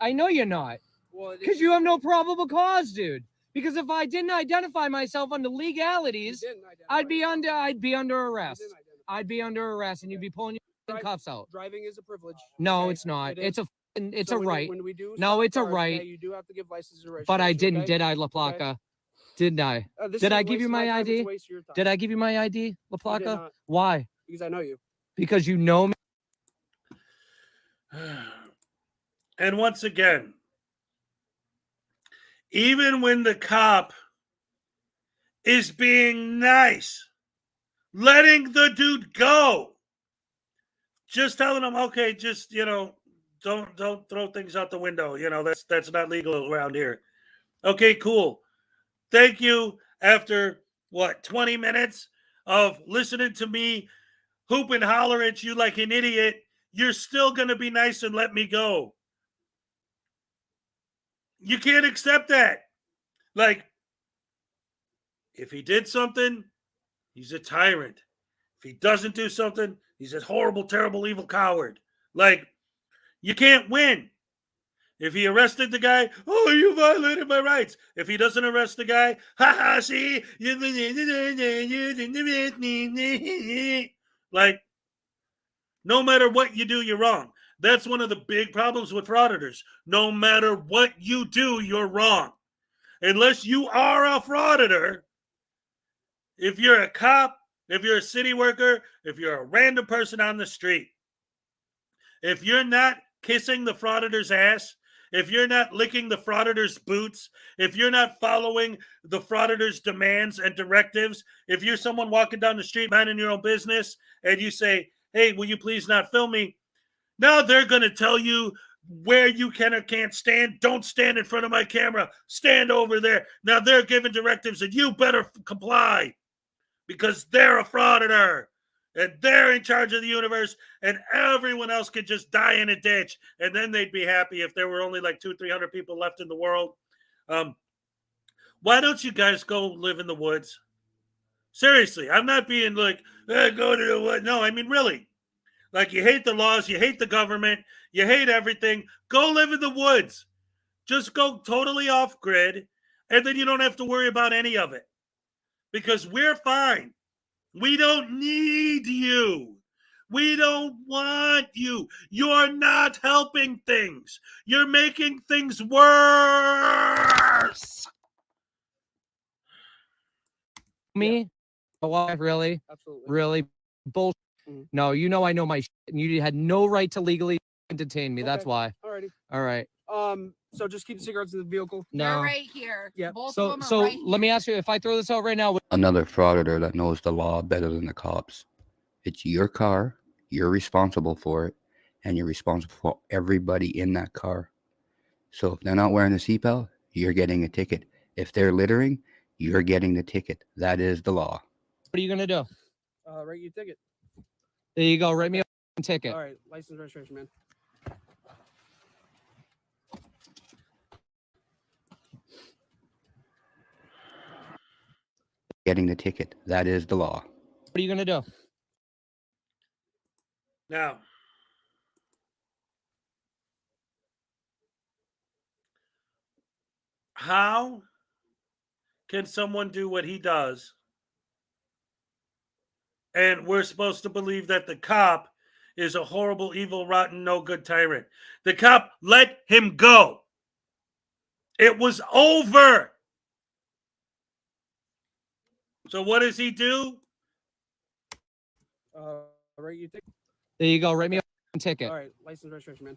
I know you're not. Well, it Because is- you have no probable cause, dude. Because if I didn't identify myself under You legalities, didn't identify I'd be under arrest. You didn't identify. I'd be under arrest, and you'd be pulling your Drive- cuffs out. Driving is a privilege. No, okay? it's not. It It's is. it's So a when right. When we do No, stop it's a cars, right. okay, you do have to give license and registration. But I didn't, okay? did I, La Placa? Didn't I? This Did is I a give you waste of my time, it's a ID? waste of your time. Did I give you my ID, La You did Placa? not, Why? because I know you. Because you know me. And once again, even when the cop is being nice, letting the dude go, just telling him, okay, just, don't throw things out the window. That's not legal around here. Okay, cool. Thank you. After 20 minutes of listening to me hoop and holler at you like an idiot, you're still going to be nice and let me go. You can't accept that. Like, if he did something, he's a tyrant. If he doesn't do something, he's a horrible, terrible, evil coward. Like, you can't win. If he arrested the guy, oh, you violated my rights. If he doesn't arrest the guy, haha, see? Like, no matter what you do, you're wrong. That's one of the big problems with frauditors. No matter what you do, you're wrong. Unless you are a frauditor, if you're a cop, if you're a city worker, if you're a random person on the street, if you're not kissing the frauditor's ass, if you're not licking the frauditor's boots, if you're not following the frauditor's demands and directives, if you're someone walking down the street minding your own business and you say, hey, will you please not film me? Now they're going to tell you where you can or can't stand. Don't stand in front of my camera. Stand over there. Now they're giving directives and you better comply because they're a frauditor and they're in charge of the universe and everyone else could just die in a ditch. And then they'd be happy if there were only like 200-300 people left in the world. Why don't you guys go live in the woods? Seriously, I'm not being like, go to the woods. No, I mean, really. Like, you hate the laws, you hate the government, you hate everything. Go live in the woods. Just go totally off grid, and then you don't have to worry about any of it. Because we're fine. We don't need you. We don't want you. You're not helping things. You're making things worse. Me? Why? Really? Absolutely. Really? Bullshit. No, I know my shit, and you had no right to legally detain me. That's Okay. why. Alrighty. All right. So just keep the cigarettes in the vehicle. No. They're right here. Yeah. Both of So, them are so right let me ask you: if I throw this out right now, Another frauditor that knows the law better than the cops. It's your car. You're responsible for it. And you're responsible for everybody in that car. So if they're not wearing a seatbelt, you're getting a ticket. If they're littering, you're getting the ticket. That is the law. are you gonna do? Write your ticket. There you go. Write me a ticket. All right, license registration, man. Getting the ticket. That is the law. What are you gonna do? Now, how can someone do what he does? And we're supposed to believe that the cop is a horrible, evil, rotten, no good tyrant. The cop let him go. It was over. So what does he do? Write your ticket. There you go. Write me a ticket. All right, license registration, man.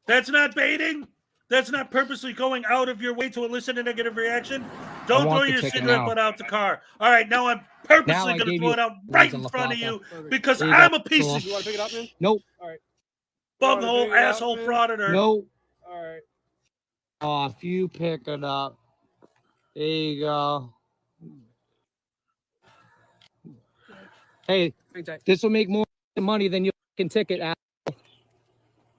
That's not baiting. That's not purposely going out of your way to elicit a negative reaction. Don't throw your cigarette butt out the car. All right, now I'm purposely going to throw it out right in front of you because I'm a piece of You want to pick it up, man? Nope. All right. bunghole asshole frauditor. Nope. All right. Oh, if you pick it up. There you go. Hey, this will make more money than your fucking ticket.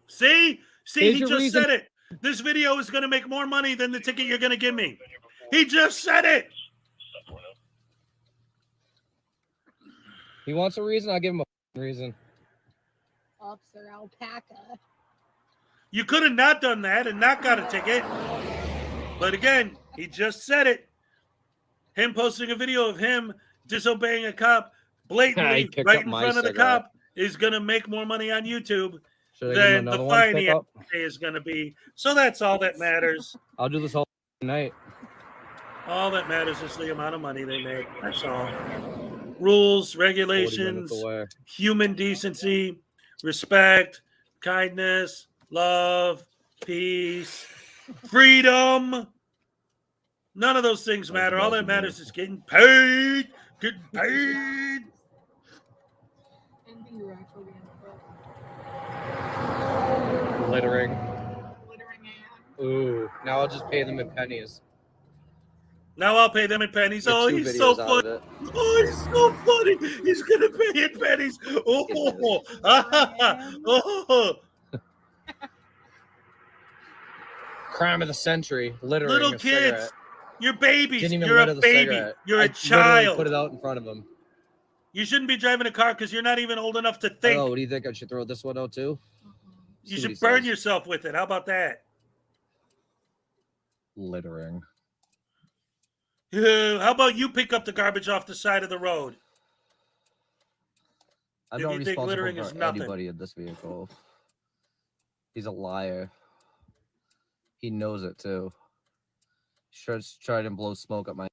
See? See, Here's he your just reason. said it. This video is going to make more money than the ticket you're going to give me. He just said it. He wants a reason, I'll give him a reason. Officer Alpaca. You could have not done that and not got a ticket. But again, he just said it. Him posting a video of him disobeying a cop blatantly right in front of the cop is going to make more money on YouTube than the fine he is going to be. So that's all that matters. I'll do this whole night. All that matters is the amount of money they make. That's all. Rules, regulations, human decency, respect, kindness, love, peace, freedom. None of those things matter. All that matters is getting paid. Getting paid. Littering. Ooh, now I'll just pay them in pennies. Now I'll pay them in pennies. Get Oh, two he's so videos out funny. of it. Oh, he's so funny. He's going to pay in pennies. Oh, oh. Crime of the century. Littering Little a kids. cigarette. You're babies. Didn't even You're litter a the baby. cigarette. You're I a literally child. Put it out in front of him. You shouldn't be driving a car because you're not even old enough to think. Oh, what do you think? I should throw this one out too? You should burn yourself with it. How about that? Littering. How about you pick up the garbage off the side of the road? I'm If not you think responsible littering for is nothing. anybody in this vehicle. He's a liar. He knows it too. He's trying to blow smoke up my.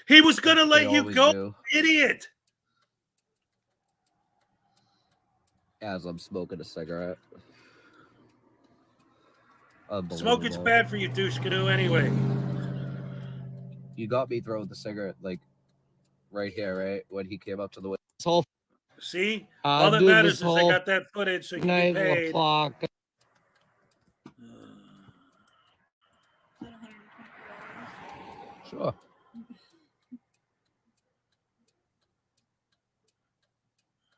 He was going to They let you always go, do. idiot. As I'm smoking a cigarette. Smoking's bad for you, douche canoe, anyway. You got me throwing the cigarette, like, right here, right? When he came up to the window. This whole See? All that matters is they got that footage so you can get paid. O'clock. Sure.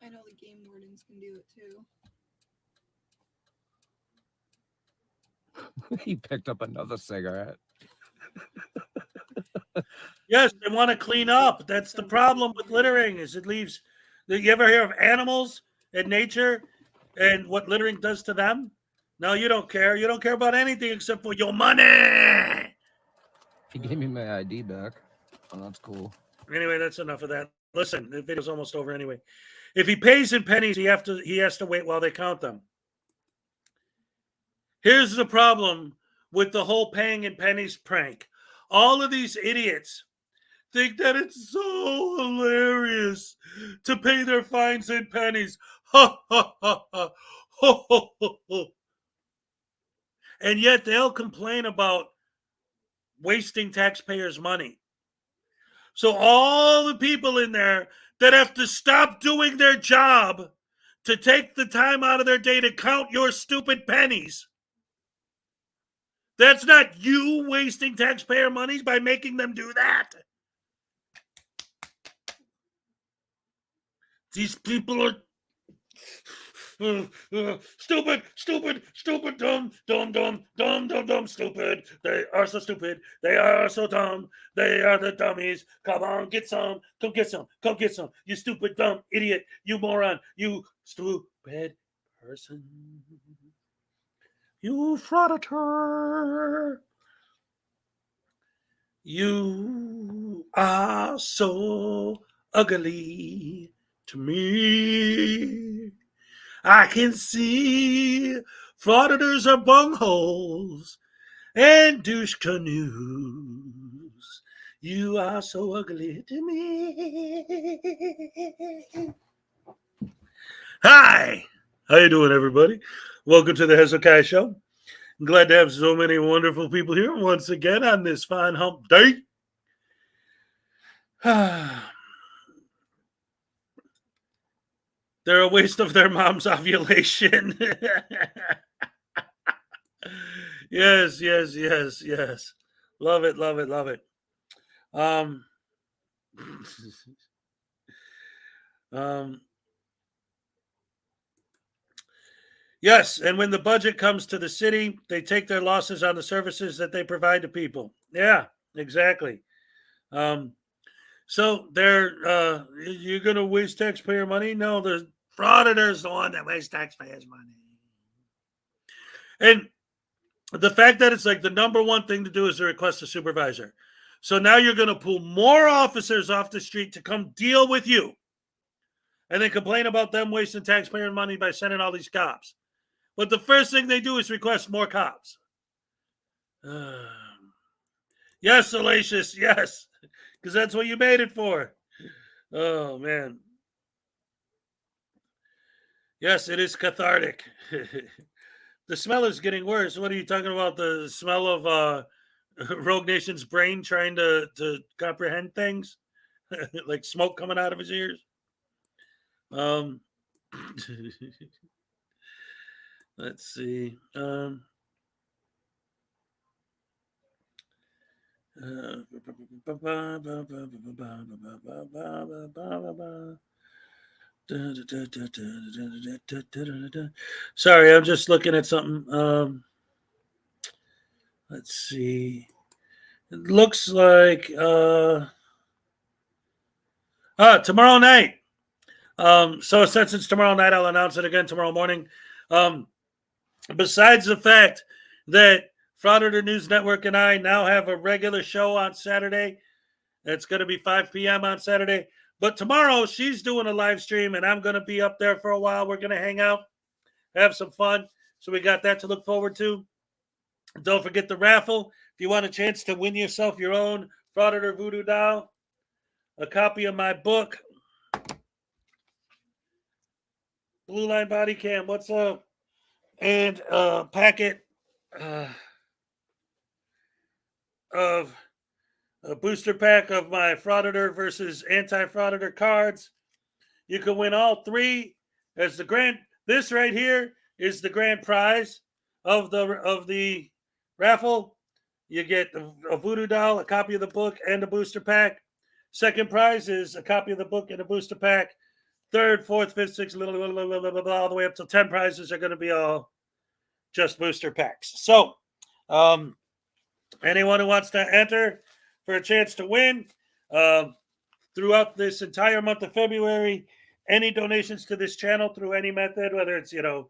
I know the game wardens can do it too. He picked up another cigarette. Yes, they want to clean up. That's the problem with littering is it leaves. You ever hear of animals and nature and what littering does to them? No, you don't care. You don't care about anything except for your money. He gave me my ID back. Oh, that's cool. Anyway, that's enough of that. Listen, the video's almost over anyway. If he pays in pennies, he has to wait while they count them. Here's the problem with the whole paying in pennies prank. All of these idiots think that it's so hilarious to pay their fines in pennies. Ha, ha, ha, ha. Ho, ho, ho, ho. And yet they'll complain about wasting taxpayers' money. So all the people in there that have to stop doing their job to take the time out of their day to count your stupid pennies. That's not you wasting taxpayer monies by making them do that. These people are stupid, dumb, stupid. They are so stupid. They are so dumb. They are the dummies. Come on, get some. Come get some. Come get some. You stupid, dumb idiot. You moron. You stupid person. You frauditor. You are so ugly to me. I can see frauditors are bungholes and douche canoes. You are so ugly to me. Hi, how you doing, everybody? Welcome to the Hezokuai Show. I'm glad to have so many wonderful people here once again on this fine hump day. They're a waste of their mom's ovulation. Yes. Love it. Yes, and when the budget comes to the city, they take their losses on the services that they provide to people. Yeah, exactly. So they're you're going to waste taxpayer money? No, the Frauditors the one that wastes taxpayers' money. And the fact that it's like the number one thing to do is to request a supervisor. So now you're going to pull more officers off the street to come deal with you and then complain about them wasting taxpayer money by sending all these cops. But the first thing they do is request more cops. Yes, Salacious, yes, because that's what you made it for. Oh, man. Yes, it is cathartic. The smell is getting worse. What are you talking about? The smell of Rogue Nation's brain trying to comprehend things? Like smoke coming out of his ears? Let's see. Sorry, I'm just looking at something. Let's see. It looks like tomorrow night. So since it's tomorrow night, I'll announce it again tomorrow morning. Besides the fact that Frauditor News Network and I now have a regular show on Saturday. It's going to be 5 p.m. on Saturday. But tomorrow, she's doing a live stream, and I'm going to be up there for a while. We're going to hang out, have some fun. So we got that to look forward to. Don't forget the raffle. If you want a chance to win yourself your own Frauditor Voodoo doll, a copy of my book, Blue Line Body Cam, what's up? And a packet of a booster pack of my Frauditor versus anti-Frauditor cards. You can win all three as the grand. This right here is the grand prize of the raffle. You get a voodoo doll, a copy of the book, and a booster pack. Second prize is a copy of the book and a booster pack. Third, fourth, fifth, sixth, all the way up to 10 prizes are going to be all just booster packs. So, anyone who wants to enter for a chance to win throughout this entire month of February, any donations to this channel through any method, whether it's, a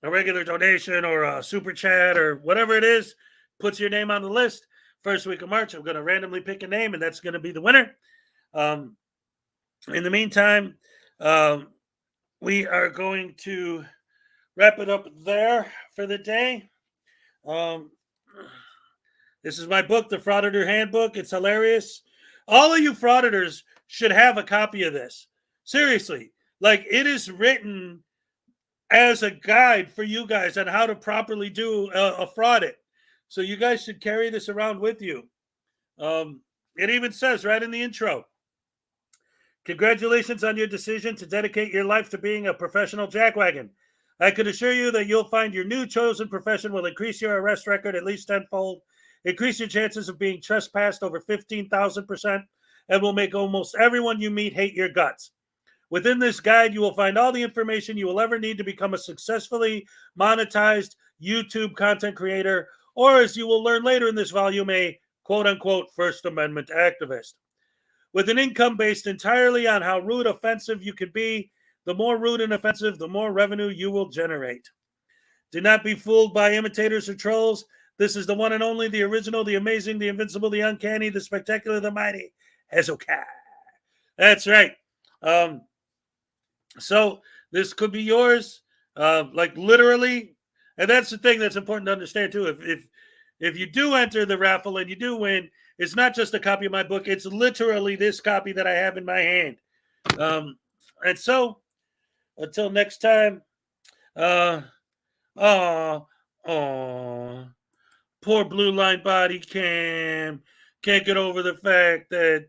regular donation or a super chat or whatever it is, puts your name on the list. First week of March, I'm going to randomly pick a name, and that's going to be the winner. In the meantime, we are going to wrap it up there for the day. This is my book, The Frauditor Handbook. It's hilarious. All of you frauditors should have a copy of this. Seriously. Like, it is written as a guide for you guys on how to properly do a fraud it. So you guys should carry this around with you. It even says right in the intro, congratulations on your decision to dedicate your life to being a professional jackwagon. I can assure you that you'll find your new chosen profession will increase your arrest record at least tenfold, increase your chances of being trespassed over 15,000%, and will make almost everyone you meet hate your guts. Within this guide, you will find all the information you will ever need to become a successfully monetized YouTube content creator, or as you will learn later in this volume, a quote-unquote First Amendment activist. With an income based entirely on how rude, offensive you can be, the more rude and offensive, the more revenue you will generate. Do not be fooled by imitators or trolls. This is the one and only, the original, the amazing, the invincible, the uncanny, the spectacular, the mighty, Hezokuai. That's right. So this could be yours, like literally. And that's the thing that's important to understand too. If you do enter the raffle and you do win, it's not just a copy of my book. It's literally this copy that I have in my hand. And so until next time, poor Blue Line Body Cam can't get over the fact that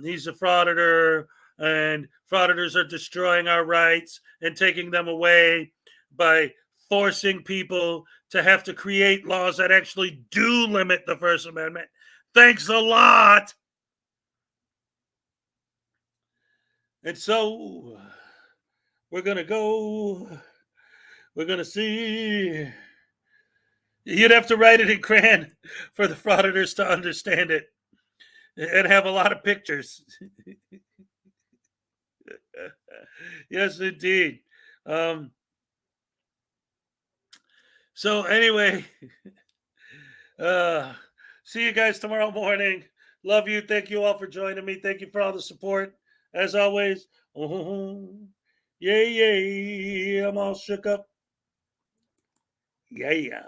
he's a frauditor, and frauditors are destroying our rights and taking them away by forcing people to have to create laws that actually do limit the First Amendment. Thanks a lot. And so we're going to see. You'd have to write it in crayon for the frauditors to understand it and have a lot of pictures. Yes, indeed. So anyway, see you guys tomorrow morning. Love you. Thank you all for joining me. Thank you for all the support. As always, yay, I'm all shook up. Yeah.